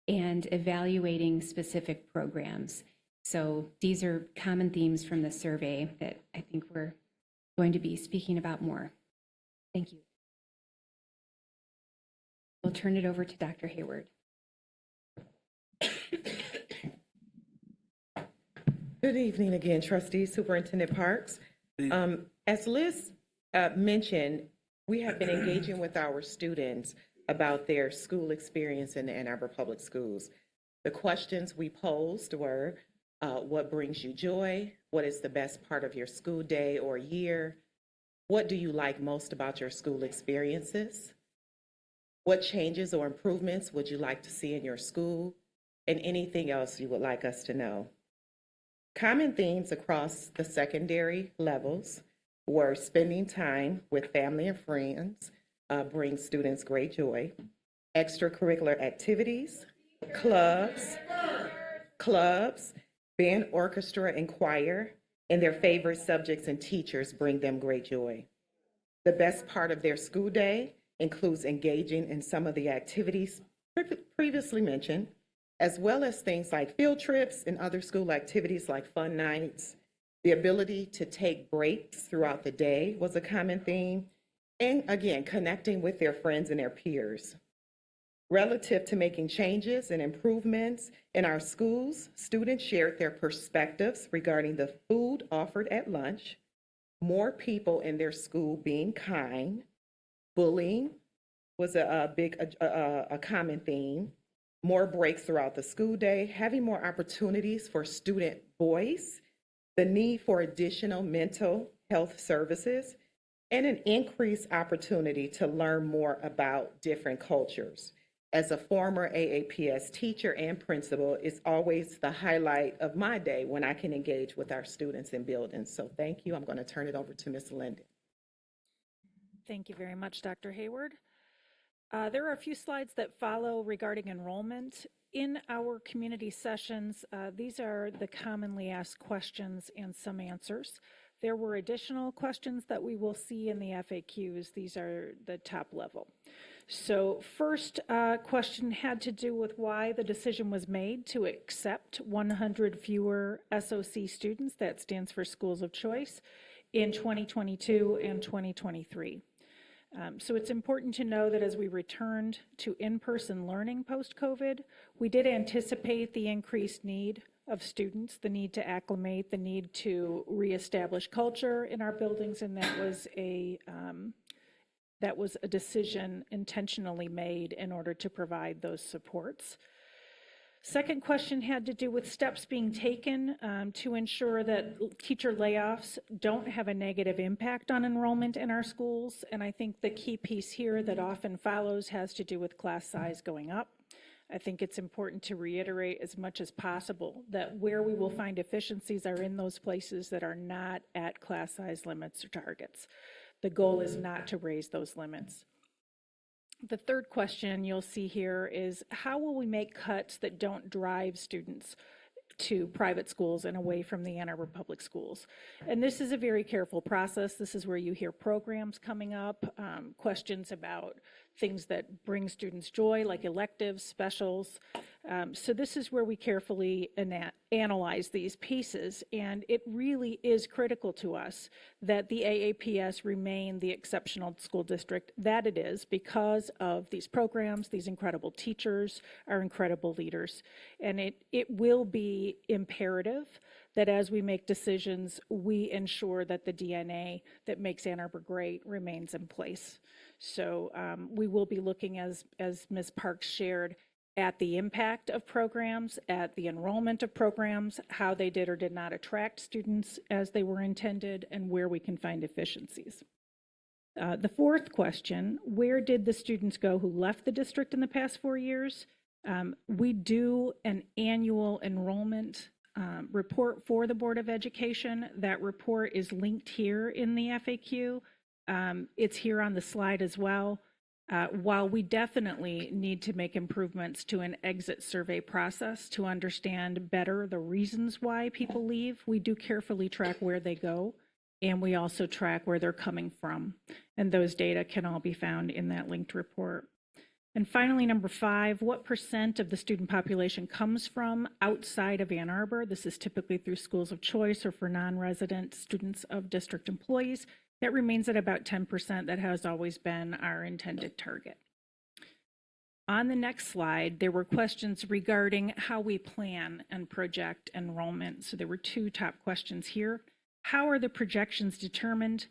and evaluating specific programs. So these are common themes from the survey that I think we're going to be speaking about more. Thank you. We'll turn it over to Dr. Hayward.
Good evening again, trustees, Superintendent Parks. As Liz mentioned, we have been engaging with our students about their school experience in the Ann Arbor Public Schools. The questions we posed were, what brings you joy? What is the best part of your school day or year? What do you like most about your school experiences? What changes or improvements would you like to see in your school? And anything else you would like us to know. Common themes across the secondary levels were spending time with family and friends brings students great joy. Extracurricular activities clubs, band, orchestra, and choir, and their favorite subjects and teachers bring them great joy. The best part of their school day includes engaging in some of the activities previously mentioned, as well as things like field trips and other school activities like fun nights. The ability to take breaks throughout the day was a common theme, and again, connecting with their friends and their peers. Relative to making changes and improvements in our schools, students shared their perspectives regarding the food offered at lunch, more people in their school being kind, bullying was a common theme, more breaks throughout the school day, having more opportunities for student voice, the need for additional mental health services, and an increased opportunity to learn more about different cultures. As a former AAPS teacher and principal, it's always the highlight of my day when I can engage with our students in buildings. So thank you. I'm going to turn it over to Ms. Linden.
Thank you very much, Dr. Hayward. There are a few slides that follow regarding enrollment. In our community sessions, these are the commonly asked questions and some answers. There were additional questions that we will see in the FAQs. These are the top level. So first question had to do with why the decision was made to accept 100 fewer SOC students, that stands for Schools of Choice, in 2022 and 2023. So it's important to know that as we returned to in-person learning post-COVID, we did anticipate the increased need of students, the need to acclimate, the need to reestablish culture in our buildings, and that was a decision intentionally made in order to provide those supports. Second question had to do with steps being taken to ensure that teacher layoffs don't have a negative impact on enrollment in our schools. And I think the key piece here that often follows has to do with class size going up. I think it's important to reiterate as much as possible that where we will find efficiencies are in those places that are not at class size limits or targets. The goal is not to raise those limits. The third question you'll see here is how will we make cuts that don't drive students to private schools and away from the Ann Arbor Public Schools? And this is a very careful process. This is where you hear programs coming up, questions about things that bring students joy, like electives, specials. So this is where we carefully analyze these pieces, and it really is critical to us that the AAPS remain the exceptional school district that it is because of these programs, these incredible teachers, our incredible leaders. And it will be imperative that as we make decisions, we ensure that the DNA that makes Ann Arbor great remains in place. So we will be looking, as Ms. Parks shared, at the impact of programs, at the enrollment of programs, how they did or did not attract students as they were intended, and where we can find efficiencies. The fourth question, where did the students go who left the district in the past 4 years? We do an annual enrollment report for the Board of Education. That report is linked here in the FAQ. It's here on the slide as well. While we definitely need to make improvements to an exit survey process to understand better the reasons why people leave, we do carefully track where they go, and we also track where they're coming from. And those data can all be found in that linked report. And finally, number 5, what % of the student population comes from outside of Ann Arbor? This is typically through schools of choice or for non-resident students of district employees. That remains at about 10%. That has always been our intended target. On the next slide, there were questions regarding how we plan and project enrollment. So there were 2 top questions here. How are the projections determined?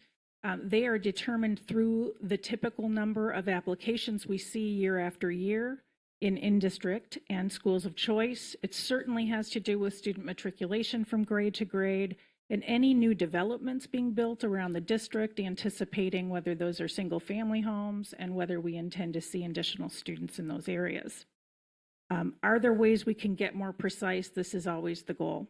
They are determined through the typical number of applications we see year after year in district and schools of choice. It certainly has to do with student matriculation from grade to grade and any new developments being built around the district, anticipating whether those are single family homes and whether we intend to see additional students in those areas. Are there ways we can get more precise? This is always the goal.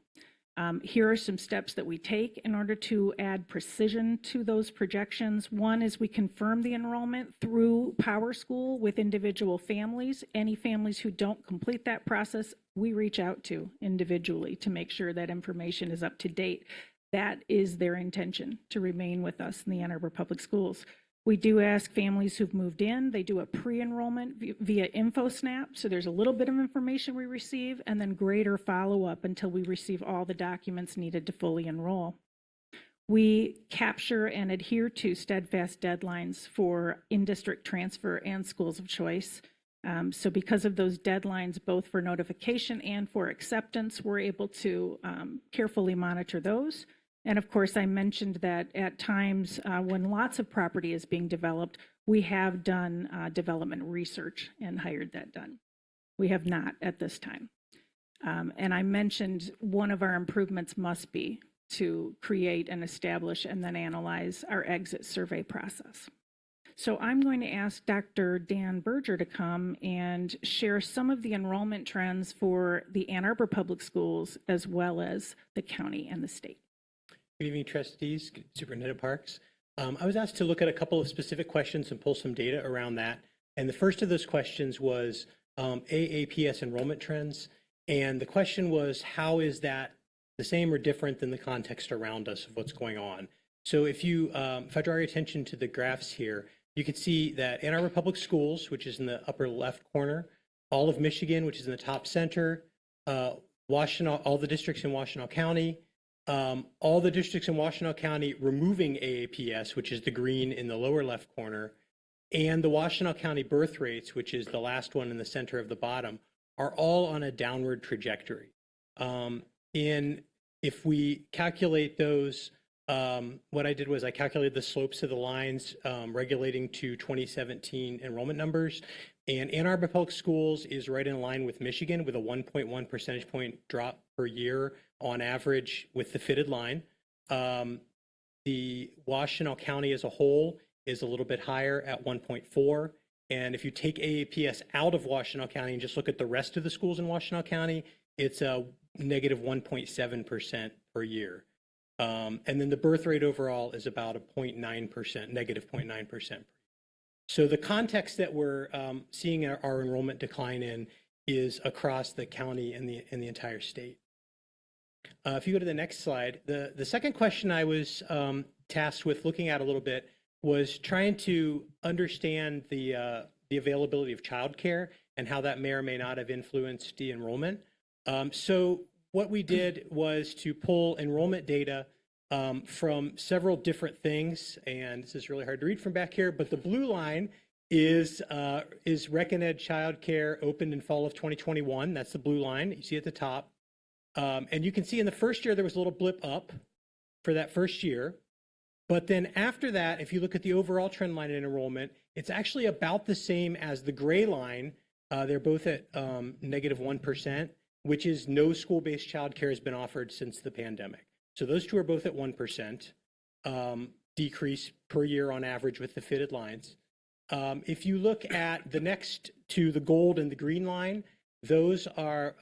Here are some steps that we take in order to add precision to those projections. One is we confirm the enrollment through Power School with individual families. Any families who don't complete that process, we reach out to individually to make sure that information is up to date. That is their intention, to remain with us in the Ann Arbor Public Schools. We do ask families who've moved in, they do a pre-enrollment via InfoSnap, so there's a little bit of information we receive, and then greater follow-up until we receive all the documents needed to fully enroll. We capture and adhere to steadfast deadlines for in-district transfer and schools of choice. So because of those deadlines, both for notification and for acceptance, we're able to carefully monitor those. And of course, I mentioned that at times when lots of property is being developed, we have done development research and hired that done. We have not at this time. And I mentioned one of our improvements must be to create and establish and then analyze our exit survey process. So I'm going to ask Dr. Dan Berger to come and share some of the enrollment trends for the Ann Arbor Public Schools as well as the county and the state.
Good evening, trustees, Superintendent Parks. I was asked to look at a couple of specific questions and pull some data around that. And the first of those questions was AAPS enrollment trends. And the question was, how is that the same or different than the context around us of what's going on? So if I draw your attention to the graphs here, you can see that Ann Arbor Public Schools, which is in the upper left corner, all of Michigan, which is in the top center, all the districts in Washtenaw County, all the districts in Washtenaw County removing AAPS, which is the green in the lower left corner, and the Washtenaw County birth rates, which is the last one in the center of the bottom, are all on a downward trajectory. If we calculate those, what I did was I calculated the slopes of the lines regulating to 2017 enrollment numbers. And Ann Arbor Public Schools is right in line with Michigan with a 1.1 percentage point drop per year on average with the fitted line. The Washtenaw County as a whole is a little bit higher at 1.4. And if you take AAPS out of Washtenaw County and just look at the rest of the schools in Washtenaw County, it's a negative 1.7% per year. And then the birth rate overall is about a 0.9%, negative 0.9%. So the context that we're seeing our enrollment decline in is across the county and the entire state. If you go to the next slide, the second question I was tasked with looking at a little bit was trying to understand the availability of childcare and how that may or may not have influenced the enrollment. So what we did was to pull enrollment data from several different things, and this is really hard to read from back here, but the blue line is ReckonEd childcare opened in fall of 2021. That's the blue line you see at the top. And you can see in the first year there was a little blip up for that first year. But then after that, if you look at the overall trend line in enrollment, it's actually about the same as the gray line. They're both at negative 1%, which is no school-based childcare has been offered since the pandemic. So those two are both at 1% decrease per year on average with the fitted lines. If you look at the next to the gold and the green line, those are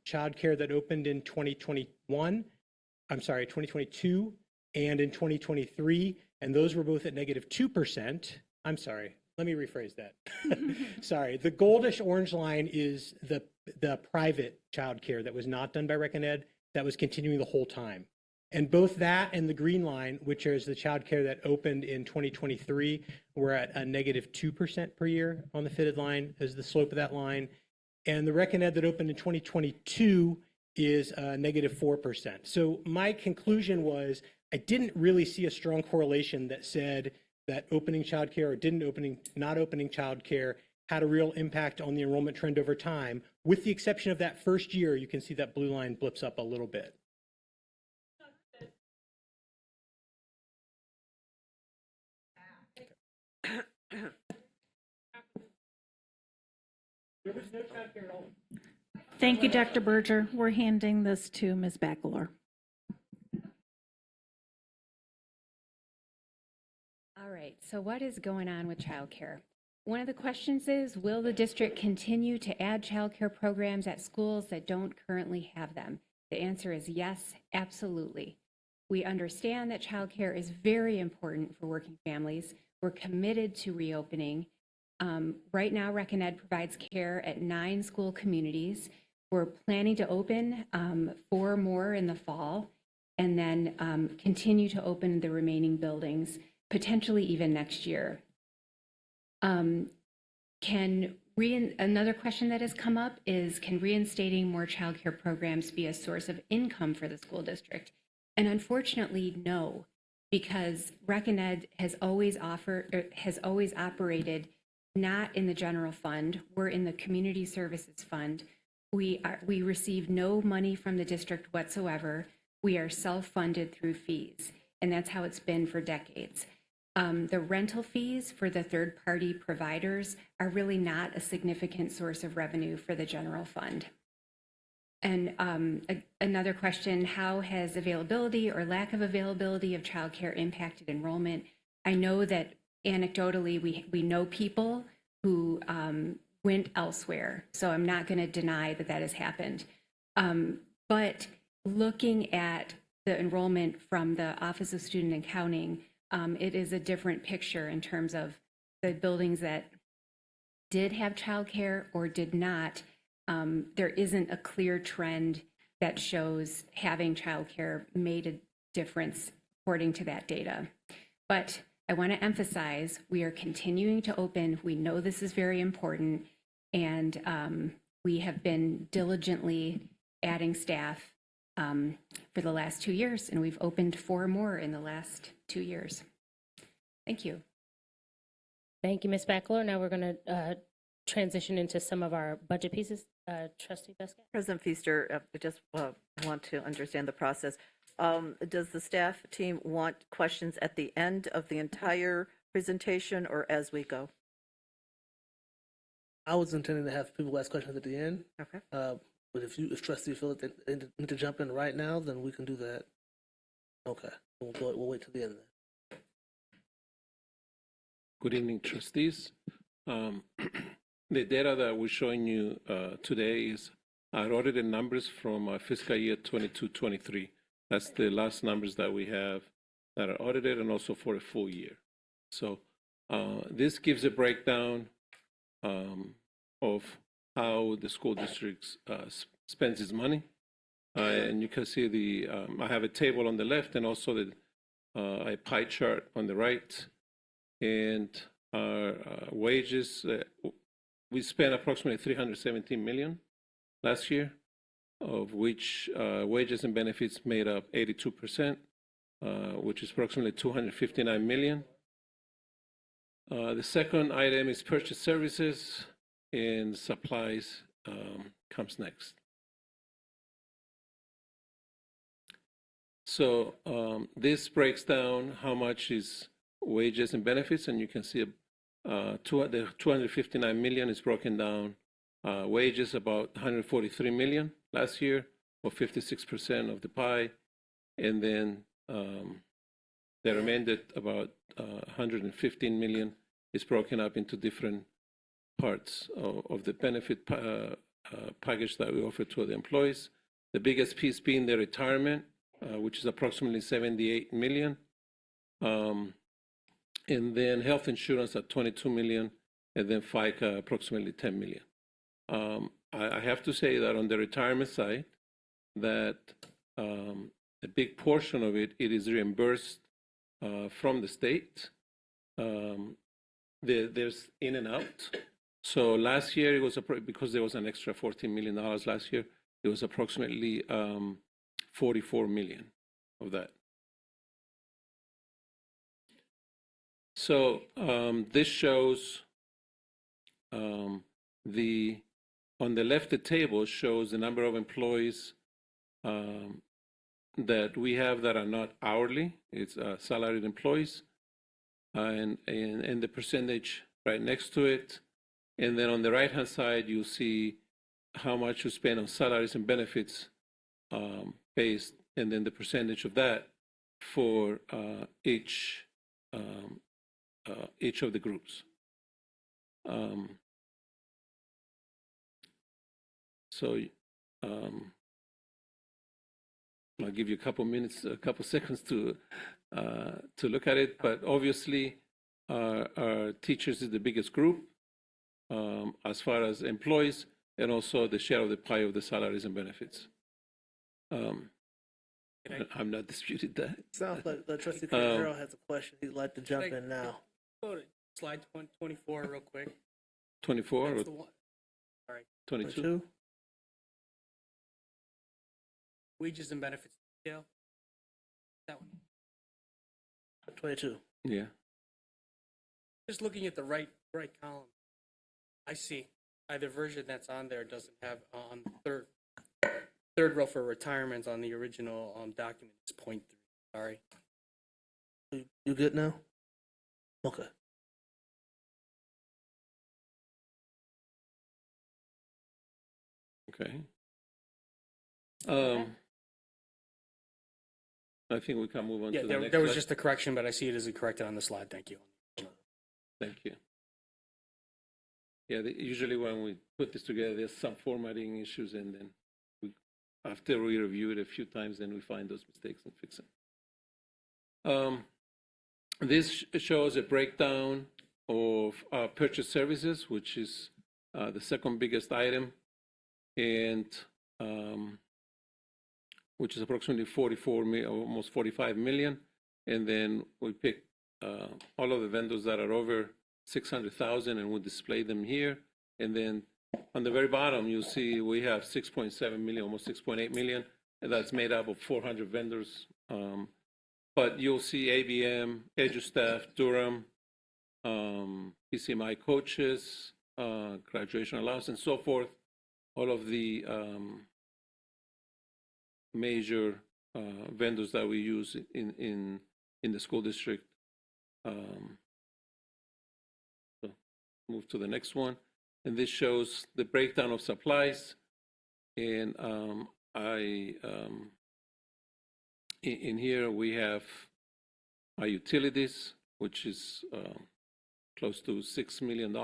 childcare that opened in 2022 and in 2023, and those were both at negative 2%. I'm sorry, let me rephrase that. Sorry, the goldish orange line is the private childcare that was not done by ReckonEd, that was continuing the whole time. And both that and the green line, which is the childcare that opened in 2023, were at a negative 2% per year on the fitted line as the slope of that line. And the ReckonEd that opened in 2022 is negative 4%. So my conclusion was I didn't really see a strong correlation that said that opening childcare or not opening childcare had a real impact on the enrollment trend over time. With the exception of that first year, you can see that blue line blips up a little bit.
Thank you, Dr. Berger. We're handing this to Ms. Bachelar.
All right, so what is going on with childcare? One of the questions is, will the district continue to add childcare programs at schools that don't currently have them? The answer is yes, absolutely. We understand that childcare is very important for working families. We're committed to reopening. Right now, ReckonEd provides care at 9 school communities. We're planning to open 4 more in the fall, and then continue to open the remaining buildings, potentially even next year. Another question that has come up is, can reinstating more childcare programs be a source of income for the school district? And unfortunately, no, because ReckonEd has always operated not in the general fund. We're in the community services fund. We receive no money from the district whatsoever. We are self-funded through fees, and that's how it's been for decades. The rental fees for the third-party providers are really not a significant source of revenue for the general fund. And another question, how has availability or lack of availability of childcare impacted enrollment? I know that anecdotally we know people who went elsewhere, so I'm not going to deny that that has happened. But looking at the enrollment from the Office of Student Accounting, it is a different picture in terms of the buildings that did have childcare or did not. There isn't a clear trend that shows having childcare made a difference according to that data. But I want to emphasize, we are continuing to open. We know this is very important, and we have been diligently adding staff for the last 2 years, and we've opened 4 more in the last 2 years. Thank you.
Thank you, Ms. Backler. Now we're going to transition into some of our budget pieces. Trustee Biscuit.
President Feaster, I just want to understand the process. Does the staff team want questions at the end of the entire presentation or as we go?
I was intending to have people ask questions at the end.
Okay.
But if trustees feel that they need to jump in right now, then we can do that. Okay. We'll wait till the end then.
Good evening, trustees. The data that we're showing you today is our audited numbers from fiscal year 22-23. That's the last numbers that we have that are audited and also for a full year. So this gives a breakdown of how the school district spends its money. And you can see I have a table on the left and also a pie chart on the right. And our wages, we spent approximately $317 million last year, of which wages and benefits made up 82%, which is approximately $259 million. The second item is purchase services, and supplies comes next. So this breaks down how much is wages and benefits, and you can see the $259 million is broken down. Wages about $143 million last year, or 56% of the pie, and then the remainder about $115 million is broken up into different parts of the benefit package that we offer to the employees. The biggest piece being the retirement, which is approximately $78 million. And then health insurance at $22 million, and then FICA approximately $10 million. I have to say that on the retirement side, that a big portion of it is reimbursed from the state. There's in and out. So last year it was because there was an extra $14 million last year. It was approximately $44 million of that. So this shows on the left, the table shows the number of employees that we have that are not hourly. It's salaried employees, and the percentage right next to it. And then on the right-hand side, you see how much you spend on salaries and benefits based, and then the percentage of that for each of the groups. So I'll give you a couple minutes, a couple seconds to look at it. But obviously, our teachers is the biggest group as far as employees, and also the share of the pie of the salaries and benefits. I'm not disputing that.
Sounds like the trustee Cordero has a question. He'd like to jump in now.
Go to slide 24 real quick.
24
That's
or
the one. All right.
22?
Wages and benefits detail. That one.
22.
Yeah.
Just looking at the right column, I see either version that's on there doesn't have on the third row for retirements on the original document is 0.3. Sorry.
You good now? Okay.
Okay. I think we can move on
Yeah,
to the next
there was
slide.
just a correction, but I see it as corrected on the slide. Thank you.
Thank you. Yeah, usually when we put this together, there's some formatting issues, and then after we review it a few times, then we find those mistakes and fix them. This shows a breakdown of purchase services, which is the second biggest item, and which is approximately 44 million, almost 45 million. And then we pick all of the vendors that are over 600,000, and we'll display them here. And then on the very bottom, you'll see we have 6.7 million, almost 6.8 million, and that's made up of 400 vendors. But you'll see ABM, EduStaff, Durham, PCMI coaches, graduation allowance, and so forth. All of the major vendors that we use in the school district. So move to the next one. And this shows the breakdown of supplies. And in here we have our utilities, which is close to $6 million,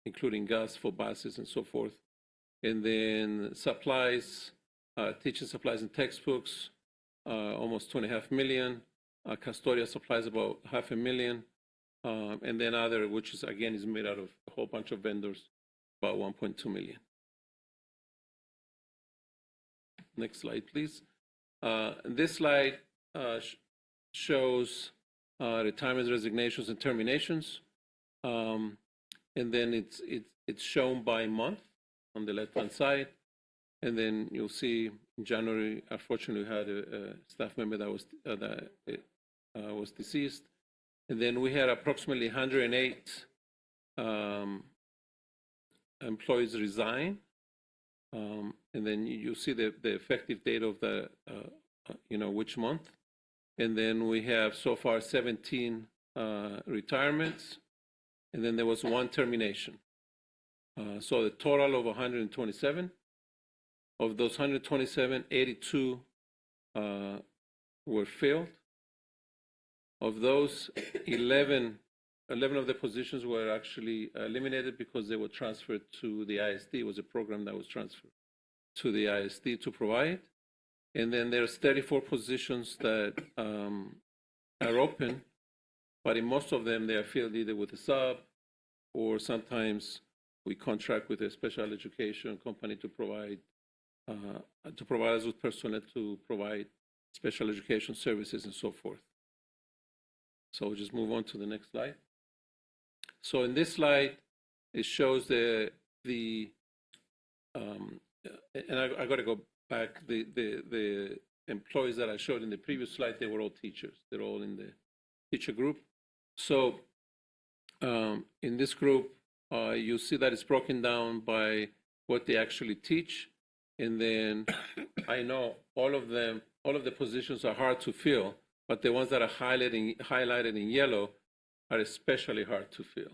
including gas for buses and so forth. And then supplies, teaching supplies and textbooks, almost 2.5 million. Custodial supplies about 500,000. And then other, which is again is made out of a whole bunch of vendors, about 1.2 million. Next slide, please. This slide shows retirements, resignations, and terminations. And then it's shown by month on the left-hand side. And then you'll see in January, unfortunately, we had a staff member that was deceased. And then we had approximately 108 employees resign. And then you see the effective date of the, which month. And then we have so far 17 retirements. And then there was one termination. So the total of 127. Of those 127, 82 were filled. Of those, 11 of the positions were actually eliminated because they were transferred to the ISD. It was a program that was transferred to the ISD to provide. And then there's 34 positions that are open, but in most of them, they are filled either with a sub, or sometimes we contract with a special education company to provide us with personnel to provide special education services and so forth. So we'll just move on to the next slide. So in this slide, it shows and I got to go back, the employees that I showed in the previous slide, they were all teachers. They're all in the teacher group. So in this group, you see that it's broken down by what they actually teach. And then I know all of the positions are hard to fill, but the ones that are highlighted in yellow are especially hard to fill.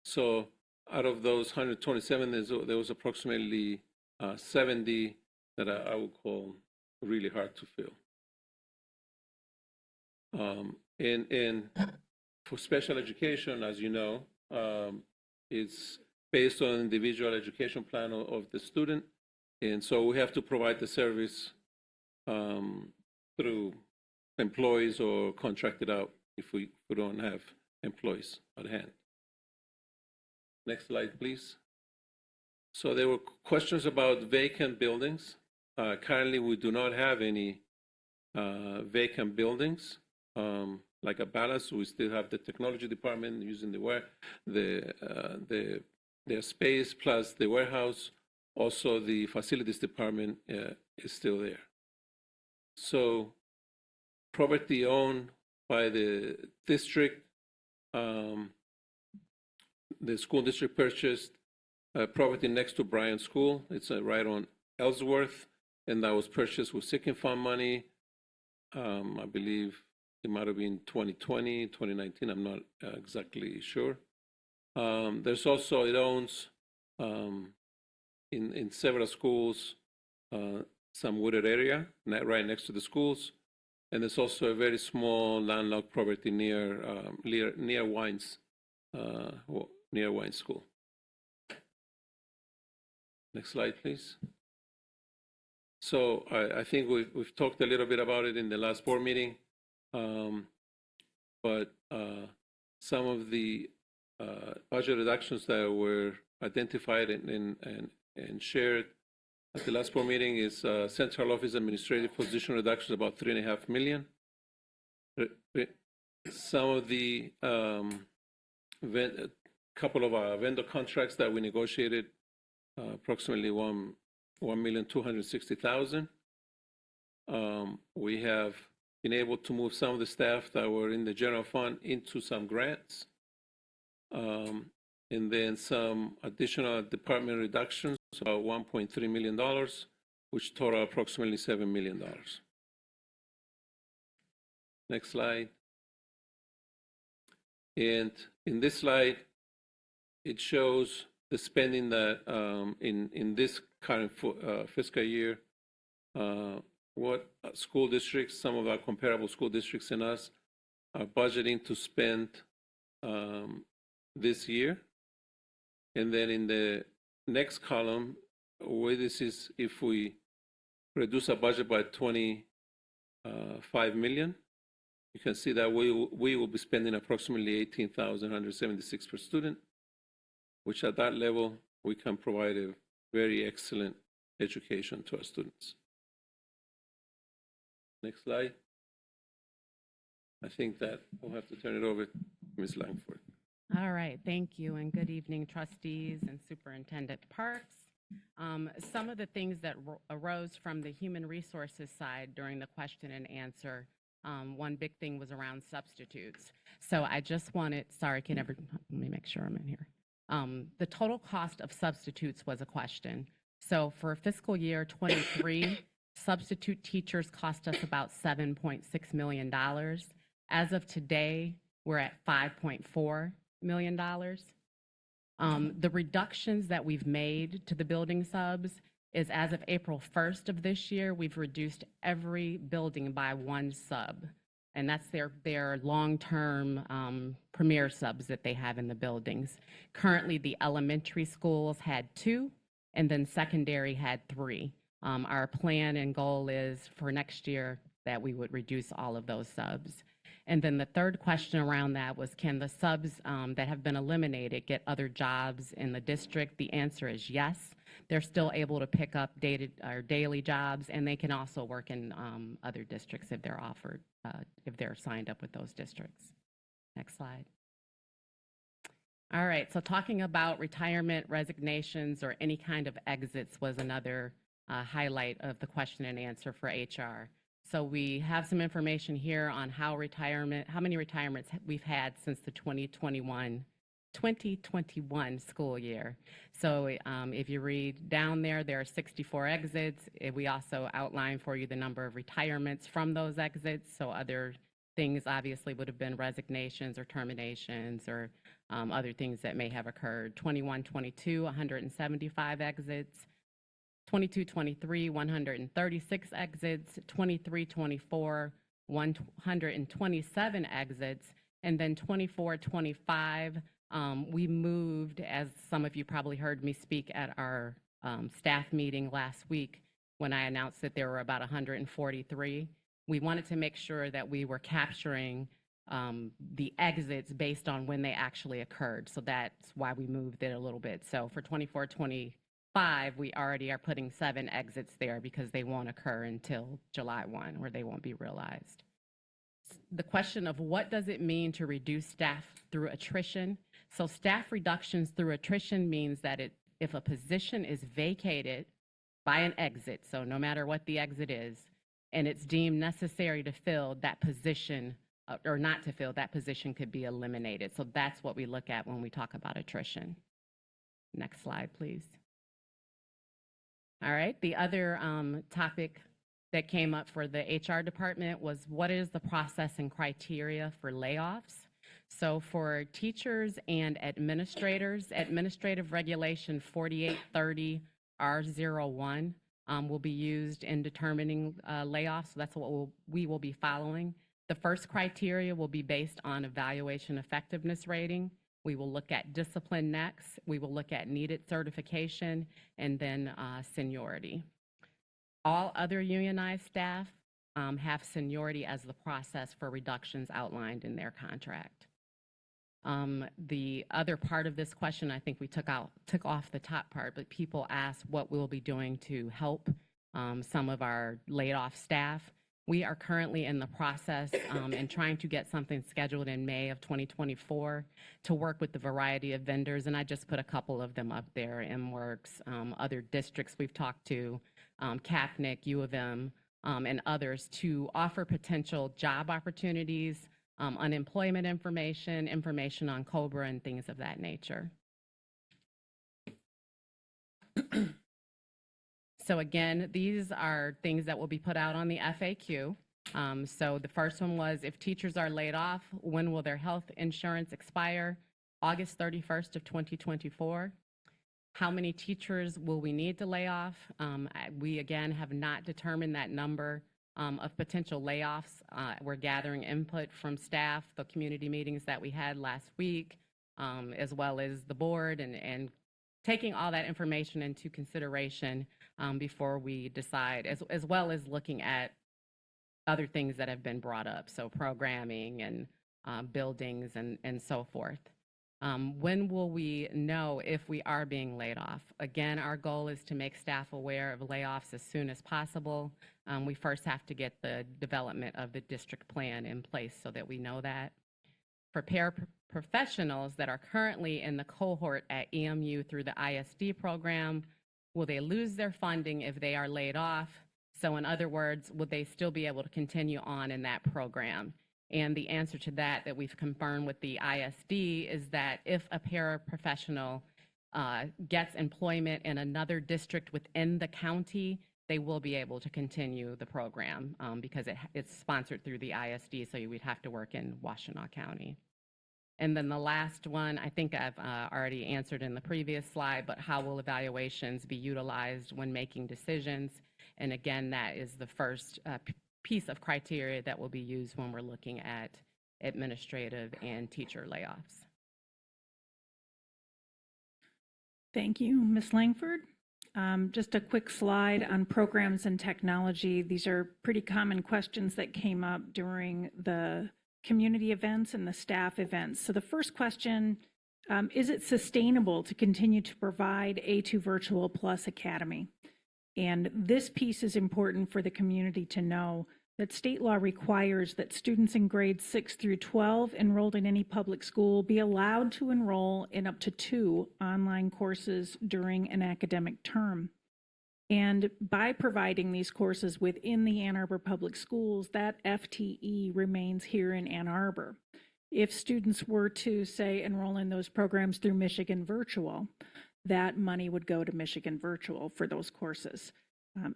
So out of those 127, there was approximately 70 that I would call really hard to fill. And for special education, as you know, it's based on individual education plan of the student. And so we have to provide the service through employees or contracted out if we don't have employees at hand. Next slide, please. So there were questions about vacant buildings. Currently, we do not have any vacant buildings. Like a balance, we still have the technology department using their space plus the warehouse. Also, the facilities department is still there. So, property owned by the district, the school district purchased property next to Bryan School. It's right on Ellsworth, and that was purchased with sinking fund money. I believe it might have been 2020, 2019. I'm not exactly sure. There's also, it owns in several schools, some wooded area right next to the schools. And there's also a very small landlocked property near Wines School. Next slide, please. So I think we've talked a little bit about it in the last board meeting, but some of the budget reductions that were identified and shared at the last board meeting is central office administrative position reduction about $3.5 million. Some of the couple of vendor contracts that we negotiated, approximately $1,260,000. We have been able to move some of the staff that were in the general fund into some grants. And then some additional department reductions, about $1.3 million, which total approximately $7 million. Next slide. And in this slide, it shows the spending that in this current fiscal year, what school districts, some of our comparable school districts and us, are budgeting to spend this year. And then in the next column, where this is, if we reduce our budget by $25 million, you can see that we will be spending approximately $18,176 per student, which at that level, we can provide a very excellent education to our students. Next slide. I think that we'll have to turn it over to Ms. Langford.
All right, thank you, and good evening, trustees and Superintendent Parks. Some of the things that arose from the human resources side during the question and answer, one big thing was around substitutes. So I just wanted, sorry, let me make sure I'm in here. The total cost of substitutes was a question. So for fiscal year 23, substitute teachers cost us about $7.6 million. As of today, we're at $5.4 million. The reductions that we've made to the building subs is as of April 1st of this year, we've reduced every building by one sub. And that's their long-term premier subs that they have in the buildings. Currently, the elementary schools had 2, and then secondary had 3. Our plan and goal is for next year that we would reduce all of those subs. And then the third question around that was, can the subs that have been eliminated get other jobs in the district? The answer is yes. They're still able to pick up daily jobs, and they can also work in other districts if they're offered, if they're signed up with those districts. Next slide. All right, so talking about retirement, resignations, or any kind of exits was another highlight of the question and answer for HR. So we have some information here on how many retirements we've had since the 2021 school year. So if you read down there, there are 64 exits. We also outline for you the number of retirements from those exits. So other things obviously would have been resignations or terminations or other things that may have occurred. 21-22, 175 exits. 22-23, 136 exits, 23-24, 127 exits, and then 24-25, we moved, as some of you probably heard me speak at our staff meeting last week when I announced that there were about 143. We wanted to make sure that we were capturing the exits based on when they actually occurred. So that's why we moved it a little bit. So for 24-25, we already are putting 7 exits there because they won't occur until July 1, or they won't be realized. The question of what does it mean to reduce staff through attrition? So staff reductions through attrition means that if a position is vacated by an exit, so no matter what the exit is, and it's deemed necessary to fill that position, or not to fill, that position could be eliminated. So that's what we look at when we talk about attrition. Next slide, please. All right, the other topic that came up for the HR department was what is the process and criteria for layoffs? So for teachers and administrators, Administrative Regulation 4830 R01 will be used in determining layoffs. So that's what we will be following. The first criteria will be based on evaluation effectiveness rating. We will look at discipline next. We will look at needed certification, and then seniority. All other unionized staff have seniority as the process for reductions outlined in their contract. The other part of this question, I think we took off the top part, but people asked what we'll be doing to help some of our laid off staff. We are currently in the process and trying to get something scheduled in May of 2024 to work with the variety of vendors, and I just put a couple of them up there: MWorks, other districts we've talked to, CAPNIC, U of M, and others, to offer potential job opportunities, unemployment information, information on COBRA, and things of that nature. So again, these are things that will be put out on the FAQ. So the first one was, if teachers are laid off, when will their health insurance expire? August 31st of 2024. How many teachers will we need to lay off? We, again, have not determined that number of potential layoffs. We're gathering input from staff, the community meetings that we had last week, as well as the board, and taking all that information into consideration before we decide, as well as looking at other things that have been brought up, so programming and buildings and so forth. When will we know if we are being laid off? Again, our goal is to make staff aware of layoffs as soon as possible. We first have to get the development of the district plan in place so that we know that. For paraprofessionals that are currently in the cohort at EMU through the ISD program, will they lose their funding if they are laid off? So in other words, would they still be able to continue on in that program? And the answer to that we've confirmed with the ISD is that if a paraprofessional gets employment in another district within the county, they will be able to continue the program because it's sponsored through the ISD, so you would have to work in Washtenaw County. And then the last one, I think I've already answered in the previous slide, but how will evaluations be utilized when making decisions? And again, that is the first piece of criteria that will be used when we're looking at administrative and teacher layoffs.
Thank you, Ms. Langford. Just a quick slide on programs and technology. These are pretty common questions that came up during the community events and the staff events. So the first question, is it sustainable to continue to provide A2 Virtual Plus Academy? And this piece is important for the community to know that state law requires that students in grades 6 through 12 enrolled in any public school be allowed to enroll in up to 2 online courses during an academic term. And by providing these courses within the Ann Arbor Public Schools, that FTE remains here in Ann Arbor. If students were to, say, enroll in those programs through Michigan Virtual, that money would go to Michigan Virtual for those courses.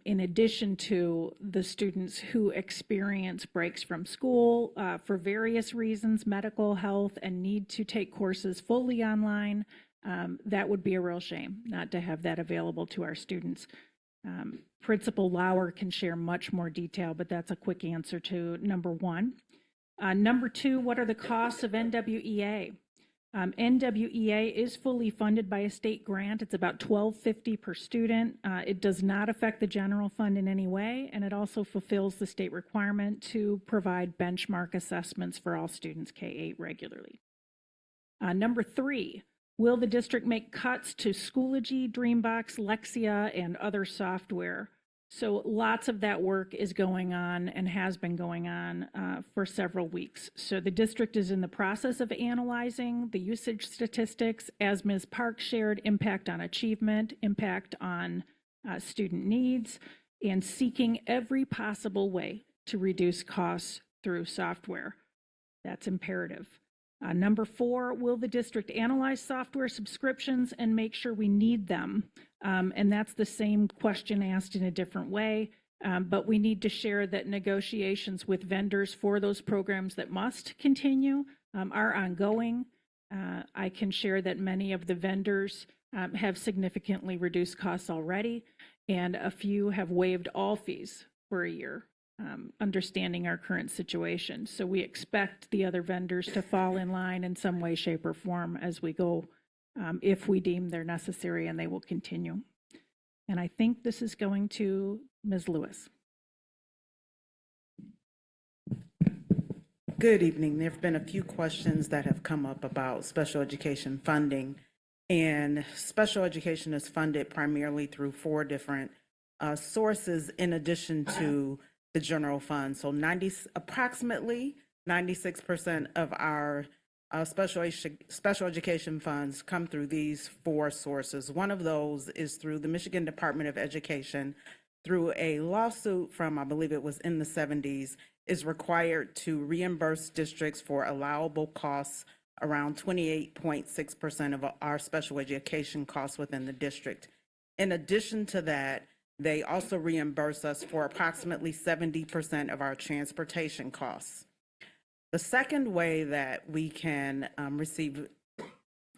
In addition to the students who experience breaks from school for various reasons, medical, health, and need to take courses fully online, that would be a real shame not to have that available to our students. Principal Lauer can share much more detail, but that's a quick answer to number 1. Number 2, what are the costs of NWEA? NWEA is fully funded by a state grant. It's about $12.50 per student. It does not affect the general fund in any way, and it also fulfills the state requirement to provide benchmark assessments for all students K-8 regularly. Number 3, will the district make cuts to Schoology, Dreambox, Lexia, and other software? So lots of that work is going on and has been going on for several weeks. So the district is in the process of analyzing the usage statistics, as Ms. Park shared, impact on achievement, impact on student needs, and seeking every possible way to reduce costs through software. That's imperative. Number 4, will the district analyze software subscriptions and make sure we need them? And that's the same question asked in a different way, but we need to share that negotiations with vendors for those programs that must continue are ongoing. I can share that many of the vendors have significantly reduced costs already, and a few have waived all fees for a year. Understanding our current situation. So we expect the other vendors to fall in line in some way, shape, or form as we go, if we deem they're necessary, and they will continue. And I think this is going to Ms. Lewis.
Good evening. There have been a few questions that have come up about special education funding, and special education is funded primarily through 4 different sources in addition to the general fund. So approximately 96% of our special education funds come through these 4 sources. One of those is through the Michigan Department of Education, through a lawsuit from, I believe it was in the 70s, is required to reimburse districts for allowable costs around 28.6% of our special education costs within the district. In addition to that, they also reimburse us for approximately 70% of our transportation costs. The second way that we can receive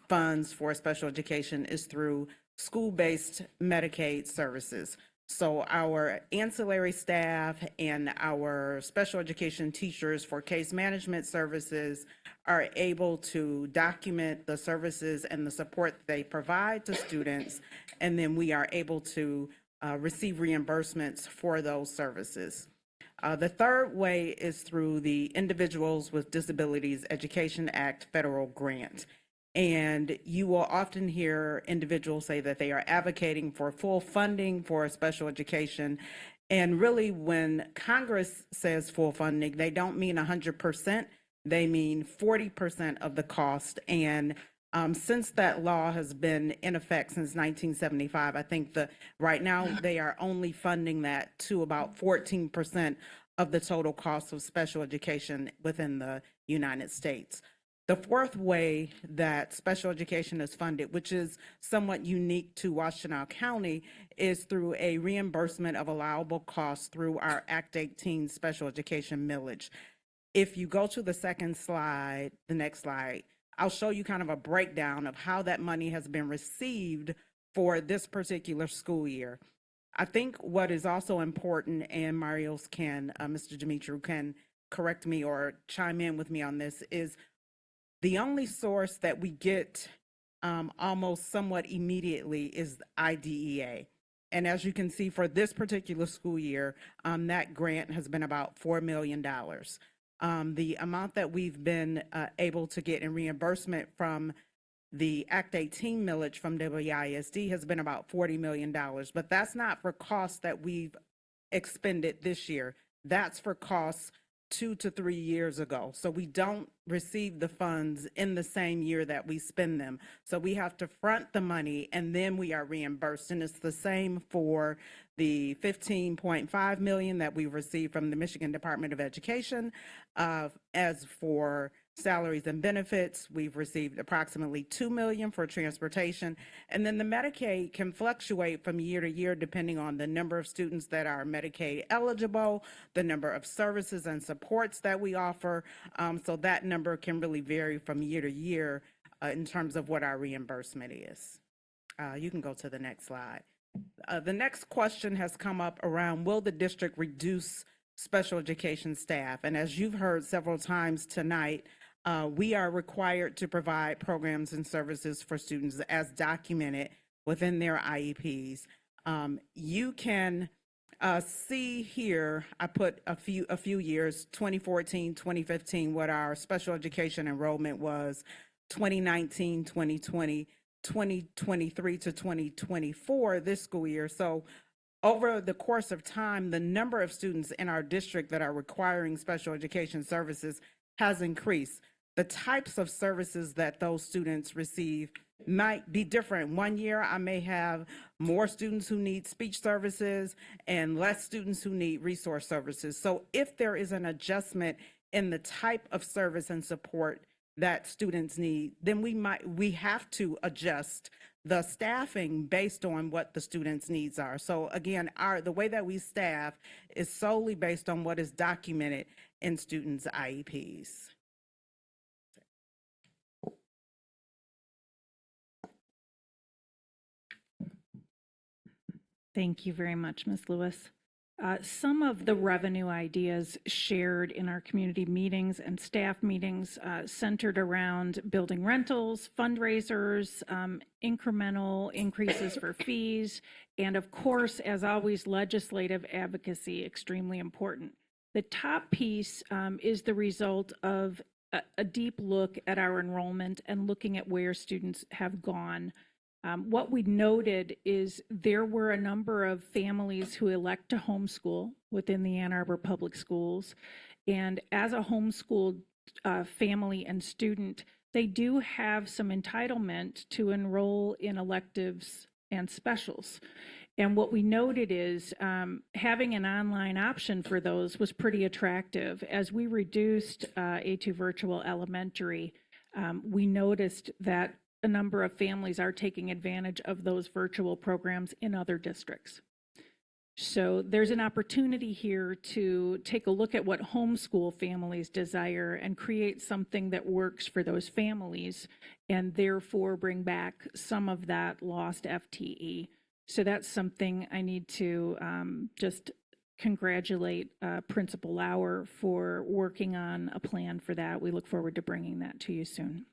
funds for special education is through school-based Medicaid services. So our ancillary staff and our special education teachers for case management services are able to document the services and the support they provide to students, and then we are able to receive reimbursements for those services. The third way is through the Individuals with Disabilities Education Act federal grant. And you will often hear individuals say that they are advocating for full funding for special education. And really, when Congress says full funding, they don't mean 100%, they mean 40% of the cost. And since that law has been in effect since 1975, I think right now they are only funding that to about 14% of the total cost of special education within the United States. The fourth way that special education is funded, which is somewhat unique to Washtenaw County, is through a reimbursement of allowable costs through our Act 18 special education millage. If you go to the second slide, the next slide, I'll show you kind of a breakdown of how that money has been received for this particular school year. I think what is also important, and Marios can, Mr. Dimitru can correct me or chime in with me on this, is the only source that we get almost somewhat immediately is IDEA. And as you can see, for this particular school year, that grant has been about $4 million. The amount that we've been able to get in reimbursement from the Act 18 millage from WISD has been about $40 million, but that's not for costs that we've expended this year. That's for costs 2 to 3 years ago. So we don't receive the funds in the same year that we spend them. So we have to front the money and then we are reimbursed. And it's the same for the $15.5 million that we received from the Michigan Department of Education. As for salaries and benefits, we've received approximately $2 million for transportation. And then the Medicaid can fluctuate from year to year depending on the number of students that are Medicaid eligible, the number of services and supports that we offer. So that number can really vary from year to year in terms of what our reimbursement is. You can go to the next slide. The next question has come up around, will the district reduce special education staff? And as you've heard several times tonight, we are required to provide programs and services for students as documented within their IEPs. You can see here, I put a few years, 2014, 2015, what our special education enrollment was, 2019, 2020, 2023 to 2024 this school year. So over the course of time, the number of students in our district that are requiring special education services has increased. The types of services that those students receive might be different. One year, I may have more students who need speech services and less students who need resource services. So if there is an adjustment in the type of service and support that students need, then we have to adjust the staffing based on what the students' needs are. So again, the way that we staff is solely based on what is documented in students' IEPs.
Thank you very much, Ms. Lewis. Some of the revenue ideas shared in our community meetings and staff meetings centered around building rentals, fundraisers, incremental increases for fees, and of course, as always, legislative advocacy, extremely important. The top piece is the result of a deep look at our enrollment and looking at where students have gone. What we noted is there were a number of families who elect to homeschool within the Ann Arbor Public Schools. And as a homeschooled family and student, they do have some entitlement to enroll in electives and specials. And what we noted is having an online option for those was pretty attractive. As we reduced A2 Virtual Elementary, we noticed that a number of families are taking advantage of those virtual programs in other districts. So there's an opportunity here to take a look at what homeschool families desire and create something that works for those families and therefore bring back some of that lost FTE. So that's something I need to just congratulate Principal Lauer for working on a plan for that. We look forward to bringing that to you soon.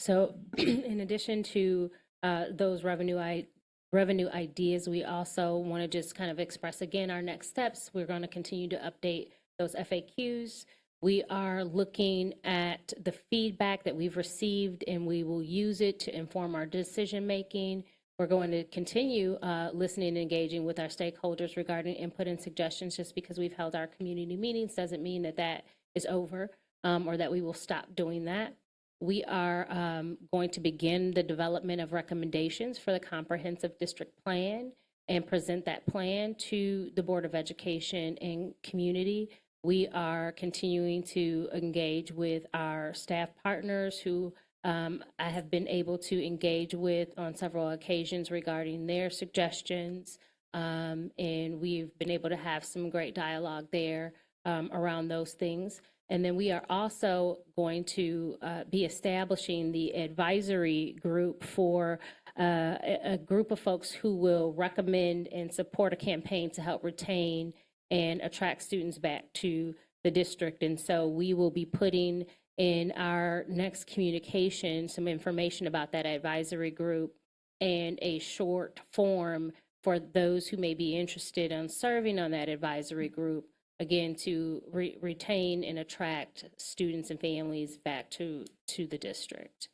So in addition to those revenue ideas, we also want to just kind of express again our next steps. We're going to continue to update those FAQs. We are looking at the feedback that we've received and we will use it to inform our decision making. We're going to continue listening and engaging with our stakeholders regarding input and suggestions. Just because we've held our community meetings doesn't mean that that is over or that we will stop doing that. We are going to begin the development of recommendations for the comprehensive district plan and present that plan to the Board of Education and community. We are continuing to engage with our staff partners who I have been able to engage with on several occasions regarding their suggestions. And we've been able to have some great dialogue there around those things. And then we are also going to be establishing the advisory group for a group of folks who will recommend and support a campaign to help retain and attract students back to the district. And so we will be putting in our next communication some information about that advisory group and a short form for those who may be interested in serving on that advisory group, again, to retain and attract students and families back to the district.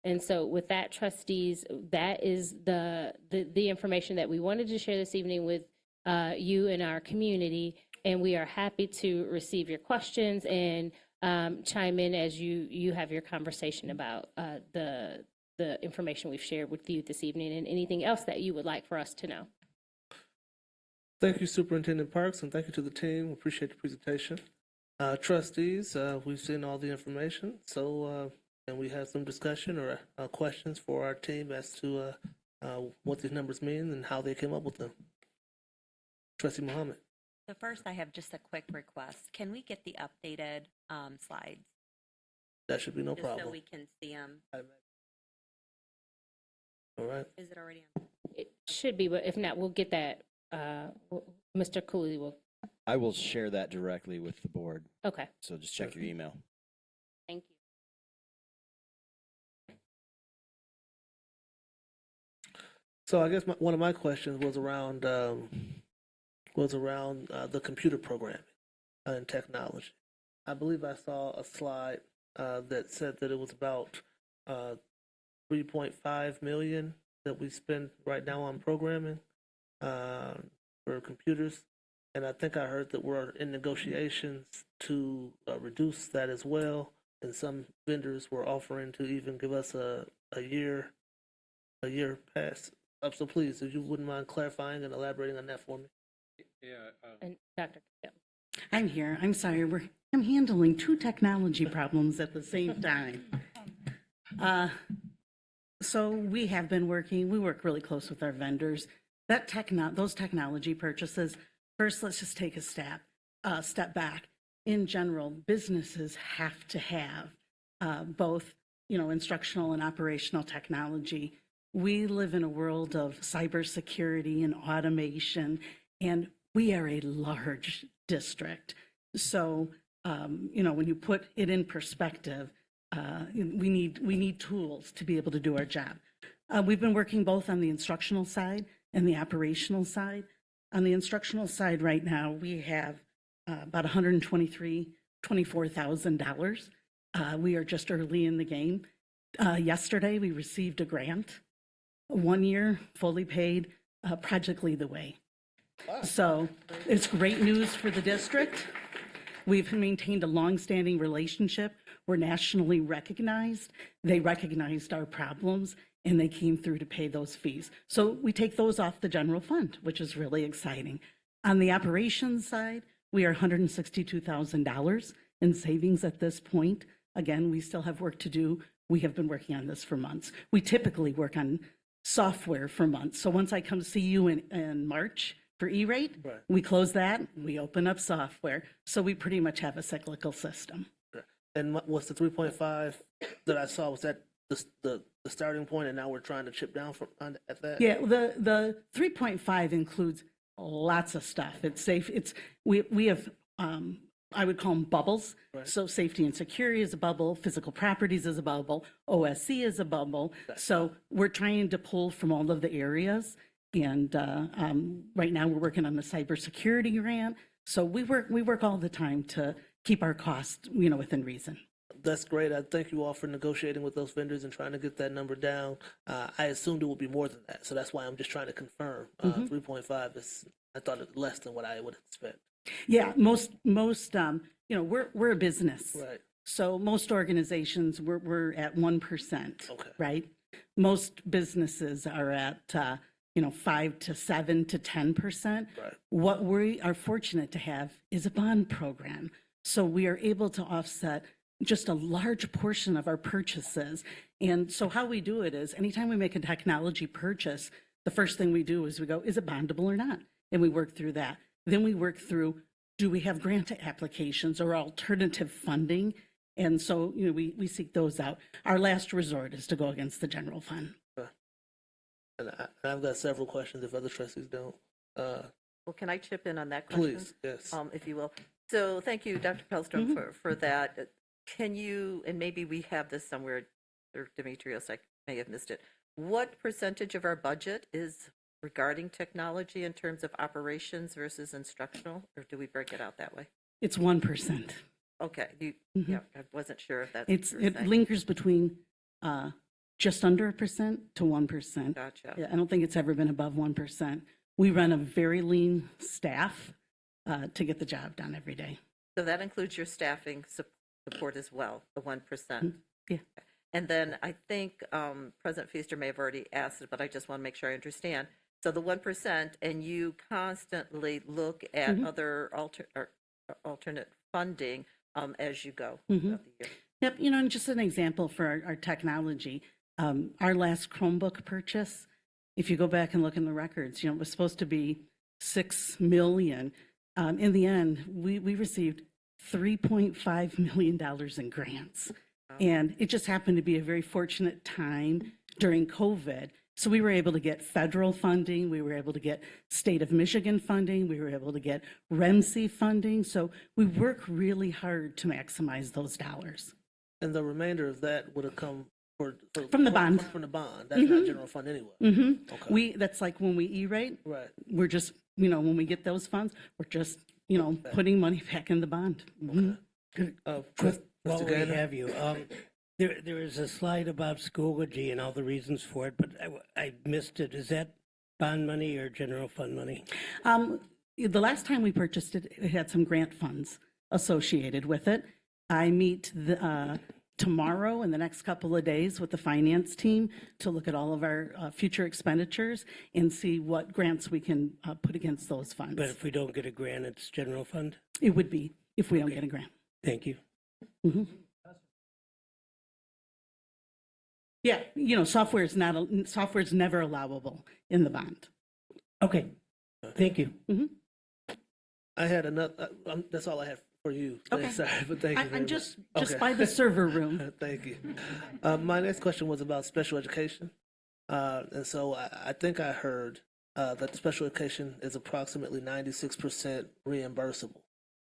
And so with that, trustees, that is the information that we wanted to share this evening with you and our community. And we are happy to receive your questions and chime in as you have your conversation about the information we've shared with you this evening and anything else that you would like for us to know.
Thank you, Superintendent Parks, and thank you to the team. We appreciate the presentation. Trustees, we've seen all the information, so and we have some discussion or questions for our team as to what these numbers mean and how they came up with them. Trustee Mohammed.
So first, I have just a quick request. Can we get the updated slides?
That should be no problem.
So we can see them.
All right.
Is it already on?
It should be, but if not, we'll get that. Mr. Cooley will
I will share that directly with the board.
Okay,
So just check your email.
thank you.
So I guess one of my questions was around the computer programming and technology. I believe I saw a slide that said that it was about 3.5 million that we spend right now on programming for computers, and I think I heard that we're in negotiations to reduce that as well. And some vendors were offering to even give us a year pass. So please, if you wouldn't mind clarifying and elaborating on that for me.
Yeah.
And Dr. Yep.
I'm here. I'm sorry. I'm handling two technology problems at the same time. So we have been working. We work really close with our vendors. Those technology purchases. First, let's just take a step back. In general, businesses have to have both, instructional and operational technology. We live in a world of cybersecurity and automation, and we are a large district. So, when you put it in perspective, we need tools to be able to do our job. We've been working both on the instructional side and the operational side. On the instructional side right now, we have about $24,000. We are just early in the game. Yesterday, we received a grant, 1 year, fully paid, Project Lead the Way. Wow. So it's great news for the district. We've maintained a longstanding relationship. We're nationally recognized. They recognized our problems, and they came through to pay those fees. So we take those off the general fund, which is really exciting. On the operations side, we are $162,000 in savings at this point. Again, we still have work to do. We have been working on this for months. We typically work on software for months. So once I come see you in March for E-rate, right, we close that, we open up software. So we pretty much have a cyclical system.
And what's the 3.5 that I saw? Was that the starting point, and now we're trying to chip down at that?
Yeah, the 3.5 includes lots of stuff. It's safe. We have I would call them bubbles. Right. So safety and security is a bubble, physical properties is a bubble, OSC is a bubble. Right. So we're trying to pull from all of the areas. And right now we're working on the cybersecurity grant. So we work all the time to keep our costs, within reason.
That's great. I thank you all for negotiating with those vendors and trying to get that number down. I assumed it would be more than that. So that's why I'm just trying to confirm. 3.5 is, I thought it was less than what I would expect.
Yeah, most we're a business.
Right.
So most organizations, we're at 1%.
Okay.
Right? Most businesses are at 5 to 7 to 10%.
Right.
What we are fortunate to have is a bond program. So we are able to offset just a large portion of our purchases. And so how we do it is anytime we make a technology purchase, the first thing we do is we go, is it bondable or not? And we work through that. Then we work through, do we have grant applications or alternative funding? And so, we seek those out. Our last resort is to go against the general fund.
And I've got several questions if other trustees don't.
Well, can I chip in on that question?
Please, yes.
If you will. So thank you, Dr. Pellstrom, for that. Can you, and maybe we have this somewhere, or Demetrios, I may have missed it. What percentage of our budget is regarding technology in terms of operations versus instructional, or do we break it out that way?
It's 1%.
Okay. Yeah, I wasn't sure if that's
it lingers between just under 1% to 1%.
Gotcha.
Yeah, I don't think it's ever been above 1%. We run a very lean staff to get the job done every day.
So that includes your staffing support as well, the 1%.
Yeah.
And then I think President Feaster may have already asked it, but I just want to make sure I understand. So the 1%, and you constantly look at other alternate funding as you go throughout the year.
Yep, and just an example for our technology, our last Chromebook purchase, if you go back and look in the records, it was supposed to be $6 million. In the end, we received $3.5 million in grants. And it just happened to be a very fortunate time during COVID So we were able to get federal funding, we were able to get state of Michigan funding, we were able to get REMC funding. So we work really hard to maximize those dollars.
And the remainder of that would have come
From the bond.
From the bond. That's not general fund anyway.
Okay. That's like when we E-rate,
Right.
we're just, when we get those funds, we're just, putting money back in the bond.
While we have you, there is a slide about Schoology and all the reasons for it, but I missed it. Is that bond money or general fund money?
The last time we purchased it, it had some grant funds associated with it. I meet tomorrow in the next couple of days with the finance team to look at all of our future expenditures and see what grants we can put against those funds.
But if we don't get a grant, it's general fund?
It would be if we don't get a grant.
Thank you.
Yeah, software is never allowable in the bond.
Okay, thank you.
I had another, that's all I have for you.
Okay.
Sorry, but thank you very
I'm
much.
just
Okay.
by the server room.
Thank you. My next question was about special education. And so I think I heard that special education is approximately 96% reimbursable.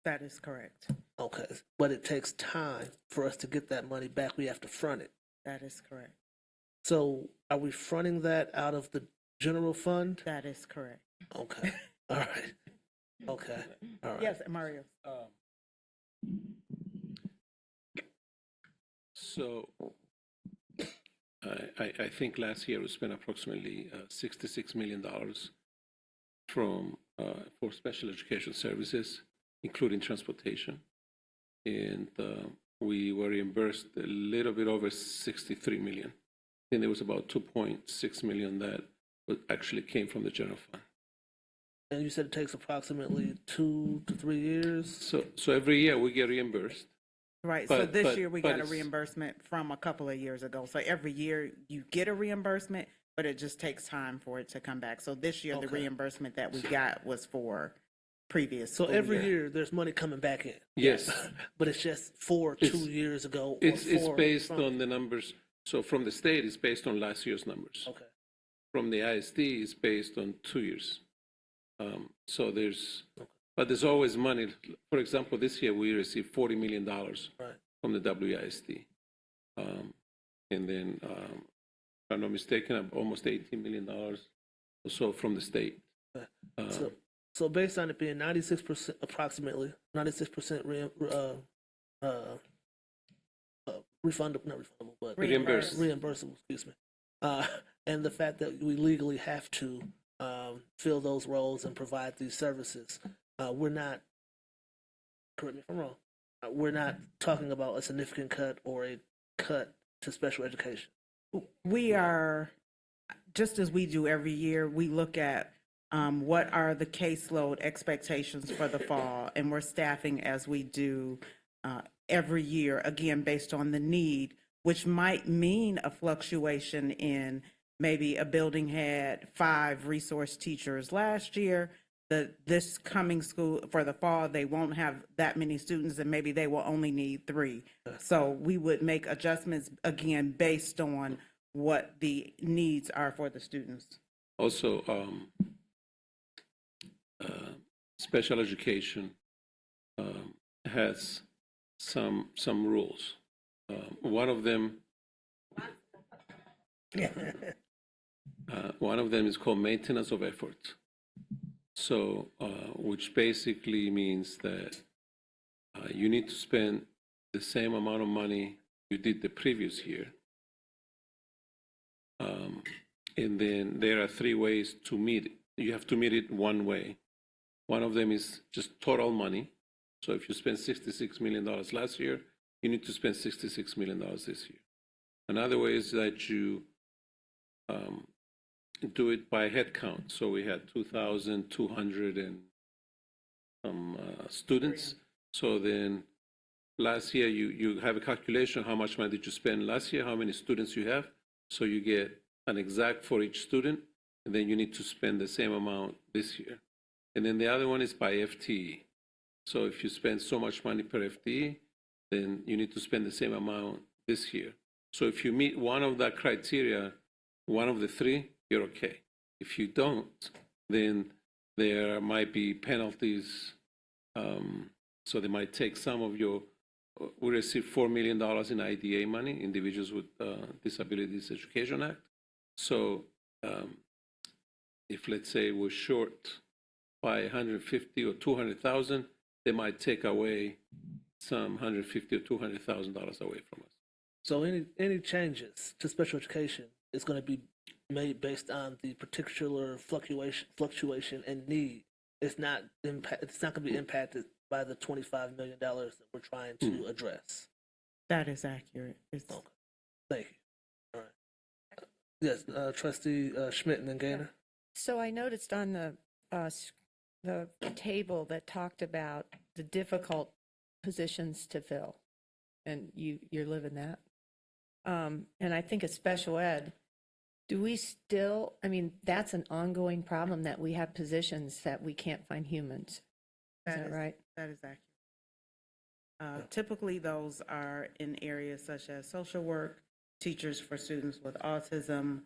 That is correct.
Okay. But it takes time for us to get that money back. We have to front it.
That is correct.
So are we fronting that out of the general fund?
That is correct.
Okay. All right. Okay. All right.
Yes, Mario.
So I think last year we spent approximately $66 million for special education services, including transportation. And we were reimbursed a little bit over 63 million. And there was about 2.6 million that actually came from the general fund.
And you said it takes approximately 2 to 3 years?
So every year we get reimbursed.
Right, so this year we got a reimbursement from a couple of years ago. So every year you get a reimbursement, but it just takes time for it to come back. So this year the reimbursement that we got was for previous
So
school
every year there's money coming back in?
Yes.
But it's just for 2 years ago? Or
It's
for
based
from-
on the numbers. So from the state, it's based on last year's numbers.
Okay.
From the ISD, it's based on 2 years. So but there's always money. For example, this year we received $40 million from the WISD. And then, if I'm not mistaken, almost $18 million or so from the state.
So based on it being 96%, approximately 96% refundable, not refundable, but reimbursable, excuse me. And the fact that we legally have to fill those roles and provide these services, we're not, correct me if I'm wrong, we're not talking about a significant cut or a cut to special education.
We are, just as we do every year, we look at what are the caseload expectations for the fall, and we're staffing as we do every year, again, based on the need, which might mean a fluctuation in maybe a building had 5 resource teachers last year. This coming school for the fall, they won't have that many students, and maybe they will only need 3. So we would make adjustments, again, based on what the needs are for the students.
Also, special education has some rules. One of them is called maintenance of effort. So, which basically means that you need to spend the same amount of money you did the previous year. And then there are 3 ways to meet it. You have to meet it one way. One of them is just total money. So if you spent $66 million last year, you need to spend $66 million this year. Another way is that you do it by head count. So we had 2,200 and some students. So then last year you have a calculation, how much money did you spend last year, how many students you have. So you get an exact for each student, and then you need to spend the same amount this year. And then the other one is by FTE. So if you spend so much money per FTE, then you need to spend the same amount this year. So if you meet one of the criteria, one of the 3, you're okay. If you don't, then there might be penalties. So they might take some of your, we received $4 million in IDA money, Individuals with Disabilities Education Act. So if, let's say, we're short by 150 or 200,000, they might take away some 150 or 200,000 dollars away from us.
So any changes to special education is going to be made based on the particular fluctuation and need. It's not going to be impacted by the $25 million that we're trying to address.
That is accurate.
Okay. Thank you. All right. Yes, Trustee Schmidt and then Gaynor.
So I noticed on the table that talked about the difficult positions to fill, and you're living that. And I think of special ed, do we still, I mean, that's an ongoing problem that we have positions that we can't find humans. Is that right?
That is accurate. Typically, those are in areas such as social work, teachers for students with autism.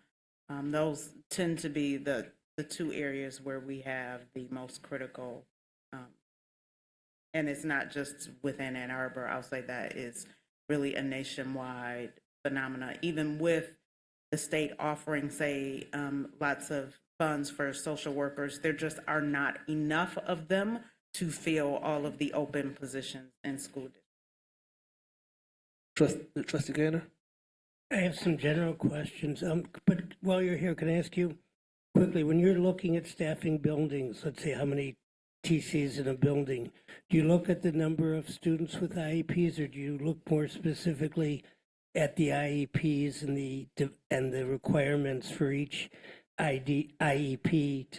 Those tend to be the two areas where we have the most critical, and it's not just within Ann Arbor. I'll say that is really a nationwide phenomena. Even with the state offering, say, lots of funds for social workers, there just are not enough of them to fill all of the open positions in school districts.
Trustee Gaynor?
I have some general questions, but while you're here, can I ask you quickly, when you're looking at staffing buildings, let's say how many TCs in a building, do you look at the number of students with IEPs, or do you look more specifically at the IEPs and the requirements for each IEP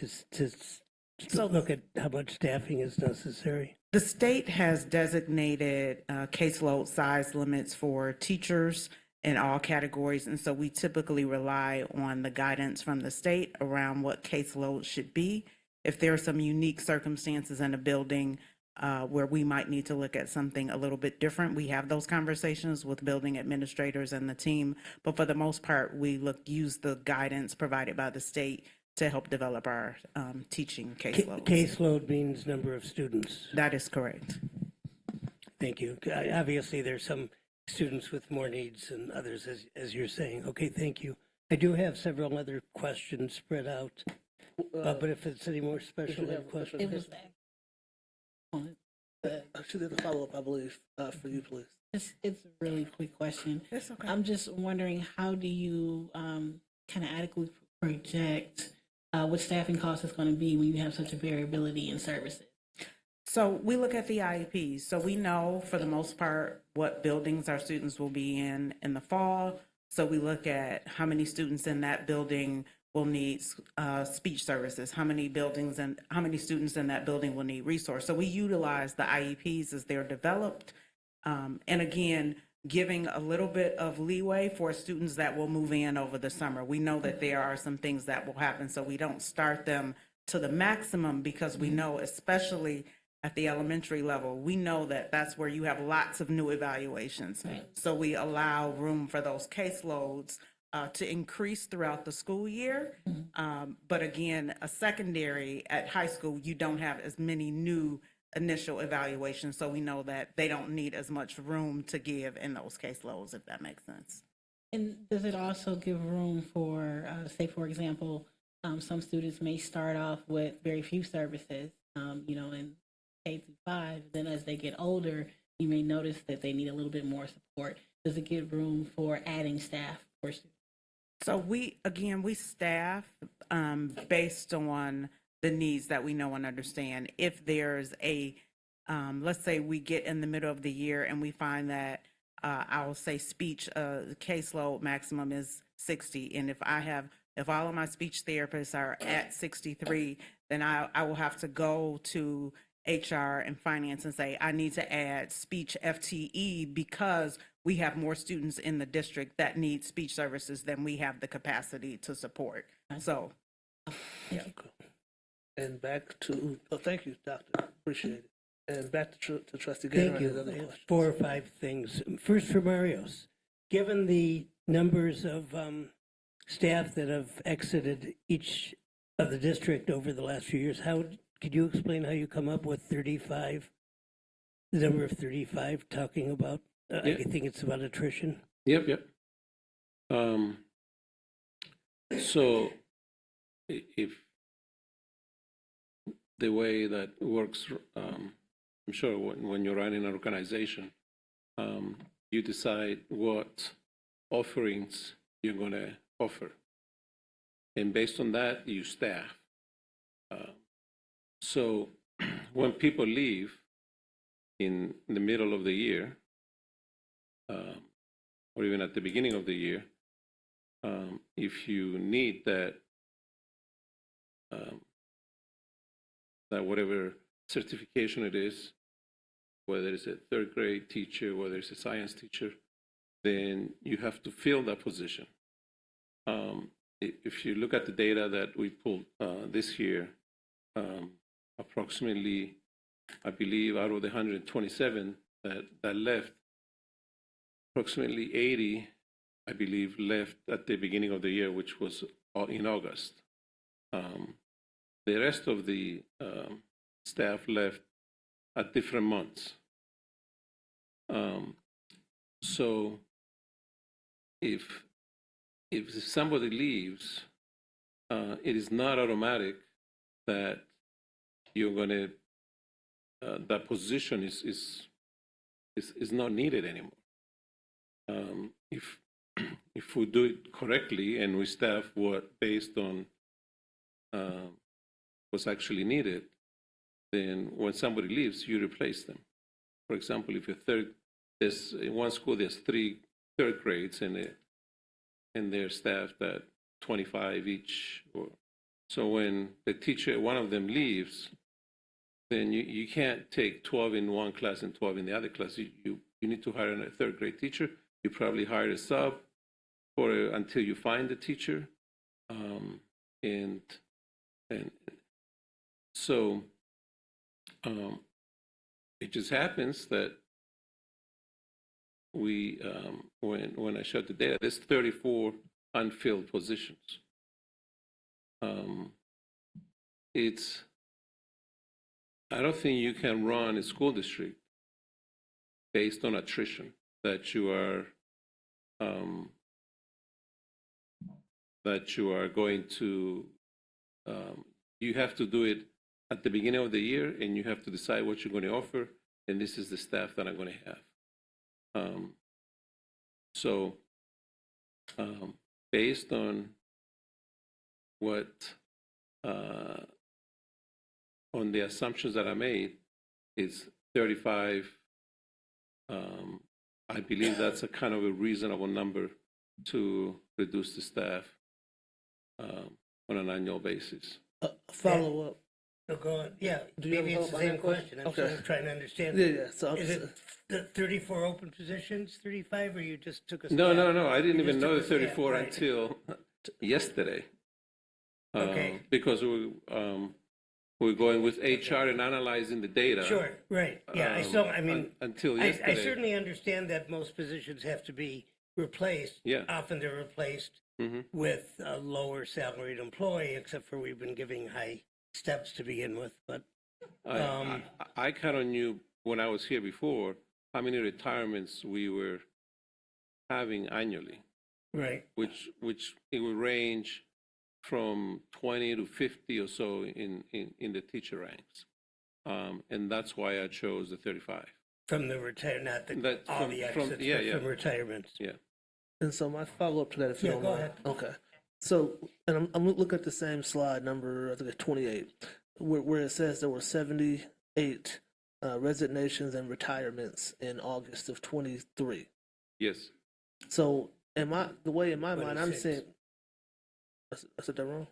to look at how much staffing is necessary?
The state has designated caseload size limits for teachers in all categories, and so we typically rely on the guidance from the state around what caseload should be. If there are some unique circumstances in a building where we might need to look at something a little bit different, we have those conversations with building administrators and the team, but for the most part, we use the guidance provided by the state to help develop our teaching caseloads.
Caseload means number of students.
That is correct.
Thank you. Obviously, there's some students with more needs than others, as you're saying. Okay, thank you. I do have several other questions spread out, but if it's any more special ed questions.
She did a follow-up, I believe, for you, please.
It's a really quick question.
That's okay.
I'm just wondering, how do you kind of adequately project what staffing cost is going to be when you have such a variability in services?
So we look at the IEPs. So we know for the most part what buildings our students will be in the fall. So we look at how many students in that building will need speech services, how many students in that building will need resource. So we utilize the IEPs as they're developed. And again, giving a little bit of leeway for students that will move in over the summer. We know that there are some things that will happen, so we don't start them to the maximum, because we know, especially at the elementary level, we know that that's where you have lots of new evaluations. Right. So we allow room for those caseloads to increase throughout the school year. But again, a secondary at high school, you don't have as many new initial evaluations, so we know that they don't need as much room to give in those caseloads, if that makes sense.
And does it also give room for, say, for example, some students may start off with very few services, in K through 5. Then as they get older, you may notice that they need a little bit more support. Does it give room for adding staff for students?
So we staff based on the needs that we know and understand. If there's let's say we get in the middle of the year and we find that I will say speech caseload maximum is 60, and if all of my speech therapists are at 63, then I will have to go to HR and finance and say, I need to add speech FTE because we have more students in the district that need speech services than we have the capacity to support. So, yeah.
And back to, thank you, Doctor, appreciate it. And back to Trustee Gaynor.
Thank you. 4 or 5 things. First for Marios, given the numbers of staff that have exited each of the district over the last few years. Could you explain how you come up with 35, the number of 35, talking about, I think it's about attrition?
Yep. So if the way that works, I'm sure when you're running an organization, you decide what offerings you're going to offer. And based on that, you staff. So when people leave in the middle of the year, or even at the beginning of the year, if you need that, that whatever certification it is, whether it's a third grade teacher, whether it's a science teacher, then you have to fill that position. If you look at the data that we pulled this year, approximately, I believe, out of the 127 that left, approximately 80, I believe, left at the beginning of the year, which was in August. The rest of the staff left at different months. So if somebody leaves, it is not automatic that you're going to that position is not needed anymore. If we do it correctly and we staff what based on what's actually needed, then when somebody leaves, you replace them. For example, if there's in one school there's 3 third grades and they're staffed at 25 each. So when the teacher, one of them leaves, then you can't take 12 in one class and 12 in the other class. You need to hire a third grade teacher. You probably hire a sub until you find the teacher, and so it just happens that we when I showed the data, there's 34 unfilled positions. I don't think you can run a school district based on attrition that you are going to. You have to do it at the beginning of the year, and you have to decide what you're going to offer, and this is the staff that I'm going to have. Based on what on the assumptions that I made, it's 35. I believe that's a kind of a reasonable number to reduce the staff on an annual basis.
Follow up.
So go on. Yeah,
Do you have
maybe
a
it's the
follow-up on
same
that
question. I'm
question?
sort of trying to understand.
Yeah. So
Is it the 34 open positions, 35, or you just took a
No.
stab?
I didn't
You
even
just
know
took
the
a stab,
34
right.
until yesterday.
Okay.
Because we're going with HR and analyzing the data.
Sure, right. Yeah,
until
I
yesterday.
certainly understand that most positions have to be replaced.
Yeah.
Often they're replaced with a lower salaried employee, except for we've been giving high steps to begin with, but.
I kind of knew when I was here before how many retirements we were having annually.
Right.
Which it would range from 20 to 50 or so in the teacher ranks. And that's why I chose the 35.
From the not the, all the exits, but from retirements.
Yeah.
And so my follow-up to that, if you don't
go
mind.
ahead.
Okay. So, and I'm looking at the same slide, number, I think it's 28, where it says there were 78 resignations and retirements in August of 23.
Yes.
So, the way in my mind, I'm
26.
seeing, I said that wrong?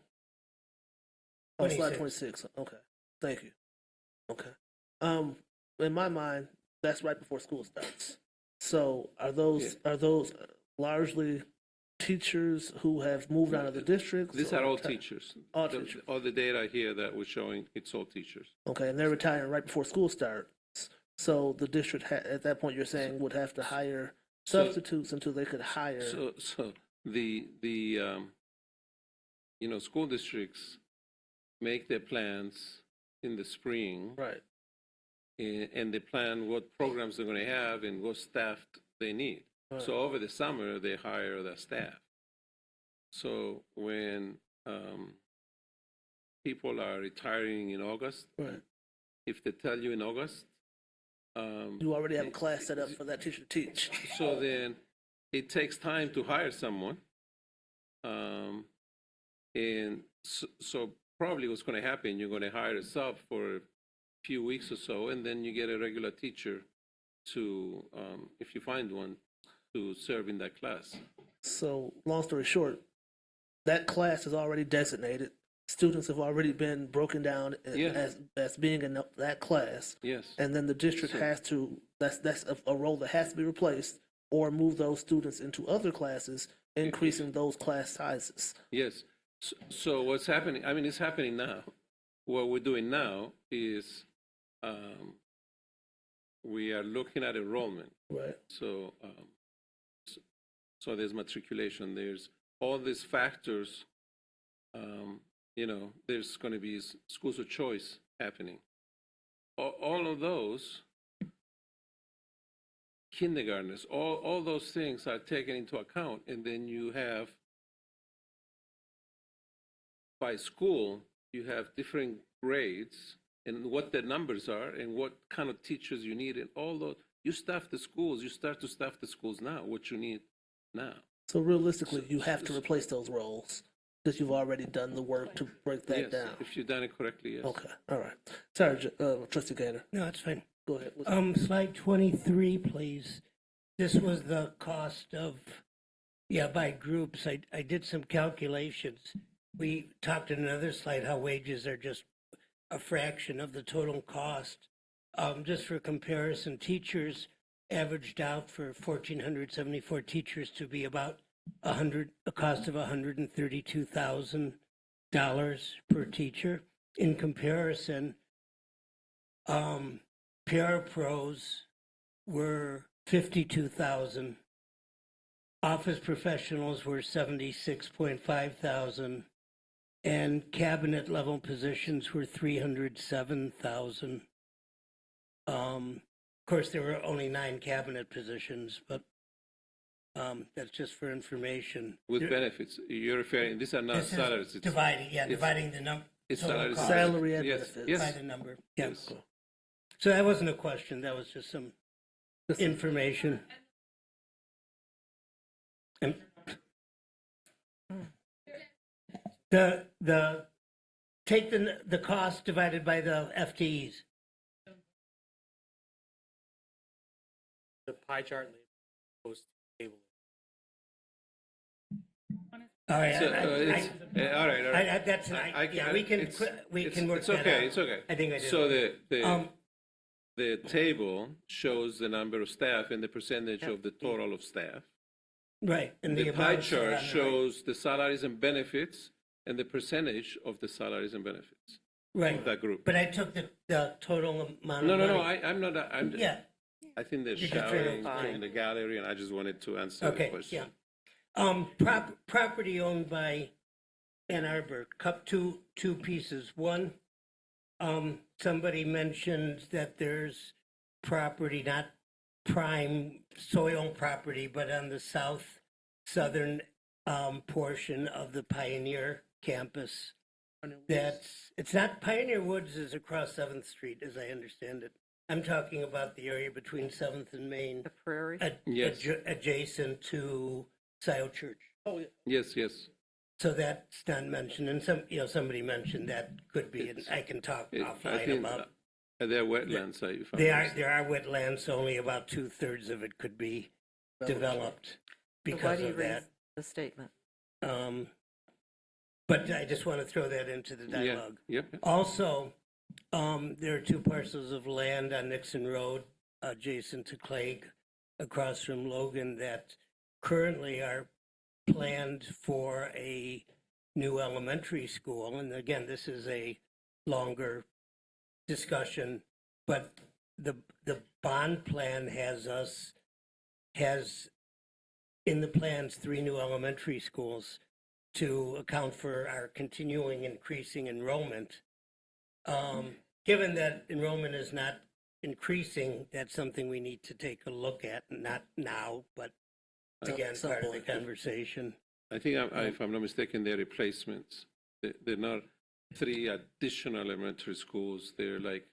Oh, slide 26. Okay. Thank you. Okay. In my mind, that's right before school starts. So are those largely teachers who have moved out of the district?
These are all teachers.
All teachers.
All the data here that we're showing, it's all teachers.
Okay, and they're retiring right before school starts. So the district, at that point, you're saying would have to hire substitutes until they could hire.
So the school districts make their plans in the spring.
Right.
And they plan what programs they're going to have and what staff they need.
Right.
So over the summer, they hire the staff. So when people are retiring in August,
Right.
if they tell you in August,
You already have a class set up for that teacher to teach.
so then it takes time to hire someone. And so probably what's going to happen, you're going to hire a sub for a few weeks or so, and then you get a regular teacher to, if you find one, to serve in that class.
So, long story short, that class is already designated. Students have already been broken down as being in that class.
Yes.
And then the district has to, that's a role that has to be replaced, or move those students into other classes, increasing those class sizes.
Yes. So what's happening, I mean, it's happening now. What we're doing now is we are looking at enrollment.
Right.
So, so there's matriculation, there's all these factors, there's going to be schools of choice happening. All of those, kindergartners, all those things are taken into account, and then you have, by school, you have different grades and what the numbers are and what kind of teachers you need, and all those. You staff the schools, you start to staff the schools now, what you need now.
So realistically, you have to replace those roles because you've already done the work to break that
Yes,
down.
if you've done it correctly, yes.
Okay, all right. Sorry, Trustee Gaynor.
No, it's fine.
Go ahead.
Slide 23, please. This was the cost of, by groups. I did some calculations. We talked in another slide how wages are just a fraction of the total cost. Just for comparison, teachers averaged out for 1,474 teachers to be about a cost of $132,000 per teacher. In comparison, parapros were $52,000. Office professionals were $76.5 thousand, and cabinet level positions were $307,000. Of course, there were only 9 cabinet positions, but that's just for information.
With benefits, you're referring, these are not
This is
salaries.
dividing the number.
It's salaries.
Salary and
Yes,
benefits.
yes.
By the number. Yeah.
Yes.
So that wasn't a question. That was just some information. And take the cost divided by the FTEs.
The pie chart goes to the table.
All right.
So, all right.
That's we can work
it's
that
okay,
out.
It's okay.
I think I did.
So the table shows the number of staff and the percentage of the total of staff.
Right. And
The pie
amounts are
chart
on the right.
shows the salaries and benefits and the percentage of the salaries and benefits
Right.
of that group.
But I took the total amount
No,
of
no,
money.
no. I'm not.
Yeah.
I think they're
You're just
shouting
trying to-
from the gallery, and I just wanted to answer the
Okay,
question.
yeah. Property owned by Ann Arbor, two pieces. One, somebody mentioned that there's property, not prime soil property, but on the southern portion of the Pioneer campus. It's not, Pioneer Woods is across 7th Street, as I understand it. I'm talking about the area between 7th and Main.
The prairie?
Yes.
Adjacent to Scioto Church.
Oh, yeah.
Yes, yes.
So that's not mentioned, and somebody mentioned that could be, and I can talk
I
offline
think
about.
they're wetlands. if I'm
There
mistaken.
are wetlands, only about 2/3 of it could be developed
So why
because
do you
of
raise
that.
the statement?
But I just want to throw that into the
Yeah,
dialogue.
yep.
Also, there are 2 parcels of land on Nixon Road adjacent to Clegg, across from Logan, that currently are planned for a new elementary school. And again, this is a longer discussion, but the bond plan has in the plans 3 new elementary schools. to account for our continuing increasing enrollment. Given that enrollment is not increasing, that's something we need to take a look at, not now, but again,
some
part of the
point.
conversation.
I think, if I'm not mistaken, they're replacements. They're not 3 additional elementary schools. They're like,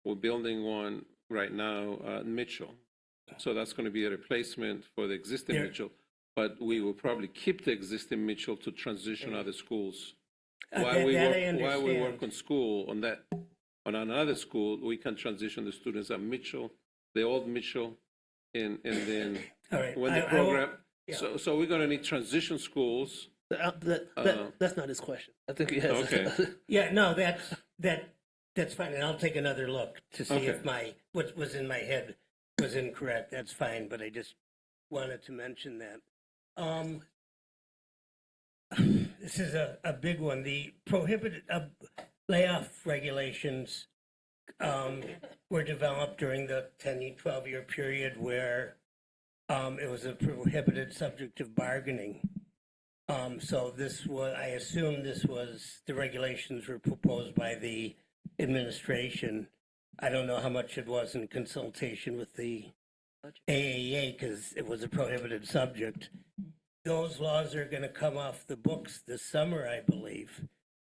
we're building one right now at Mitchell. So that's going to be a replacement for the existing
There-
Mitchell. But we will probably keep the existing Mitchell to transition other schools.
That I
While we
understand.
work on school, on another school, we can transition the students at Mitchell, the old Mitchell, and then
All right.
when the
I will-
program,
yeah.
so we're going to need transition schools.
That's not his question. I think he has.
Okay.
Yeah, no, that's fine, and I'll take another look to see if
Okay.
what was in my head was incorrect. That's fine, but I just wanted to mention that. This is a big one. The prohibited layoff regulations were developed during the 10, 12-year period where it was a prohibited subject of bargaining. So this was, I assume this was, the regulations were proposed by the administration. I don't know how much it was in consultation with the AAEA because it was a prohibited subject. Those laws are going to come off the books this summer, I believe,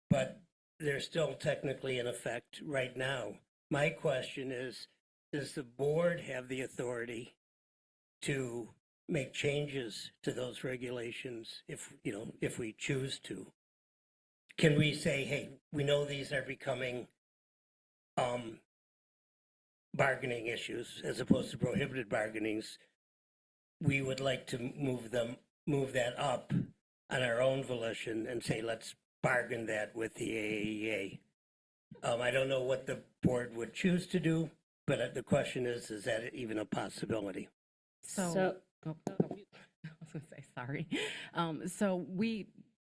but they're still technically in effect right now. My question is, does the board have the authority to make changes to those regulations if we choose to? Can we say, hey, we know these are becoming bargaining issues as opposed to prohibited bargainings. We would like to move that up on our own volition and say, let's bargain that with the AAEA. I don't know what the board would choose to do, but the question is that even a possibility?
So I was going to say, sorry. So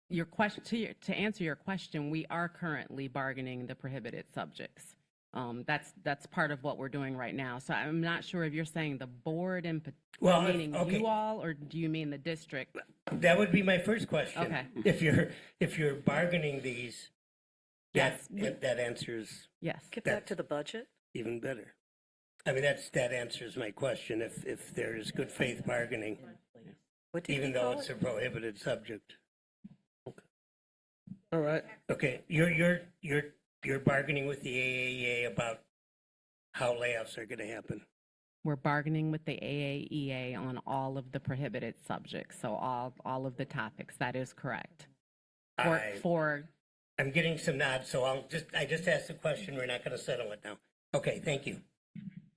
your question, to answer your question, we are currently bargaining the prohibited subjects. That's part of what we're doing right now. So I'm not sure if you're saying the board meaning
okay.
you all, or do you mean the district?
That would be my first question.
Okay.
If you're bargaining these,
Yes.
that answers
Yes.
Get back to the budget.
even better. I mean, that answers my question. If there is good faith bargaining,
What did
even
you
though
call
it's
it?
a prohibited subject.
All right.
Okay, you're bargaining with the AAEA about how layoffs are going to happen.
We're bargaining with the AAEA on all of the prohibited subjects, so all of the topics. That is correct.
I'm getting some nods, so I just asked the question. We're not going to settle it now. Okay, thank you.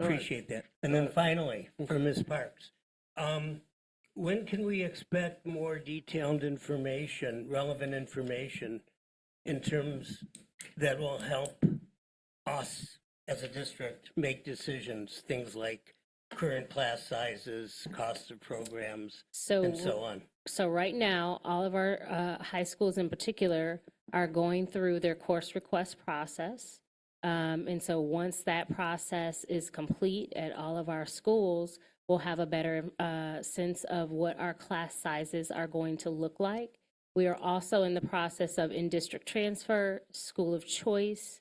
Appreciate that. And then finally, for Ms. Parks, when can we expect more detailed information, relevant information, in terms that will help us as a district make decisions, things like current class sizes, costs of programs, and so on?
So right now, all of our high schools in particular are going through their course request process. And so once that process is complete at all of our schools, we'll have a better sense of what our class sizes are going to look like. We are also in the process of in-district transfer, school of choice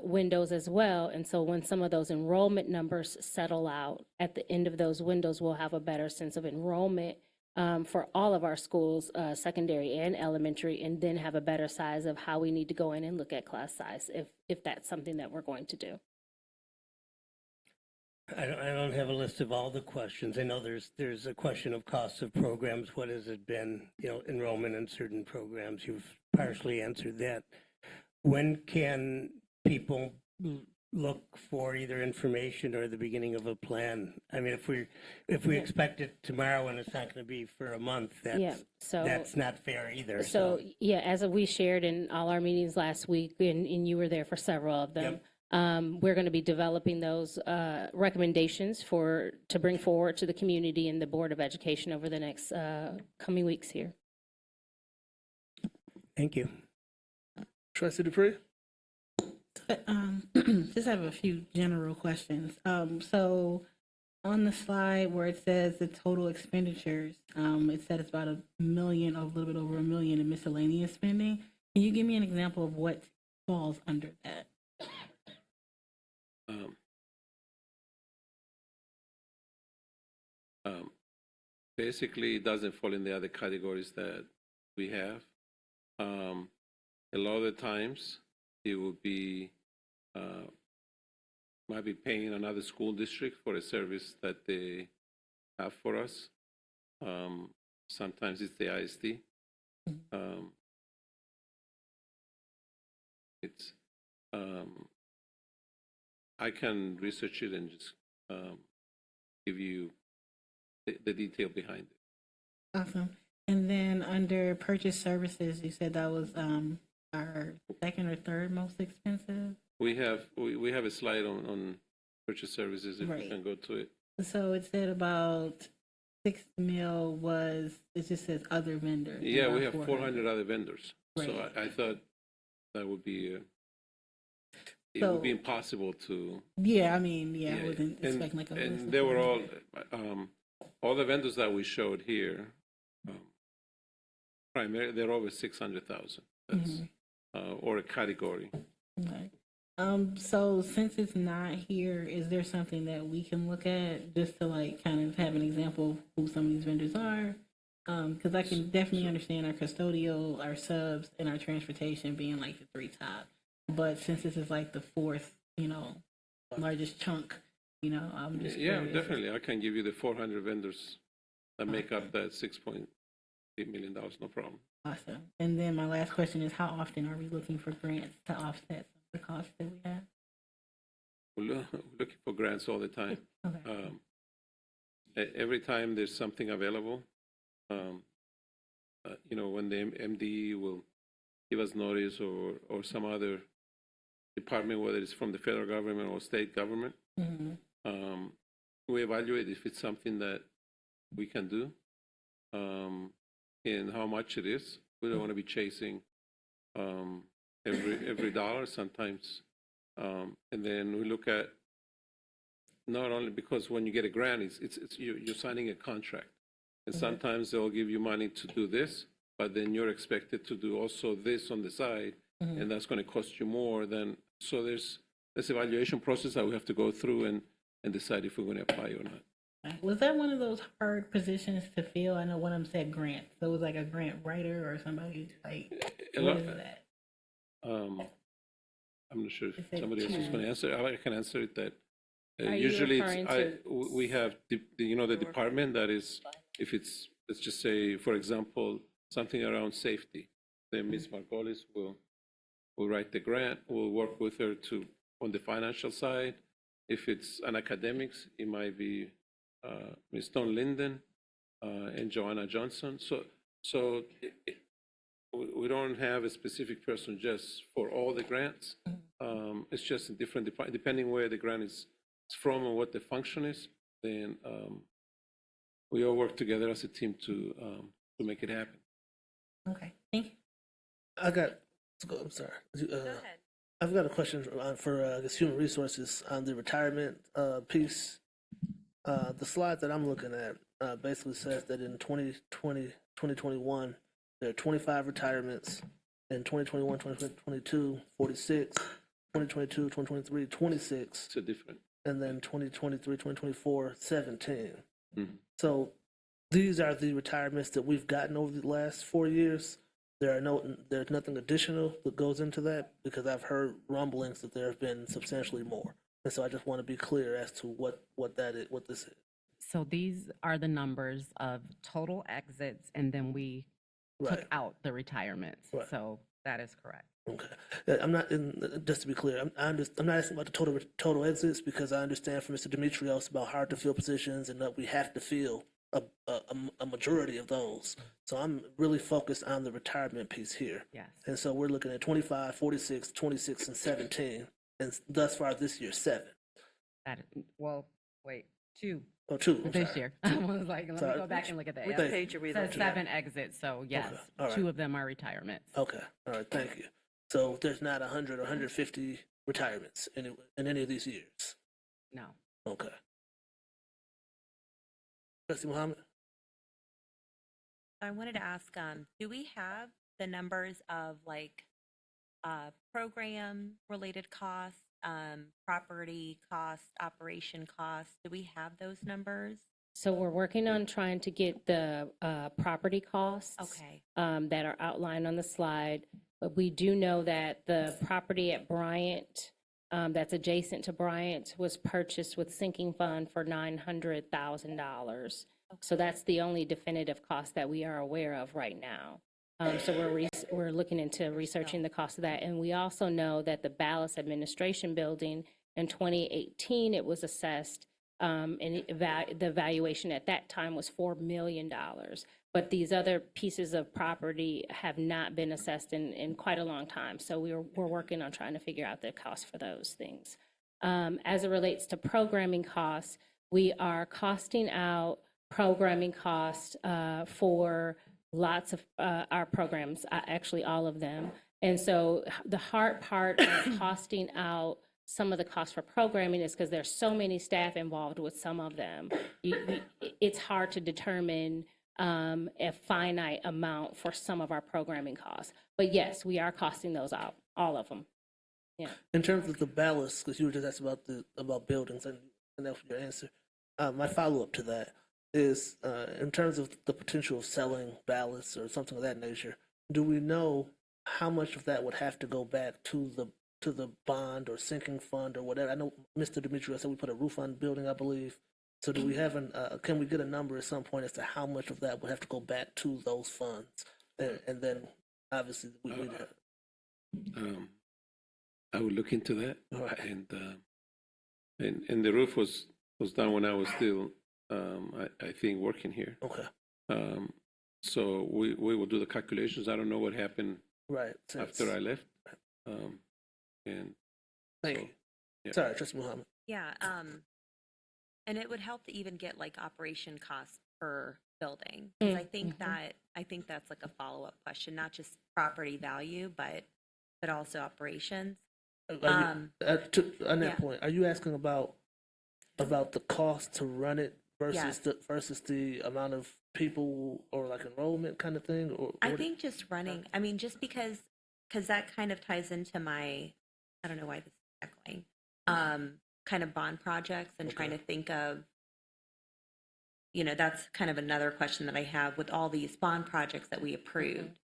windows as well. And so when some of those enrollment numbers settle out at the end of those windows, we'll have a better sense of enrollment for all of our schools, secondary and elementary, and then have a better size of how we need to go in and look at class size if that's something that we're going to do.
I don't have a list of all the questions. I know there's a question of costs of programs. What has it been? Enrollment in certain programs. You've partially answered that. When can people look for either information or the beginning of a plan? I mean, if we expect it tomorrow and it's not going to be for a month, that's not fair either.
So yeah, as we shared in all our meetings last week, and you were there for several of them.
Yep.
We're going to be developing those recommendations to bring forward to the community and the Board of Education over the next coming weeks here.
Thank you.
Trustee Dupree?
Just have a few general questions. So On the slide where it says the total expenditures, it said it's about $1 million, or a little bit over $1 million in miscellaneous spending. Can you give me an example of what falls under that?
Basically, it doesn't fall in the other categories that we have. A lot of the times, it would be might be paying another school district for a service that they have for us. Sometimes it's the ISD. It's I can research it and just give you the detail behind it.
Awesome. And then under purchase services, you said that was our second or third most expensive?
We have a slide on purchase services if you can go to it.
So it said about 6 mil was, it just says other vendors.
Yeah, we
about
have 400 other vendors.
Right.
So I thought that would be it would be impossible to.
Yeah, I mean, yeah, I wasn't expecting like a list.
And they were all the vendors that we showed here. Primarily, they're over 600,000. That's or a category.
Okay. So since it's not here, is there something that we can look at just to like kind of have an example of who some of these vendors are? Because I can definitely understand our custodial, our subs, and our transportation being like the 3 top. But since this is like the 4th, largest chunk, I'm just curious.
Definitely. I can give you the 400 vendors that make up that $6.8 million. No problem.
Awesome. And then my last question is, how often are we looking for grants to offset the costs that we have?
We're looking for grants all the time.
Okay.
Every time there's something available, when the MDE will give us notice or some other department, whether it's from the federal government or state government, we evaluate if it's something that we can do and how much it is. We don't want to be chasing every dollar sometimes. And then we look at not only because when you get a grant, you're signing a contract. And sometimes they'll give you money to do this, but then you're expected to do also this on the side, and that's going to cost you more than. So there's this evaluation process that we have to go through and decide if we're going to apply or not.
Was that one of those hard positions to fill? I know one of them said grant, so it was like a grant writer or somebody like. What is that?
I'm not sure if somebody else is going to answer. I can answer it. That
Are you
usually
referring
we have the department that is, if it's, let's just say, for example, something around safety, then Ms. Margolis will write the grant. We'll work with her on the financial side. If it's an academics, it might be Ms. Stone Linden and Joanna Johnson. So we don't have a specific person just for all the grants. It's just a different department, depending where the grant is from and what the function is. Then we all work together as a team to make it happen.
Okay, thank you.
I'm sorry. I've got a question for I guess human resources on the retirement piece. The slide that I'm looking at basically says that in 2021, there are 25 retirements. In 2021, 2022, 46. 2022, 2023, 26.
So different.
And then 2023, 2024, 17.
Mm-hmm.
So these are the retirements that we've gotten over the last 4 years. There's nothing additional that goes into that, because I've heard rumblings that there have been substantially more. And so I just want to be clear as to what this is.
So these are the numbers of total exits, and then we took out the retirements.
Right.
So that is correct.
Okay. I'm not, just to be clear, I'm not asking about the total exits, because I understand from Mr. Demetrios about hard to fill positions and that we have to fill a majority of those. So I'm really focused on the retirement piece here.
Yes.
And so we're looking at 25, 46, 26, and 17. And thus far this year, 7.
Two.
Oh, 2.
This
sorry.
year. I was like, let me go back and look at that.
Which page are we looking at?
7 exits, so yes,
Okay. All right.
2 of them are retirements.
Okay. All right. Thank you. So there's not 100 or 150 retirements in any of these years?
No.
Okay. Trustee Muhammad?
I wanted to ask, do we have the numbers of like program-related costs, property costs, operation costs? Do we have those numbers?
So we're working on trying to get the property costs
Okay.
that are outlined on the slide. But we do know that the property at Bryant, that's adjacent to Bryant, was purchased with sinking fund for $900,000. So that's the only definitive cost that we are aware of right now. So we're looking into researching the cost of that. And we also know that the Ballas Administration Building in 2018, it was assessed, and the valuation at that time was $4 million. But these other pieces of property have not been assessed in quite a long time. So we're working on trying to figure out the cost for those things. As it relates to programming costs, we are costing out programming costs for lots of our programs, actually all of them. And so the hard part of costing out some of the costs for programming is because there's so many staff involved with some of them. It's hard to determine a finite amount for some of our programming costs. But yes, we are costing those out, all of them. Yeah.
In terms of the ballast, because you were just asked about buildings, and that was your answer. My follow-up to that is, in terms of the potential of selling ballasts or something of that nature, do we know how much of that would have to go back to the bond or sinking fund or whatever? I know Mr. Demetriou said we put a roof on the building, I believe. So do we have can we get a number at some point as to how much of that would have to go back to those funds? And then obviously we
I would look into that.
Right.
And the roof was done when I was still, I think, working here.
Okay.
So we will do the calculations. I don't know what happened
right
after I left. And
thank you. Yeah. Sorry, Trustee Muhammad.
Yeah. And it would help to even get like operation costs per building. 'Cause I think that's like a follow-up question, not just property value, but also operations.
On that point, are you asking about the cost to run it versus the amount of people or like enrollment kind of thing? Or
I think just running. I mean, just because that kind of ties into my, I don't know why this is echoing, kind of bond projects and trying to think of, that's kind of another question that I have with all these bond projects that we approved.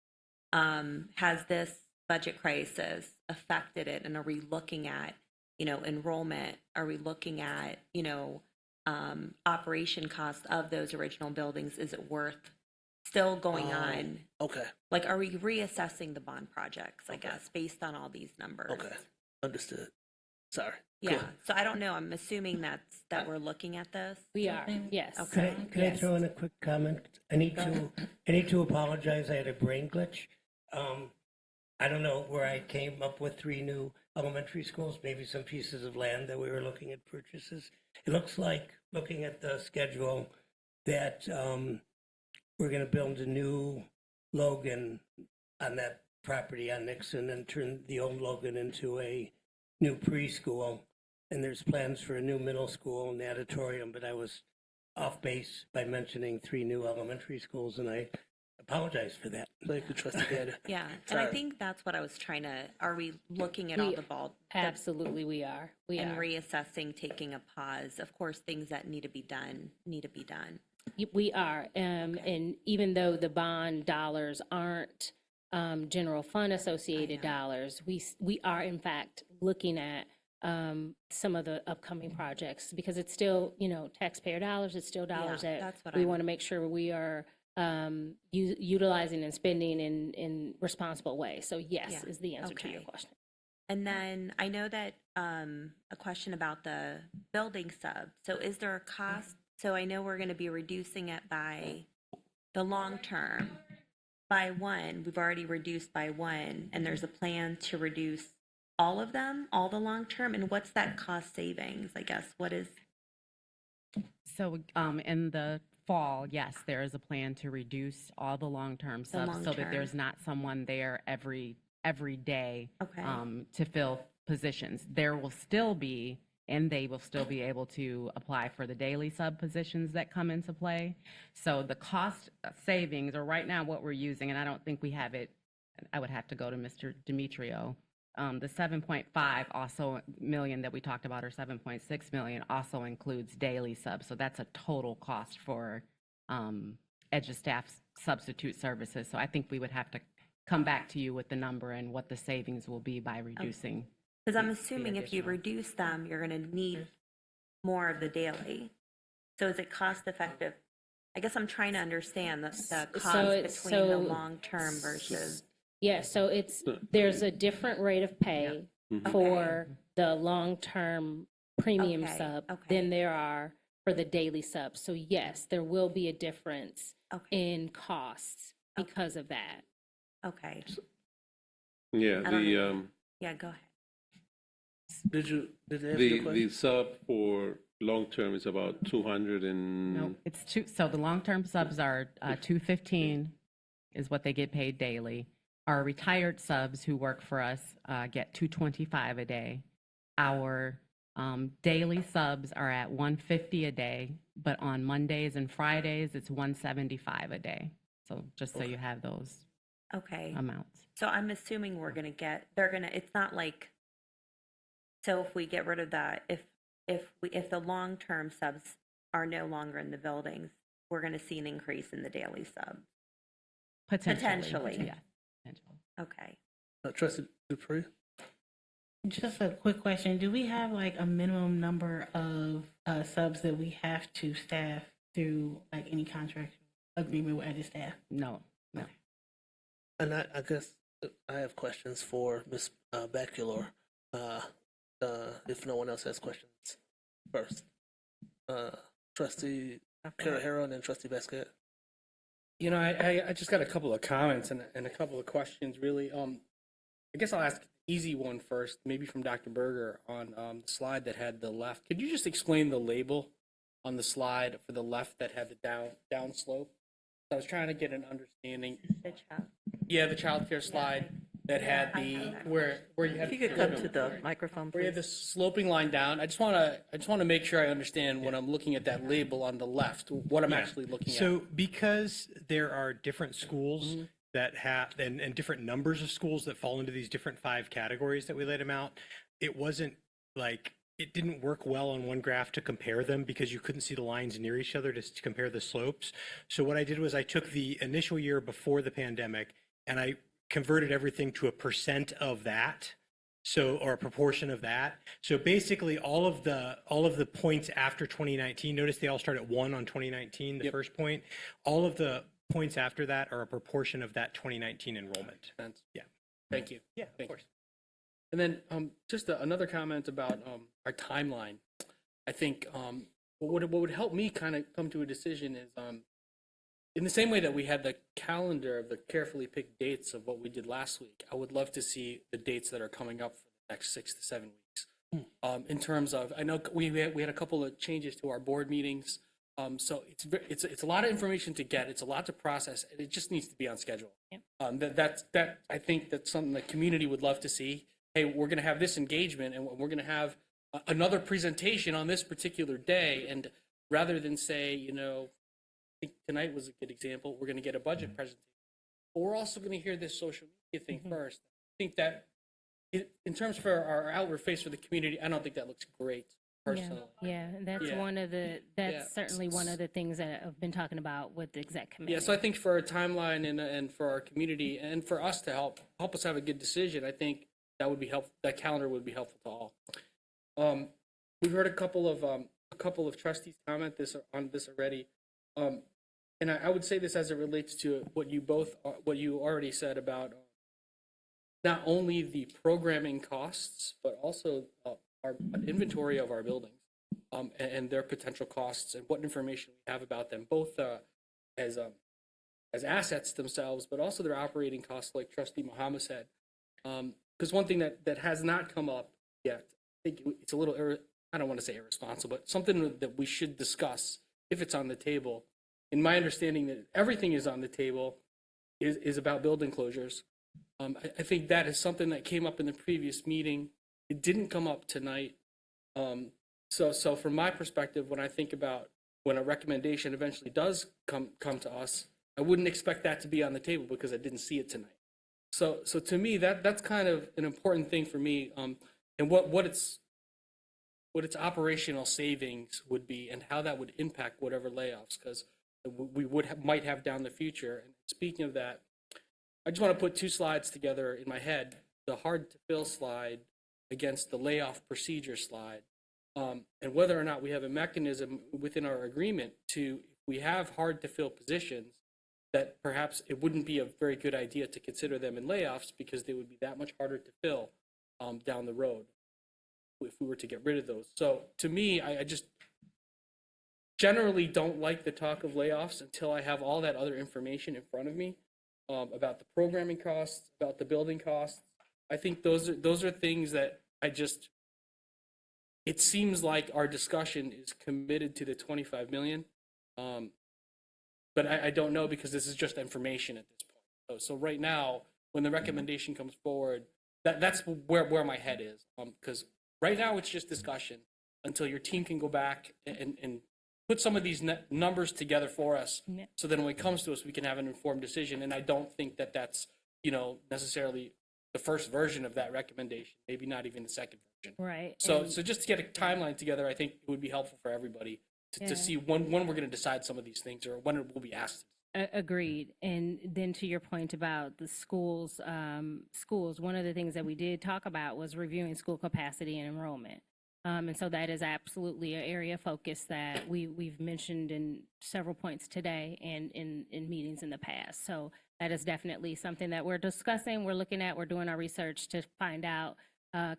Has this budget crisis affected it? And are we looking at, enrollment? Are we looking at, operation costs of those original buildings? Is it worth still going on?
Okay.
Like, are we reassessing the bond projects, I guess, based on all these numbers?
Okay. Understood. Sorry.
Yeah.
Cool.
So I don't know. I'm assuming that we're looking at this.
We are. Yes.
Okay.
Can I throw in a quick comment? I need to apologize. I had a brain glitch. I don't know where I came up with 3 new elementary schools, maybe some pieces of land that we were looking at purchases. It looks like, looking at the schedule, that we're going to build a new Logan on that property on Nixon and turn the old Logan into a new preschool. And there's plans for a new middle school and the auditorium, but I was off base by mentioning 3 new elementary schools, and I apologize for that.
Thank you, Trustee Gator.
Yeah, and I think that's what I was trying to, are we looking at all the ball?
Absolutely, we are.
And reassessing, taking a pause. Of course, things that need to be done, need to be done.
We are. And even though the bond dollars aren't general fund associated dollars, we are in fact looking at some of the upcoming projects, because it's still, taxpayer dollars, it's still dollars that we want to make sure we are utilizing and spending in responsible ways. So yes, is the answer to your question.
And then I know that a question about the building sub. So is there a cost? So I know we're going to be reducing it by the long term by 1. We've already reduced by 1, and there's a plan to reduce all of them, all the long term. And what's that cost savings? I guess what is?
So in the fall, yes, there is a plan to reduce all the long-term subs so that there's not someone there every day to fill positions. There will still be and they will still be able to apply for the daily sub positions that come into play. So the cost savings, or right now what we're using, and I don't think we have it, I would have to go to Mr. Demetrio. The 7.5 also million that we talked about, or 7.6 million, also includes daily subs. So that's a total cost for EduStaff substitute services. So I think we would have to come back to you with the number and what the savings will be by reducing.
Because I'm assuming if you reduce them, you're going to need more of the daily. So is it cost effective? I guess I'm trying to understand the cost between the long-term versus.
Yeah, so there's a different rate of pay for the long-term premium sub than there are for the daily sub. So yes, there will be a difference in costs because of that.
Okay.
Yeah,
yeah, go ahead.
Did they answer your question?
the sub for long term is about 200 and.
No, it's two. So the long-term subs are 215 is what they get paid daily. Our retired subs who work for us get 225 a day. Our daily subs are at 150 a day, but on Mondays and Fridays it's 175 a day. So just so you have those amounts.
So I'm assuming it's not like, so if we get rid of that, if the long-term subs are no longer in the buildings, we're going to see an increase in the daily sub. Potentially.
Yeah.
Okay.
Trustee Dupree?
Just a quick question. Do we have like a minimum number of subs that we have to staff through like any contract agreement with EduStaff?
No.
And I guess I have questions for Ms. Baculor, if no one else has questions first. Trustee Carahero and then Trustee Basket.
You know, I just got a couple of comments and a couple of questions, really. I guess I'll ask the easy one first, maybe from Dr. Berger on the slide that had the left. Could you just explain the label on the slide for the left that had the down slope? I was trying to get an understanding. The child care slide that had where you had.
If you could come to the microphone,
where you had the sloping line down. I just want to make sure I understand when I'm looking at that label on the left, what I'm actually looking at.
So because there are different schools that have, and different numbers of schools that fall into these different 5 categories that we laid them out, it wasn't like, it didn't work well on one graph to compare them because you couldn't see the lines near each other to compare the slopes. So what I did was I took the initial year before the pandemic and I converted everything to a percent of that. So, or a proportion of that. So basically all of the points after 2019, notice they all start at 1 on 2019, the first point. All of the points after that are a proportion of that 2019 enrollment. Yeah.
Thank you.
Yeah,
of course. And then just another comment about our timeline. I think what would help me kind of come to a decision is in the same way that we had the calendar of the carefully picked dates of what we did last week, I would love to see the dates that are coming up for the next 6 to 7 weeks. In terms of, I know we had a couple of changes to our board meetings, so it's a lot of information to get, it's a lot to process, and it just needs to be on schedule. That I think that's something the community would love to see. Hey, we're going to have this engagement, and we're going to have another presentation on this particular day, and rather than say, I think tonight was a good example. We're going to get a budget presentation, but we're also going to hear this social media thing first. I think that in terms for our outward face for the community, I don't think that looks great personally.
Yeah, that's certainly one of the things that I've been talking about with the exec committee.
Yeah, so I think for our timeline and for our community and for us to help us have a good decision, I think that would be helpful. That calendar would be helpful to all. We've heard a couple of trustees comment on this already. And I would say this as it relates to what you already said about not only the programming costs, but also our inventory of our buildings and their potential costs and what information we have about them, both as assets themselves, but also their operating costs, like Trustee Muhammad said. Because one thing that has not come up yet, I think it's a little, I don't want to say irresponsible, but something that we should discuss if it's on the table. In my understanding that everything is on the table is about building closures. I think that is something that came up in the previous meeting. It didn't come up tonight. So from my perspective, when I think about when a recommendation eventually does come to us, I wouldn't expect that to be on the table because I didn't see it tonight. So to me, that's kind of an important thing for me, and what its operational savings would be and how that would impact whatever layoffs, because we might have down the future. And speaking of that, I just want to put two slides together in my head: the hard to fill slide against the layoff procedure slide, and whether or not we have a mechanism within our agreement to, if we have hard to fill positions, that perhaps it wouldn't be a very good idea to consider them in layoffs because they would be that much harder to fill down the road if we were to get rid of those. So to me, I just generally don't like the talk of layoffs until I have all that other information in front of me about the programming costs, about the building costs. I think those are things that it seems like our discussion is committed to the 25 million. But I don't know because this is just information at this point. So right now, when the recommendation comes forward, that's where my head is. Because right now it's just discussion until your team can go back and put some of these numbers together for us.
Yeah.
So then when it comes to us, we can have an informed decision. And I don't think that that's necessarily the first version of that recommendation. Maybe not even the second version.
Right.
So just to get a timeline together, I think it would be helpful for everybody to see when we're going to decide some of these things or when it will be asked.
Agreed. And then to your point about the schools, one of the things that we did talk about was reviewing school capacity and enrollment. And so that is absolutely an area of focus that we've mentioned in several points today and in meetings in the past. So that is definitely something that we're discussing, we're looking at, we're doing our research to find out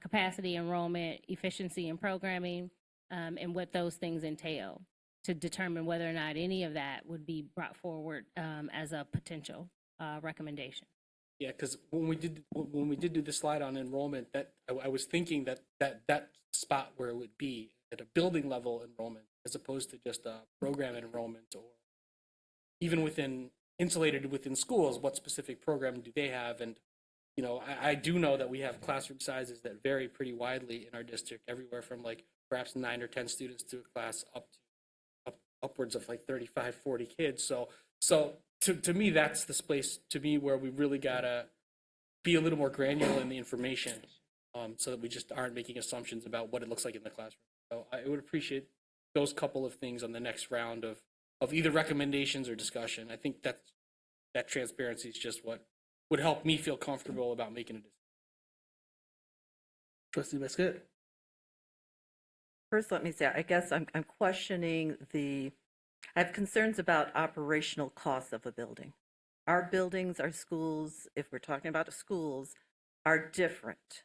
capacity, enrollment, efficiency in programming, and what those things entail to determine whether or not any of that would be brought forward as a potential recommendation.
Yeah, because when we did do the slide on enrollment, that I was thinking that spot where it would be at a building level enrollment as opposed to just a program enrollment, or even insulated within schools, what specific program do they have? And I do know that we have classroom sizes that vary pretty widely in our district, everywhere from like perhaps 9 or 10 students to a class upwards of like 35, 40 kids. So to me, that's the space to me where we really gotta be a little more granular in the information, so that we just aren't making assumptions about what it looks like in the classroom. So I would appreciate those couple of things on the next round of either recommendations or discussion. I think that transparency is just what would help me feel comfortable about making a decision.
Trustee Biscuit?
First, let me say, I guess I'm questioning I have concerns about operational costs of a building. Our buildings, our schools, if we're talking about schools, are different.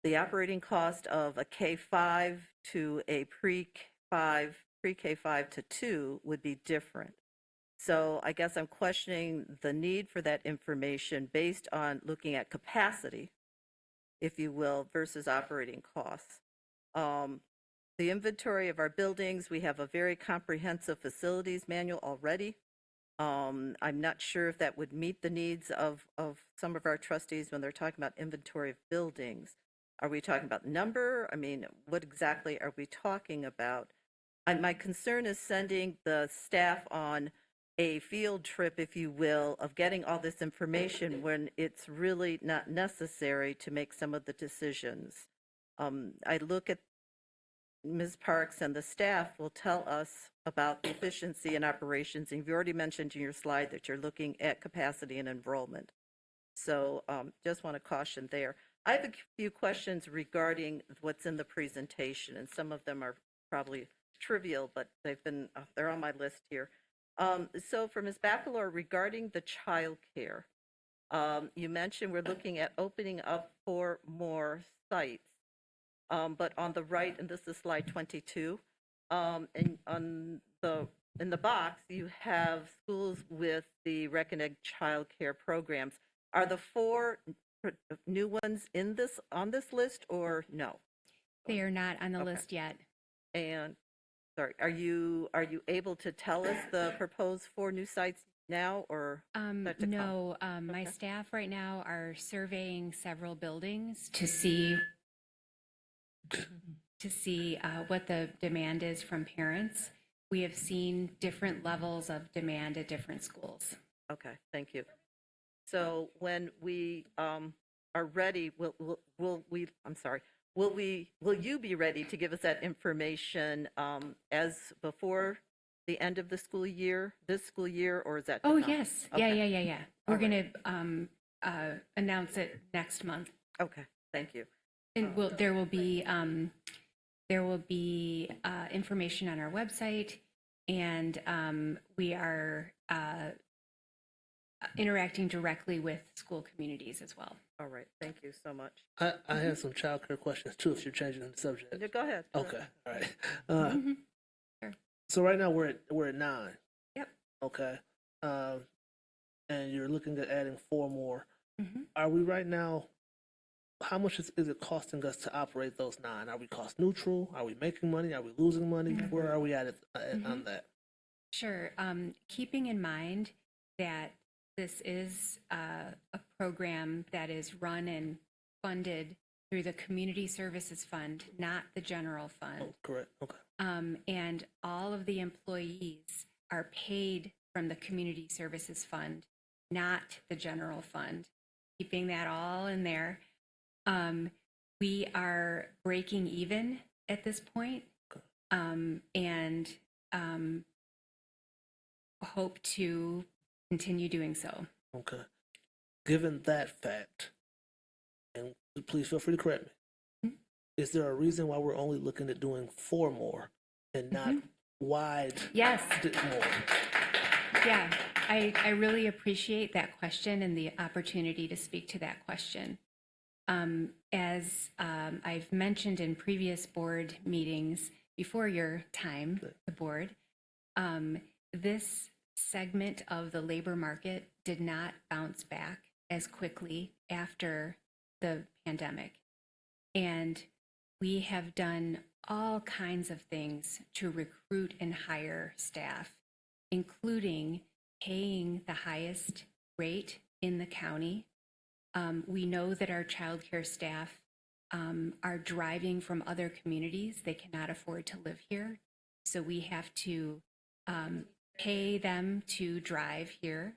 The operating cost of a K-5 to a pre-K-5 to 2 would be different. So I guess I'm questioning the need for that information based on looking at capacity, if you will, versus operating costs. The inventory of our buildings, we have a very comprehensive facilities manual already. I'm not sure if that would meet the needs of some of our trustees when they're talking about inventory of buildings. Are we talking about number? I mean, what exactly are we talking about? My concern is sending the staff on a field trip, if you will, of getting all this information when it's really not necessary to make some of the decisions. I look at Ms. Parks and the staff will tell us about efficiency and operations, and you've already mentioned in your slide that you're looking at capacity and enrollment. So just want to caution there. I have a few questions regarding what's in the presentation, and some of them are probably trivial, but they're on my list here. So for Ms. Baccalor, regarding the child care, you mentioned we're looking at opening up 4 more sites. But on the right, and this is slide 22, and in the box, you have schools with the recognized child care programs. Are the 4 new ones on this list, or no?
They are not on the list yet.
And sorry, are you able to tell us the proposed 4 new sites now, or
no? My staff right now are surveying several buildings to see to see what the demand is from parents. We have seen different levels of demand at different schools.
Okay, thank you. So when we are ready, will you be ready to give us that information as before the end of the school year, this school year, or is that? to
Oh,
come?
yes.
Okay.
Yeah. We're going to announce it next month.
Okay, thank you.
And there will be information on our website, and we are interacting directly with school communities as well.
All right, thank you so much.
I have some childcare questions too, if you're changing the subject.
Yeah, go ahead.
Okay, all right.
Sure.
So right now we're at 9.
Yep.
Okay. And you're looking at adding 4 more.
Mhm.
Are we right now? How much is it costing us to operate those 9? Are we cost neutral? Are we making money? Are we losing money? Where are we at on that?
Sure. Keeping in mind that this is a program that is run and funded through the Community Services Fund, not the general fund.
Oh, correct. Okay.
And all of the employees are paid from the Community Services Fund, not the general fund. Keeping that all in there. We are breaking even at this point, and hope to continue doing so.
Okay. Given that fact, and please feel free to correct me, is there a reason why we're only looking at doing 4 more and not wide
Yes.
more?
Yeah, I really appreciate that question and the opportunity to speak to that question. As I've mentioned in previous board meetings before your time, the board, this segment of the labor market did not bounce back as quickly after the pandemic. And we have done all kinds of things to recruit and hire staff, including paying the highest rate in the county. We know that our childcare staff are driving from other communities. They cannot afford to live here. So we have to pay them to drive here.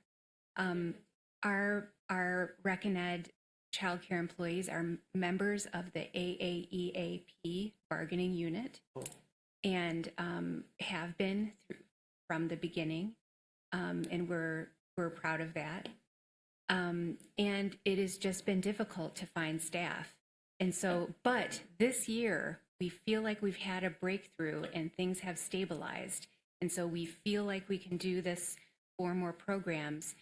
Our Rec and Ed childcare employees are members of the AAEAP bargaining unit and have been from the beginning, and we're proud of that. And it has just been difficult to find staff. And so, but this year, we feel like we've had a breakthrough and things have stabilized. And so we feel like we can do this 4 more programs.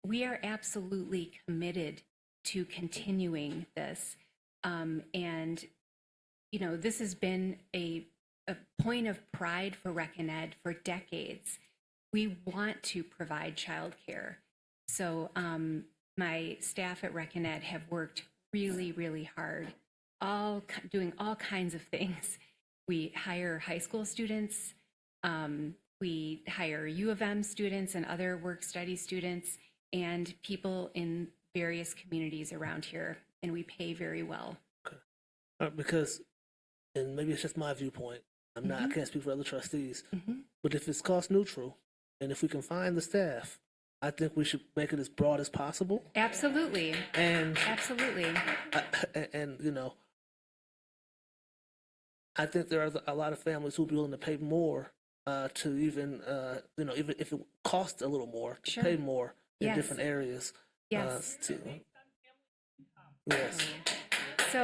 We are absolutely committed to continuing this. And, you know, this has been a point of pride for Rec and Ed for decades. We want to provide childcare. So my staff at Rec and Ed have worked really, really hard, doing all kinds of things. We hire high school students, we hire U of M students and other work study students, and people in various communities around here, and we pay very well.
Okay. Because, and maybe it's just my viewpoint, I can't speak for other trustees, but if it's cost neutral, and if we can find the staff, I think we should make it as broad as possible.
Absolutely.
And
absolutely.
And you know, I think there are a lot of families who'll be willing to pay more to even, you know, even if it costs a little more, to pay more in different areas.
Yes.
Yes.
So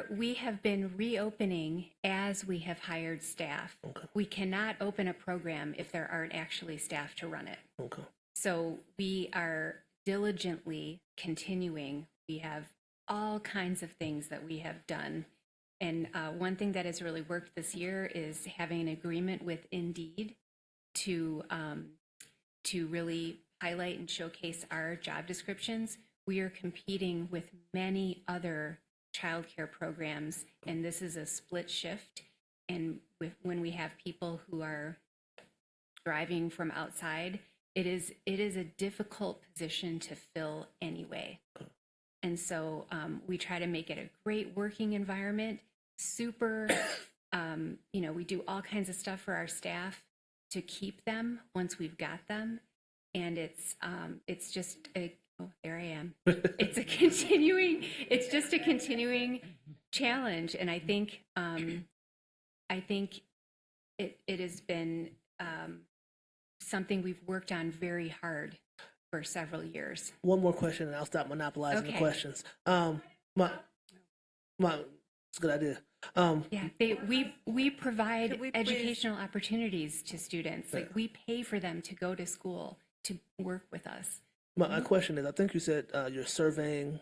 we have been reopening as we have hired staff.
Okay.
We cannot open a program if there aren't actually staff to run it.
Okay.
So we are diligently continuing. We have all kinds of things that we have done. And one thing that has really worked this year is having an agreement with Indeed to really highlight and showcase our job descriptions. We are competing with many other childcare programs, and this is a split shift. And when we have people who are driving from outside, it is a difficult position to fill anyway. And so we try to make it a great working environment, super, we do all kinds of stuff for our staff to keep them once we've got them. And it's just there I am. It's just a continuing challenge. And I think it has been something we've worked on very hard for several years.
One more question, and I'll stop monopolizing the questions. It's a good idea.
We provide educational opportunities to students. Like we pay for them to go to school to work with us.
My question is, I think you said you're surveying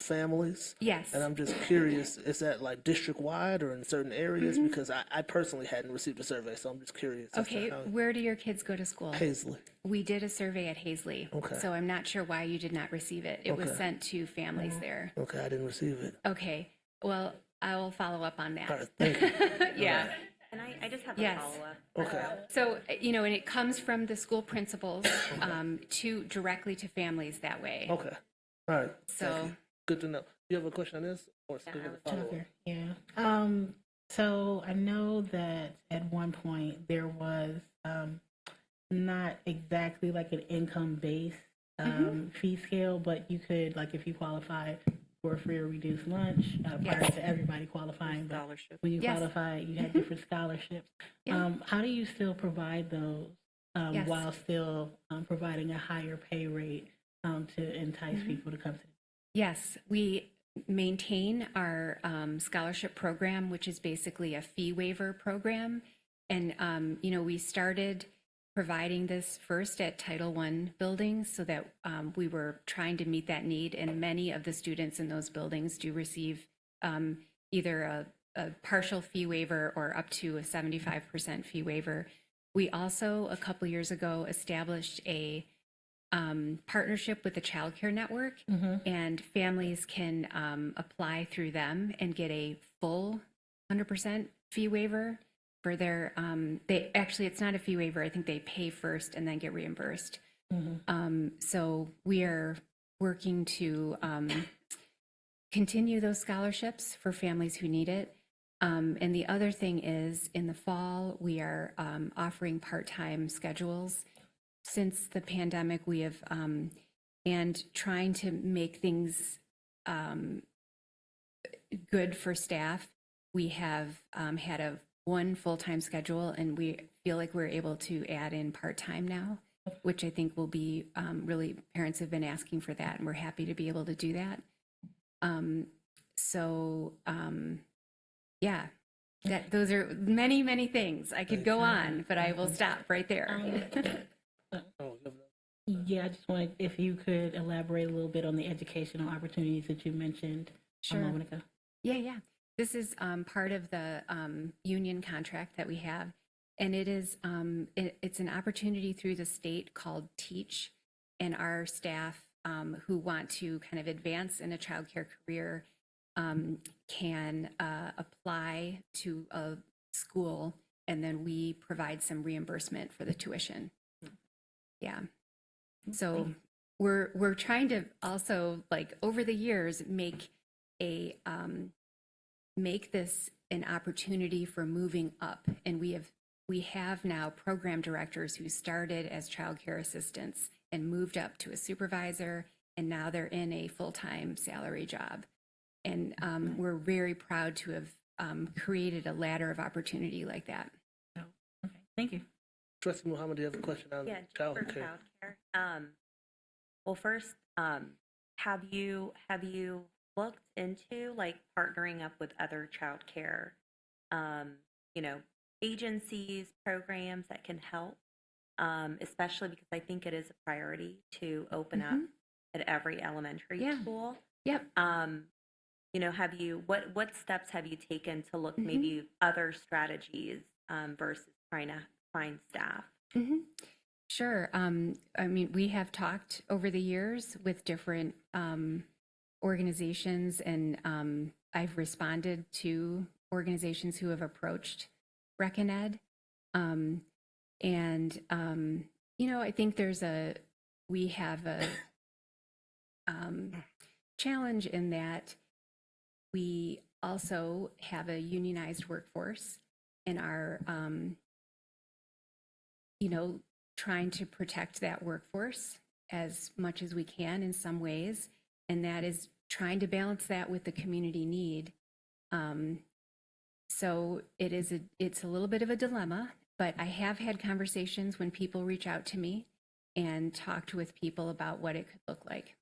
families.
Yes.
And I'm just curious, is that like district-wide or in certain areas? Because I personally hadn't received a survey, so I'm just curious.
Okay, where do your kids go to school?
Paisley.
We did a survey at Paisley.
Okay.
So I'm not sure why you did not receive it. It was sent to families there.
Okay, I didn't receive it.
Okay, well, I will follow up on that.
All right, thank you.
Yeah.
And I just have
Yes.
a follow-up.
Okay.
So, and it comes from the school principals to directly to families that way.
Okay. All right.
So
Thank you. Good to know. Do you have a question on this, or still have a follow-up?
Okay, yeah. So I know that at one point there was not exactly like an income-based fee scale, but you could, like, if you qualified for a free or reduced lunch, prior to everybody qualifying, but when you qualify, you had different scholarships. How do you still provide those while still providing a higher pay rate to entice people to come to?
Yes, we maintain our scholarship program, which is basically a fee waiver program. And, we started providing this first at Title I buildings so that we were trying to meet that need. And many of the students in those buildings do receive either a partial fee waiver or up to a 75% fee waiver. We also, a couple years ago, established a partnership with the Child Care Network, and families can apply through them and get a full 100% fee waiver for their, it's not a fee waiver. I think they pay first and then get reimbursed. So we are working to continue those scholarships for families who need it. And the other thing is, in the fall, we are offering part-time schedules. Since the pandemic, we have, and trying to make things good for staff, we have had one full-time schedule, and we feel like we're able to add in part-time now, which I think will be really, parents have been asking for that, and we're happy to be able to do that. Those are many, many things. I could go on, but I will stop right there.
Yeah, I just wanted, if you could elaborate a little bit on the educational opportunities that you mentioned a moment ago.
Yeah. This is part of the union contract that we have, and it is it's an opportunity through the state called Teach, and our staff who want to kind of advance in a childcare career can apply to a school, and then we provide some reimbursement for the tuition. Yeah. So we're trying to also, like, over the years, make this an opportunity for moving up. And we have now program directors who started as childcare assistants and moved up to a supervisor, and now they're in a full-time salary job. And we're very proud to have created a ladder of opportunity like that.
Okay, thank you.
Trustee Muhammad, do you have a question on child
for
care?
childcare. Well, first, have you looked into, like, partnering up with other childcare, agencies, programs that can help, especially because I think it is a priority to open up at every elementary school.
Yep.
What steps have you taken to look maybe other strategies versus trying to find staff?
Sure. I mean, we have talked over the years with different organizations, and I've responded to organizations who have approached Rec and Ed. I think we have challenge in that we also have a unionized workforce and are, trying to protect that workforce as much as we can in some ways. And that is trying to balance that with the community need. So it's a little bit of a dilemma, but I have had conversations when people reach out to me and talked with people about what it could look like.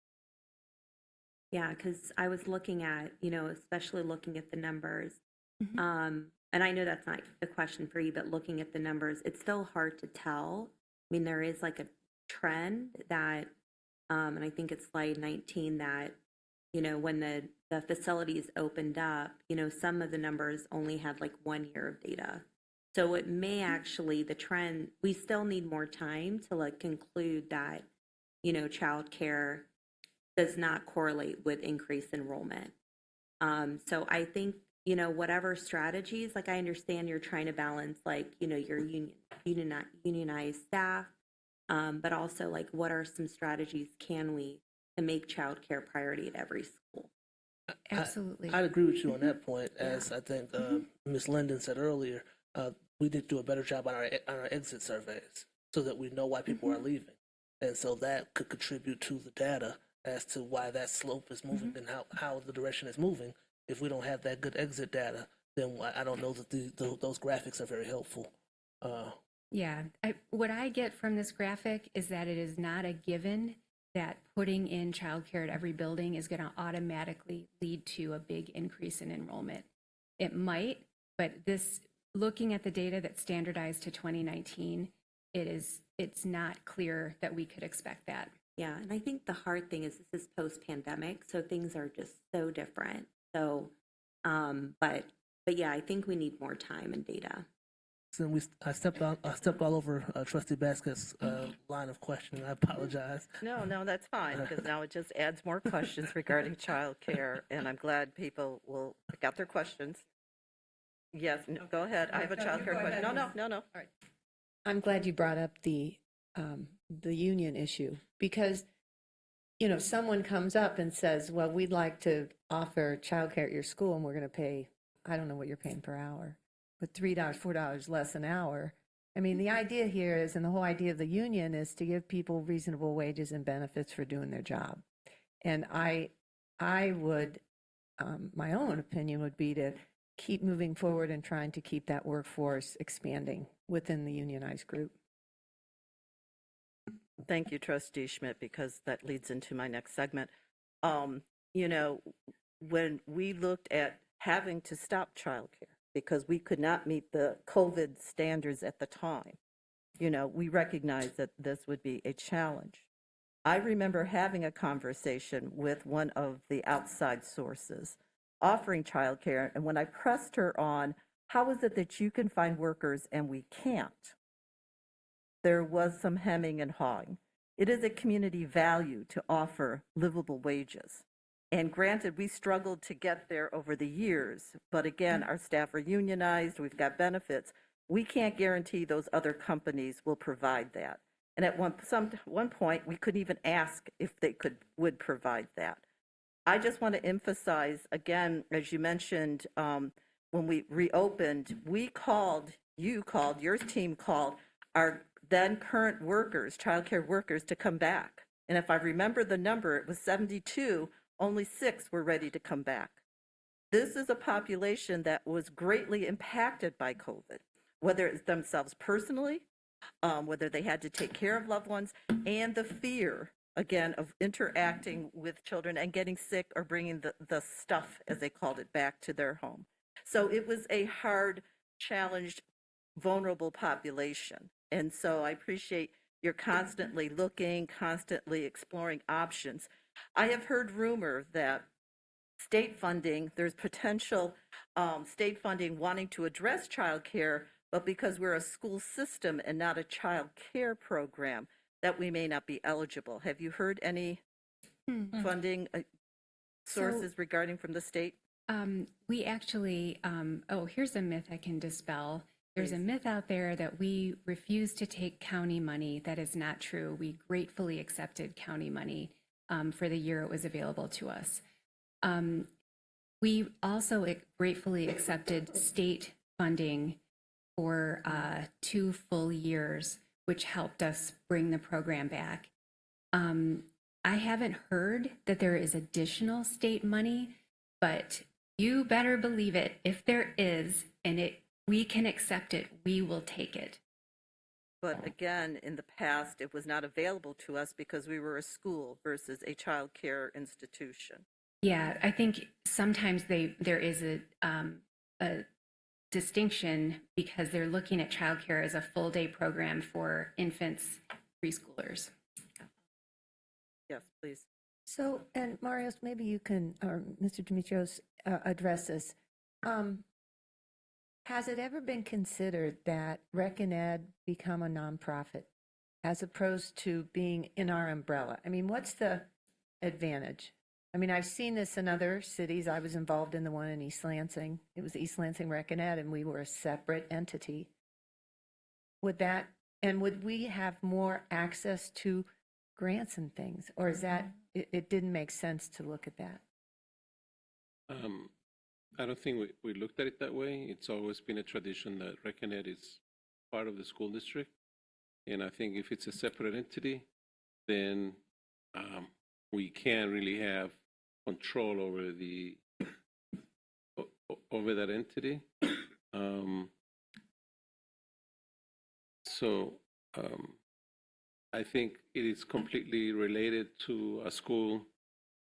Yeah, because I was looking at, especially looking at the numbers. And I know that's not a question for you, but looking at the numbers, it's still hard to tell. I mean, there is like a trend that, and I think it's slide 19, that, when the facilities opened up, some of the numbers only had like 1 year of data. So it may actually, the trend, we still need more time to like conclude that, childcare does not correlate with increased enrollment. So I think, whatever strategies, like I understand you're trying to balance like, your unionized staff, but also like what are some strategies can we to make childcare priority at every school?
Absolutely.
I'd agree with you on that point. As I think Ms. Linden said earlier, we did do a better job on our exit surveys so that we know why people are leaving. And so that could contribute to the data as to why that slope is moving and how the direction is moving. If we don't have that good exit data, then I don't know that those graphics are very helpful.
Yeah, what I get from this graphic is that it is not a given that putting in childcare at every building is going to automatically lead to a big increase in enrollment. It might, but looking at the data that's standardized to 2019, it's not clear that we could expect that.
Yeah, and I think the hard thing is this is post-pandemic, so things are just so different. So, but yeah, I think we need more time and data.
So I stepped all over Trustee Baskett's line of questioning. I apologize.
No, that's fine, because now it just adds more questions regarding childcare, and I'm glad people will pick out their questions. Yes, go ahead. I have a childcare question. No.
All right. I'm glad you brought up the union issue, because someone comes up and says, well, we'd like to offer childcare at your school and we're going to pay, I don't know what you're paying per hour, but $3, $4 less an hour. I mean, the idea here is, and the whole idea of the union is to give people reasonable wages and benefits for doing their job. And I would, my own opinion would be to keep moving forward and trying to keep that workforce expanding within the unionized group.
Thank you, Trustee Schmidt, because that leads into my next segment. When we looked at having to stop childcare because we could not meet the COVID standards at the time, we recognized that this would be a challenge. I remember having a conversation with one of the outside sources offering childcare, and when I pressed her on how is it that you can find workers and we can't, there was some hemming and hawing. It is a community value to offer livable wages. And granted, we struggled to get there over the years, but again, our staff are unionized, we've got benefits. We can't guarantee those other companies will provide that. And at one point, we couldn't even ask if they would provide that. I just want to emphasize, again, as you mentioned, when we reopened, your team called our then current workers, childcare workers, to come back. And if I remember the number, it was 72, only 6 were ready to come back. This is a population that was greatly impacted by COVID, whether it's themselves personally, whether they had to take care of loved ones, and the fear, again, of interacting with children and getting sick or bringing the stuff, as they called it, back to their home. So it was a hard, challenged, vulnerable population. And so I appreciate you're constantly looking, constantly exploring options. I have heard rumor that state funding, there's potential state funding wanting to address child care, but because we're a school system and not a child care program, that we may not be eligible. Have you heard any funding sources regarding from the state?
We actually, here's a myth I can dispel. There's a myth out there that we refuse to take county money. That is not true. We gratefully accepted county money for the year it was available to us. We also gratefully accepted state funding for 2 full years, which helped us bring the program back. I haven't heard that there is additional state money, but you better believe it. If there is, and we can accept it, we will take it.
But again, in the past, it was not available to us because we were a school versus a child care institution.
Yeah, I think sometimes there is a distinction because they're looking at childcare as a full day program for infants, preschoolers.
Yes, please.
So, and Marios, maybe you can, or Mr. Dimitrios, address this. Has it ever been considered that Rec and Ed become a nonprofit as opposed to being in our umbrella? I mean, what's the advantage? I mean, I've seen this in other cities. I was involved in the one in East Lansing. It was East Lansing Rec and Ed, and we were a separate entity. Would we have more access to grants and things? Or is that, it didn't make sense to look at that?
I don't think we looked at it that way. It's always been a tradition that Rec and Ed is part of the school district. And I think if it's a separate entity, then we can't really have control over that entity. I think it is completely related to school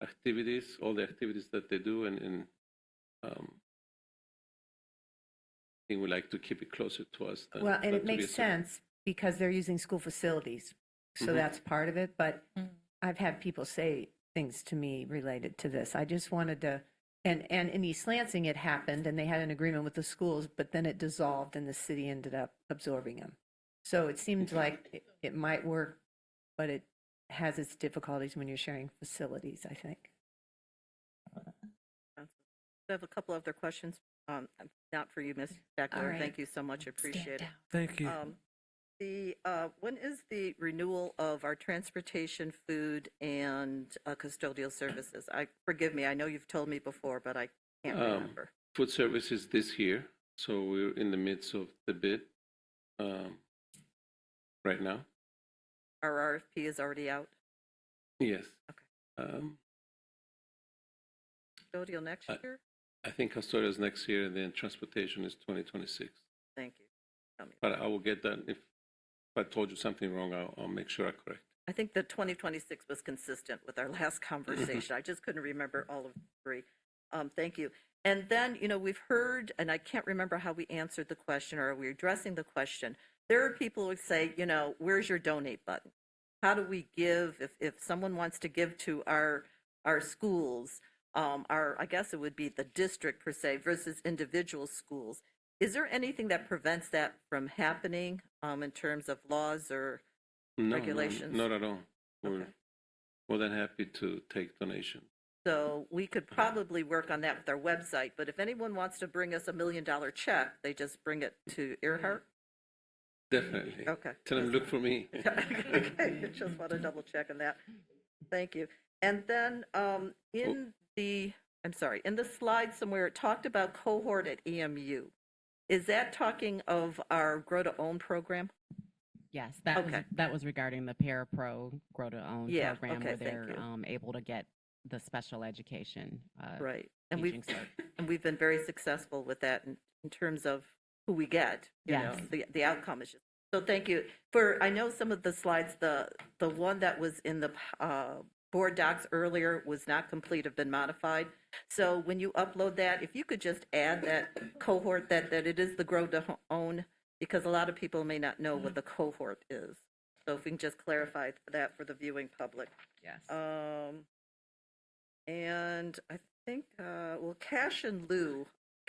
activities, all the activities that they do, and I think we like to keep it closer to us.
Well, and it makes sense because they're using school facilities. So that's part of it. But I've had people say things to me related to this. I just wanted to, and in East Lansing it happened and they had an agreement with the schools, but then it dissolved and the city ended up absorbing them. So it seems like it might work, but it has its difficulties when you're sharing facilities, I think.
I have a couple other questions, not for you, Ms. Beckler.
right.
Thank you so much, appreciate it.
Thank you.
When is the renewal of our transportation, food, and custodial services? Forgive me, I know you've told me before, but I can't remember.
Food services this year, so we're in the midst of the bid right now.
Our RFP is already out.
Yes.
Okay. Custodial next year?
I think custodial is next year, and then transportation is 2026.
Thank you. Tell me.
But I will get that. If I told you something wrong, I'll make sure I correct.
I think that 2026 was consistent with our last conversation. I just couldn't remember all of the three. Thank you. And then, we've heard, and I can't remember how we answered the question or are we addressing the question. There are people who say, where's your donate button? How do we give, if someone wants to give to our schools, I guess it would be the district per se versus individual schools. Is there anything that prevents that from happening in terms of laws or regulations?
No, not at all. We're more than happy to take donations.
So we could probably work on that with our website, but if anyone wants to bring us $1 million check, they just bring it to Earhart?
Definitely.
Okay.
Tell them look for me.
Okay, just want to double check on that. Thank you. And then in the slide somewhere, it talked about cohort at EMU. Is that talking of our Grow to Own program?
Yes, that was regarding the Parapro Grow to Own program where they're able to get the special education.
Right. And we've been very successful with that in terms of who we get. You know, the outcome is just. So thank you. I know some of the slides, the one that was in the board docs earlier was not complete, have been modified. So when you upload that, if you could just add that cohort, that it is the Grow to Own, because a lot of people may not know what the cohort is. So if we can just clarify that for the viewing public.
Yes.
And I think, cash in lieu,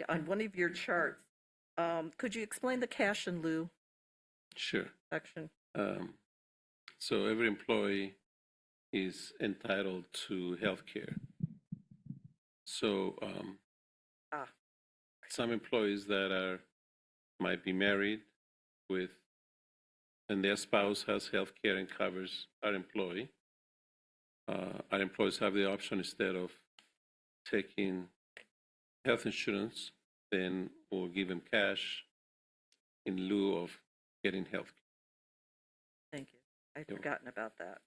on one of your charts, could you explain the cash in lieu
Sure.
section?
So every employee is entitled to health care. So some employees that might be married and their spouse has health care and covers our employee. Our employees have the option, instead of taking health insurance, then we'll give them cash in lieu of getting health.
Thank you. I'd forgotten about that.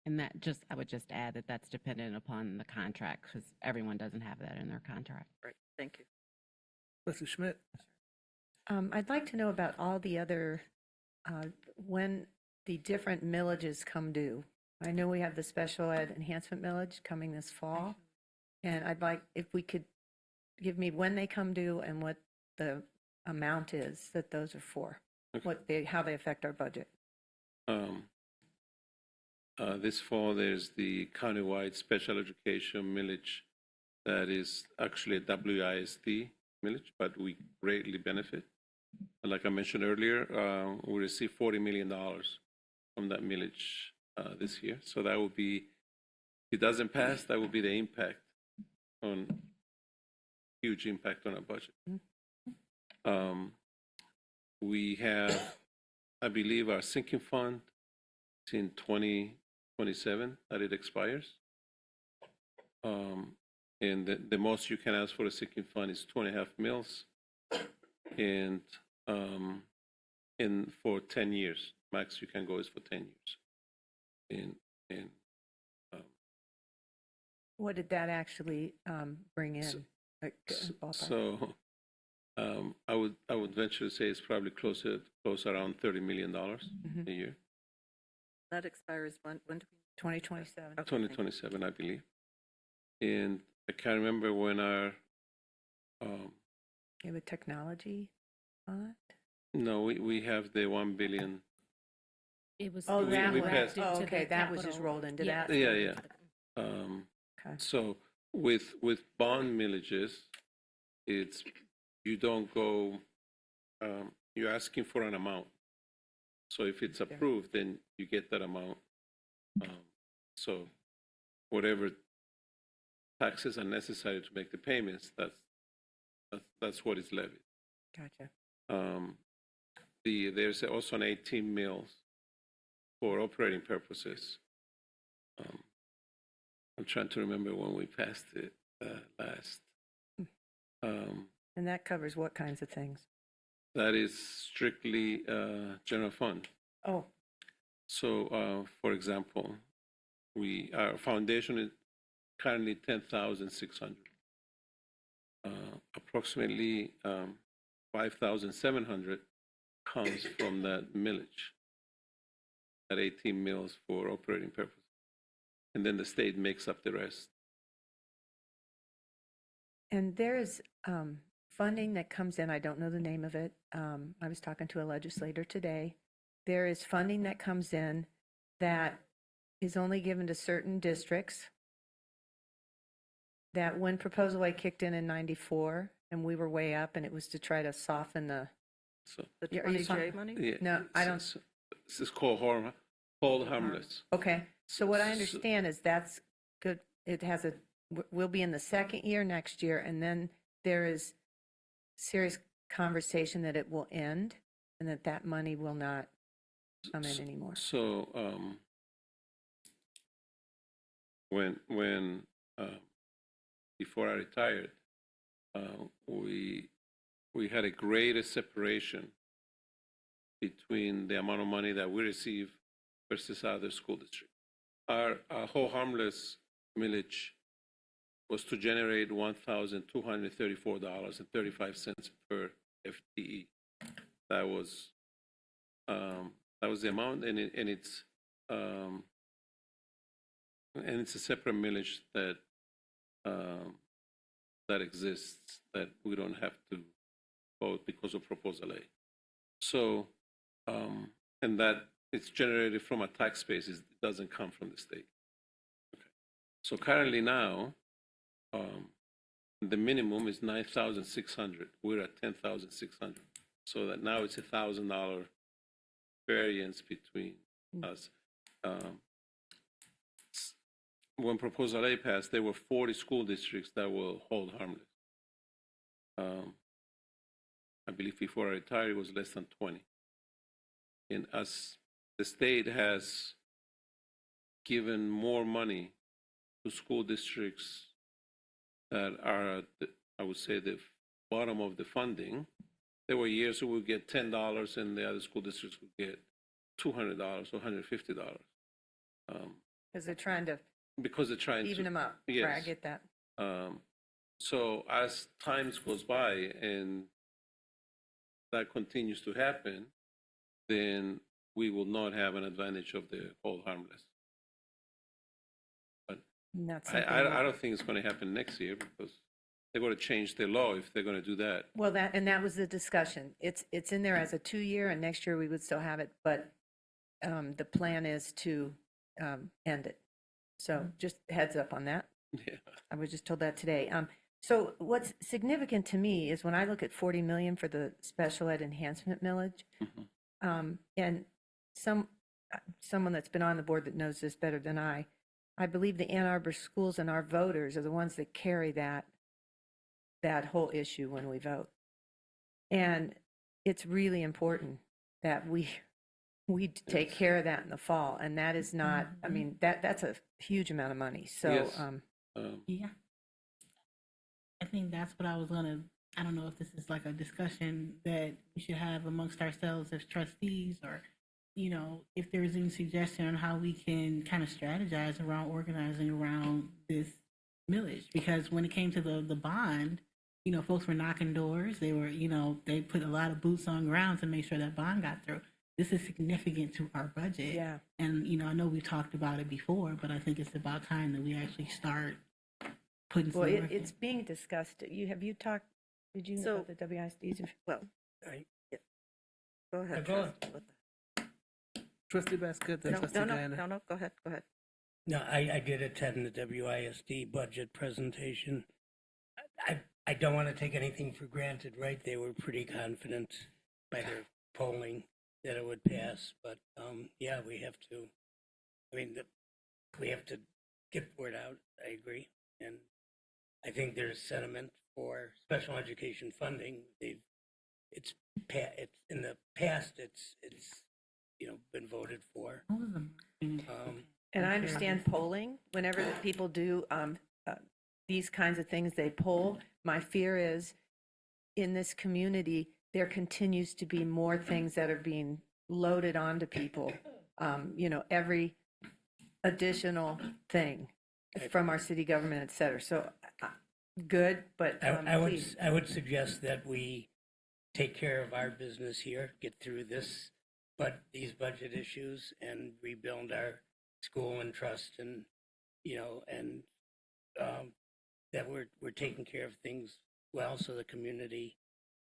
And that just, I would just add that that's dependent upon the contract because everyone doesn't have that in their contract.
Right. Thank you.
Mr. Schmidt?
I'd like to know about all the other, when the different millages come due. I know we have the special ed enhancement millage coming this fall, and I'd like, if we could give me when they come due and what the amount is that those are for, how they affect our budget.
This fall, there's the countywide special education millage that is actually a WISD millage, but we greatly benefit. Like I mentioned earlier, we received $40 million from that millage this year. So that would be, if it doesn't pass, that would be the impact huge impact on our budget. We have, I believe, our sinking fund is in 2027 that it expires. And the most you can ask for a sinking fund is 2.5 mils, and for 10 years, max you can go is for 10 years.
What did that actually bring in?
So I would venture to say it's probably close around $30 million a year.
That expires when?
2027.
2027, I believe. And I can't remember when our.
You have a technology fund?
No, we have the 1 billion.
It was.
Oh, that
we
one.
passed-
Oh, okay, that was just
capital.
rolled into
Yeah.
that.
Yeah.
Okay.
So with bond millages, it's you don't go. You're asking for an amount. So if it's approved, then you get that amount. So whatever taxes are necessary to make the payments, that's what is levied.
Gotcha.
There's also an 18 mils for operating purposes. I'm trying to remember when we passed it last.
And that covers what kinds of things?
That is strictly general fund.
Oh.
So, for example, our foundation is currently 10,600. Approximately 5,700 comes from that millage, at 18 mils for operating purposes. And then the state makes up the rest.
And there is funding that comes in, I don't know the name of it. I was talking to a legislator today. There is funding that comes in that is only given to certain districts. That when Proposal A kicked in 94, and we were way up, and it was to try to soften the.
The 20J money?
Yeah,
No, I don't.
This is called hold harmless.
Okay, so what I understand is that's good. It has we'll be in the second year next year, and then there is serious conversation that it will end, and that money will not come in anymore.
So when before I retired, we had a greater separation between the amount of money that we receive versus other school districts. Our whole harmless millage was to generate $1,234.35 per FTE. That was the amount, and it's a separate millage that exists that we don't have to vote because of Proposal A. So, and that it's generated from a tax base. It doesn't come from the state. Okay. So currently now, the minimum is $9,600. We're at $10,600. So that now it's $1,000 variance between us. When Proposal A passed, there were 40 school districts that will hold harmless. I believe before I retired, it was less than 20. And as the state has given more money to school districts that are, I would say, the bottom of the funding. There were years where we would get $10 and the other school districts would get $200 or $150.
Because they're trying to
Because they're trying to
even them up.
Yes.
Right, I get that.
So as times goes by and that continues to happen, then we will not have an advantage of the hold harmless. But
Not
I
something
I don't think it's going to happen next year because they're going to change their law if they're going to do that.
Well, that was the discussion. It's in there as a 2-year, and next year we would still have it, but the plan is to end it. So just heads up on that.
Yeah.
I was just told that today. So what's significant to me is when I look at 40 million for the special ed enhancement millage, and someone that's been on the board that knows this better than I believe the Ann Arbor schools and our voters are the ones that carry that whole issue when we vote. And it's really important that we take care of that in the fall. And that is not, I mean, that's a huge amount of money. So,
Yes.
Yeah. I think that's what I was gonna, I don't know if this is like a discussion that we should have amongst ourselves as trustees, or, you know, if there's any suggestion on how we can kind of strategize around organizing around this millage. Because when it came to the bond, you know, folks were knocking doors. They were, you know, they put a lot of boots on ground to make sure that bond got through. This is significant to our budget.
Yeah.
And, you know, I know we talked about it before, but I think it's about time that we actually start putting some
well,
work in.
it's being discussed. Have you talked, did you know about the WISDs?
Well,
Right.
go ahead.
Go on.
Trustee.
Trustee Basket, then
No,
Trustee
no, no,
Diana.
no, go ahead, go ahead.
No, I did attend the WISD budget presentation. I don't want to take anything for granted, right? They were pretty confident by their polling that it would pass, but yeah, we have to, I mean, we have to get word out, I agree. And I think there's sentiment for special education funding. It's in the past, it's you know, been voted for.
And I understand polling, whenever the people do these kinds of things, they poll. My fear is in this community, there continues to be more things that are being loaded onto people. You know, every additional thing from our city government, et cetera. So good, but please.
I would suggest that we take care of our business here, get through these budget issues, and rebuild our school and trust, and you know, and that we're taking care of things well, so the community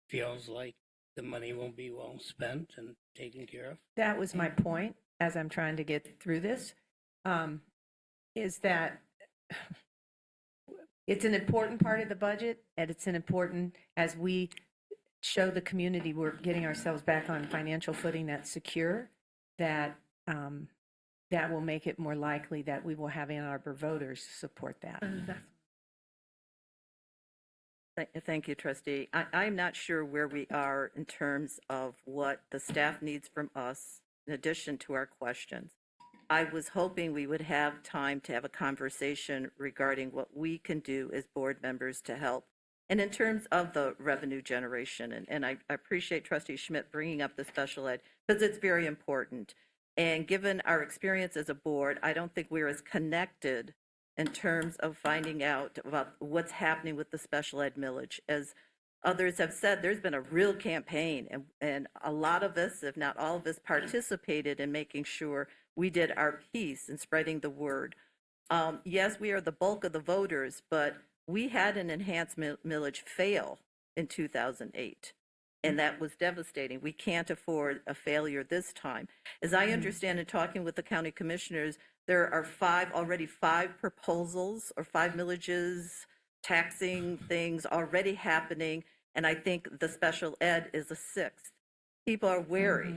feels like the money won't be well spent and taken care of.
That was my point as I'm trying to get through this, is that it's an important part of the budget, and it's an important, as we show the community we're getting ourselves back on financial footing that's secure, that that will make it more likely that we will have Ann Arbor voters support that.
Thank you, trustee. I'm not sure where we are in terms of what the staff needs from us in addition to our questions. I was hoping we would have time to have a conversation regarding what we can do as board members to help. And in terms of the revenue generation, and I appreciate Trustee Schmidt bringing up the special ed because it's very important. And given our experience as a board, I don't think we're as connected in terms of finding out about what's happening with the special ed millage. As others have said, there's been a real campaign, and a lot of us, if not all of us, participated in making sure we did our piece in spreading the word. Yes, we are the bulk of the voters, but we had an enhanced millage fail in 2008, and that was devastating. We can't afford a failure this time. As I understand in talking with the county commissioners, there are already five proposals or 5 millages, taxing things already happening, and I think the special ed is a 6th. People are wary,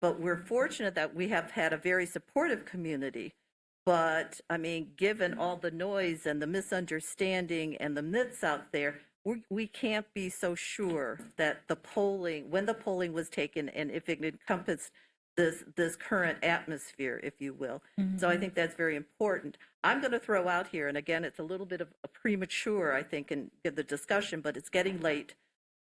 but we're fortunate that we have had a very supportive community. But I mean, given all the noise and the misunderstanding and the myths out there, we can't be so sure that the polling, when the polling was taken and if it encompassed this current atmosphere, if you will. So I think that's very important. I'm going to throw out here, and again, it's a little bit of a premature, I think, in the discussion, but it's getting late.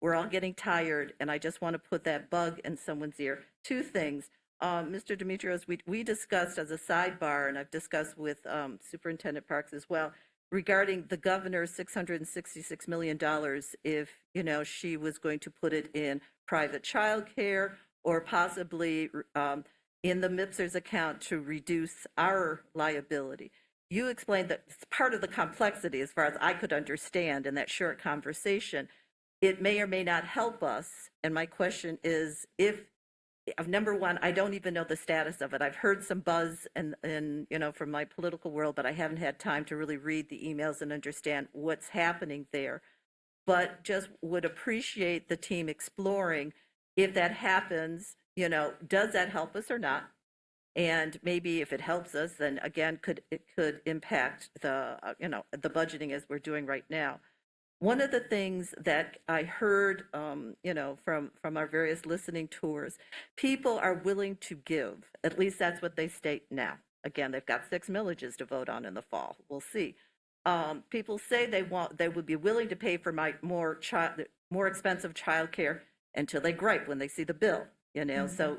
We're all getting tired, and I just want to put that bug in someone's ear. Two things. Mr. Demetrios, we discussed as a sidebar, and I've discussed with Superintendent Parks as well, regarding the governor's $666 million if, she was going to put it in private childcare or possibly in the MIPSER's account to reduce our liability. You explained that it's part of the complexity, as far as I could understand in that short conversation. It may or may not help us. And my question is, number one, I don't even know the status of it. I've heard some buzz from my political world, but I haven't had time to really read the emails and understand what's happening there. But just would appreciate the team exploring if that happens, does that help us or not? And maybe if it helps us, then again, it could impact the budgeting as we're doing right now. One of the things that I heard, from our various listening tours, people are willing to give. At least that's what they state now. Again, they've got 6 millages to vote on in the fall. We'll see. People say they would be willing to pay for more expensive childcare until they gripe when they see the bill. So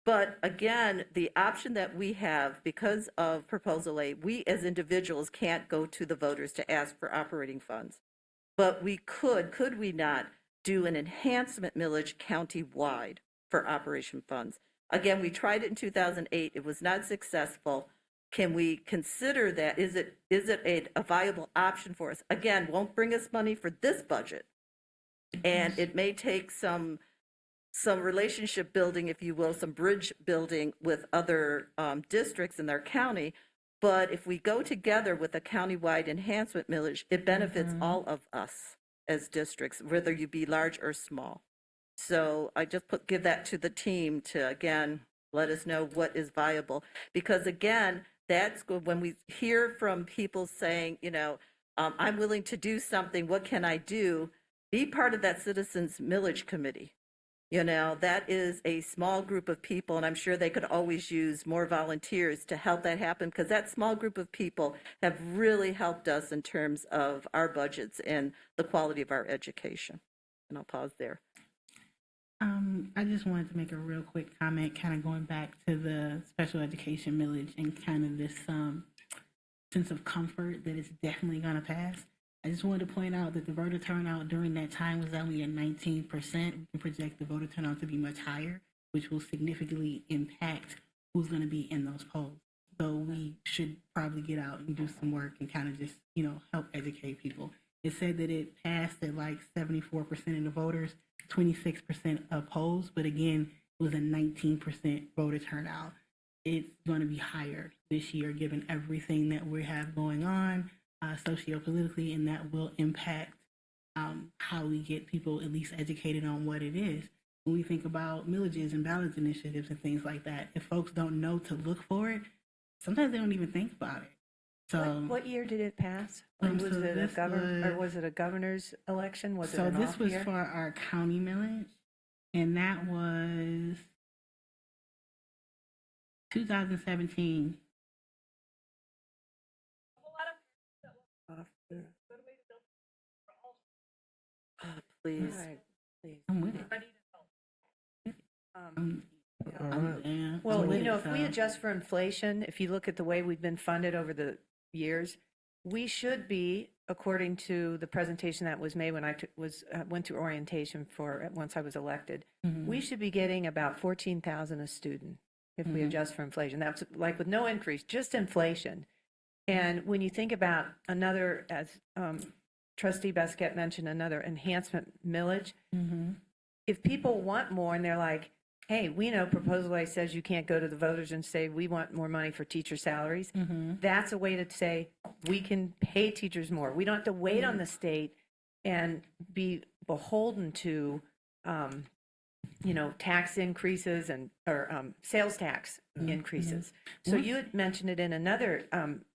but again, the option that we have because of Proposal A, we as individuals can't go to the voters to ask for operating funds. But we could we not do an enhancement millage county-wide for operation funds? Again, we tried it in 2008. It was not successful. Can we consider that? Is it a viable option for us? Again, won't bring us money for this budget. And it may take some relationship building, if you will, some bridge building with other districts in their county. But if we go together with a countywide enhancement millage, it benefits all of us as districts, whether you be large or small. So I just give that to the team to, again, let us know what is viable. Because again, that's good when we hear from people saying, I'm willing to do something, what can I do? Be part of that citizens millage committee. That is a small group of people, and I'm sure they could always use more volunteers to help that happen, because that small group of people have really helped us in terms of our budgets and the quality of our education. And I'll pause there.
I just wanted to make a real quick comment, kind of going back to the special education millage and kind of this sense of comfort that it's definitely going to pass. I just wanted to point out that the voter turnout during that time was only at 19%. We can project the voter turnout to be much higher, which will significantly impact who's going to be in those polls. So we should probably get out and do some work and kind of just, help educate people. It said that it passed at like 74% of the voters, 26% opposed, but again, it was a 19% voter turnout. It's going to be higher this year, given everything that we have going on sociopolitically, and that will impact how we get people at least educated on what it is. When we think about millages and ballot initiatives and things like that, if folks don't know to look for it, sometimes they don't even think about it. So,
what year did it pass? Was it a governor's election? Was it an
this
off
was
year?
for our county millage, and that was 2017.
Please.
I'm with it.
Well, if we adjust for inflation, if you look at the way we've been funded over the years, we should be, according to the presentation that was made when I went through orientation once I was elected, we should be getting about $14,000 a student if we adjust for inflation. That's like with no increase, just inflation. And when you think about another, as Trustee Basquette mentioned, another enhancement millage, if people want more and they're like, hey, we know Proposal A says you can't go to the voters and say, we want more money for teacher salaries. That's a way to say we can pay teachers more. We don't have to wait on the state and be beholden to, tax increases or sales tax increases. So you had mentioned it in another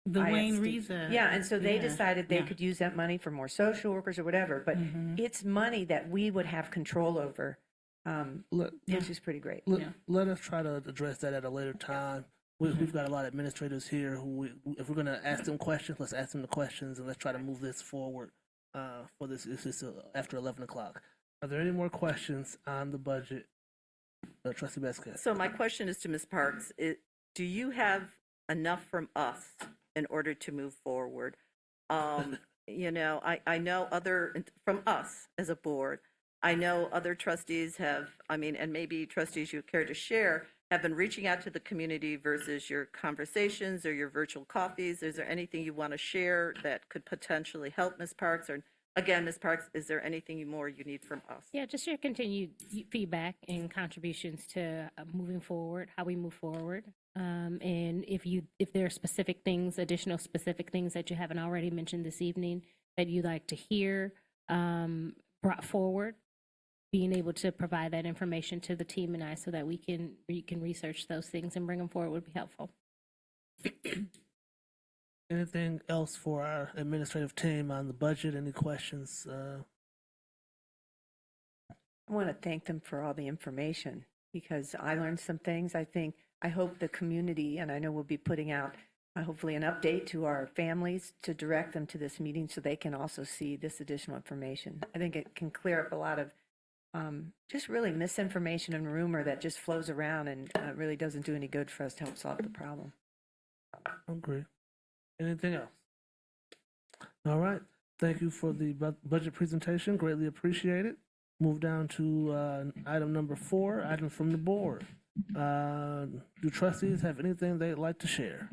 The Wayne
ISD.
Riza.
Yeah, and so they
Yeah,
decided they
yeah.
could use that money for more social workers or whatever, but it's money that we would have control over which is pretty great.
Let us try to address that at a later time. We've got a lot of administrators here who, if we're going to ask them questions, let's ask them the questions and let's try to move this forward for this. This is after 11 o'clock. Are there any more questions on the budget? Trustee Basket.
So my question is to Ms. Parks. Do you have enough from us in order to move forward? You know, I know from us as a board, I know other trustees have, and maybe trustees you care to share, have been reaching out to the community versus your conversations or your virtual coffees. Is there anything you want to share that could potentially help Ms. Parks? Or again, Ms. Parks, is there anything more you need from us?
Yeah, just your continued feedback and contributions to moving forward, how we move forward. And if there are specific things, additional specific things that you haven't already mentioned this evening that you'd like to hear brought forward, being able to provide that information to the team and I so that we can research those things and bring them forward would be helpful.
Anything else for our administrative team on the budget? Any questions?
I want to thank them for all the information because I learned some things. I hope the community, and I know we'll be putting out hopefully an update to our families to direct them to this meeting so they can also see this additional information. I think it can clear up a lot of just really misinformation and rumor that just flows around and really doesn't do any good for us to help solve the problem.
I agree. Anything else? All right. Thank you for the budget presentation. Greatly appreciated. Move down to item number 4, item from the board. Do trustees have anything they'd like to share?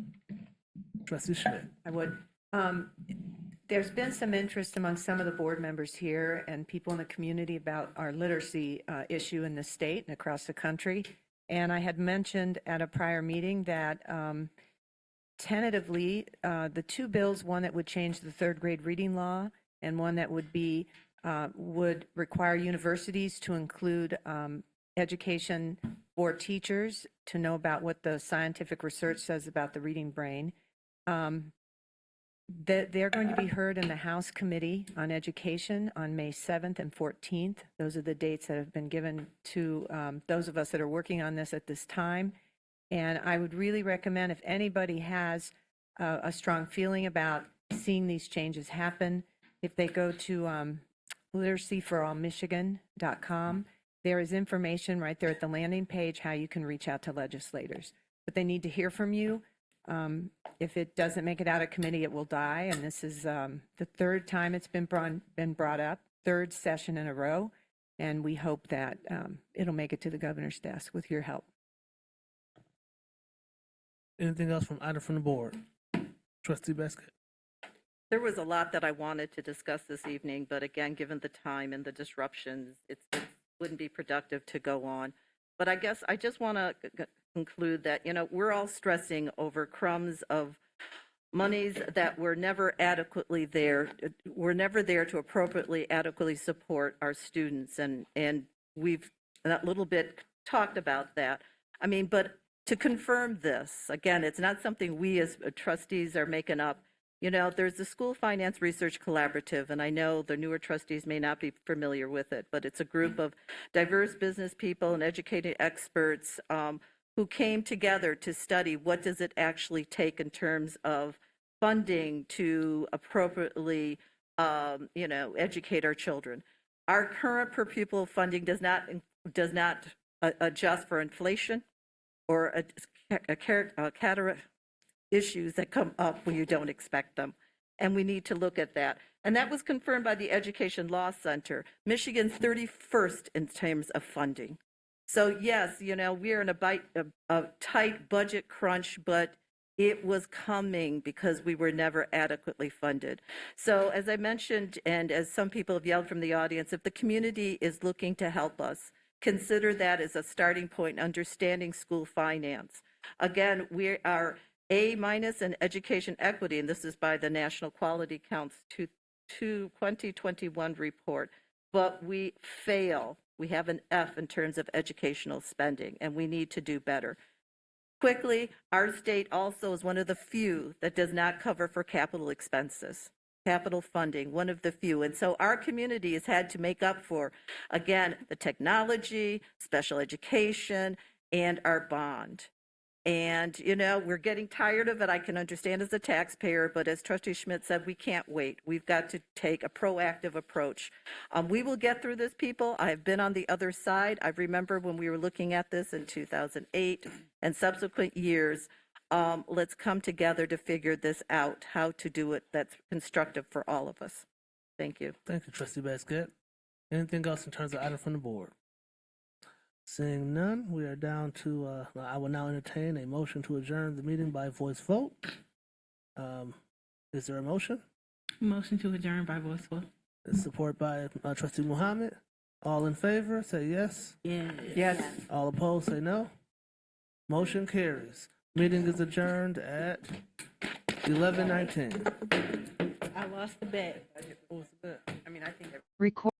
Trustee Schmidt.
I would. There's been some interest among some of the board members here and people in the community about our literacy issue in the state and across the country. And I had mentioned at a prior meeting that tentatively, the 2 bills, one that would change the 3rd grade reading law and one that would require universities to include education for teachers to know about what the scientific research says about the reading brain. They're going to be heard in the House Committee on Education on May 7th and 14th. Those are the dates that have been given to those of us that are working on this at this time. And I would really recommend if anybody has a strong feeling about seeing these changes happen, if they go to literacyforallmichigan.com, there is information right there at the landing page how you can reach out to legislators. But they need to hear from you. If it doesn't make it out of committee, it will die. And this is the 3rd time it's been brought up, 3rd session in a row. And we hope that it'll make it to the governor's desk with your help.
Anything else from item from the board? Trustee Basket.
There was a lot that I wanted to discuss this evening, but again, given the time and the disruptions, it wouldn't be productive to go on. But I guess I just want to conclude that, we're all stressing over crumbs of monies that were never adequately there. We're never there to appropriately, adequately support our students. And we've a little bit talked about that. But to confirm this, again, it's not something we as trustees are making up. There's the School Finance Research Collaborative, and I know the newer trustees may not be familiar with it, but it's a group of diverse business people and educated experts who came together to study what does it actually take in terms of funding to appropriately, educate our children. Our current per pupil funding does not adjust for inflation or issues that come up when you don't expect them. And we need to look at that. And that was confirmed by the Education Law Center, Michigan's 31st in terms of funding. So yes, we're in a tight budget crunch, but it was coming because we were never adequately funded. So as I mentioned, and as some people have yelled from the audience, if the community is looking to help us, consider that as a starting point, understanding school finance. Again, we are A- in education equity, and this is by the National Quality Counts 2021 report, but we fail. We have an F in terms of educational spending, and we need to do better. Quickly, our state also is one of the few that does not cover for capital expenses. capital funding, one of the few. And so our community has had to make up for, again, the technology, special education, and our bond. And, you know, we're getting tired of it. I can understand as a taxpayer, but as Trustee Schmidt said, we can't wait. We've got to take a proactive approach. We will get through this, people. I have been on the other side. I remember when we were looking at this in 2008 and subsequent years. Let's come together to figure this out, how to do it that's constructive for all of us. Thank you.
Thank you, Trustee Basket. Anything else in terms of item from the board? Seeing none, we are down to, I will now entertain a motion to adjourn the meeting by voice vote. Is there a motion?
Motion to adjourn by voice vote.
It's support by Trustee Muhammad. All in favor, say yes.
Yes.
All opposed, say no. Motion carries. Meeting is adjourned at 11:19.
I lost the bet.
What was the bet?
I mean, I think.
Record.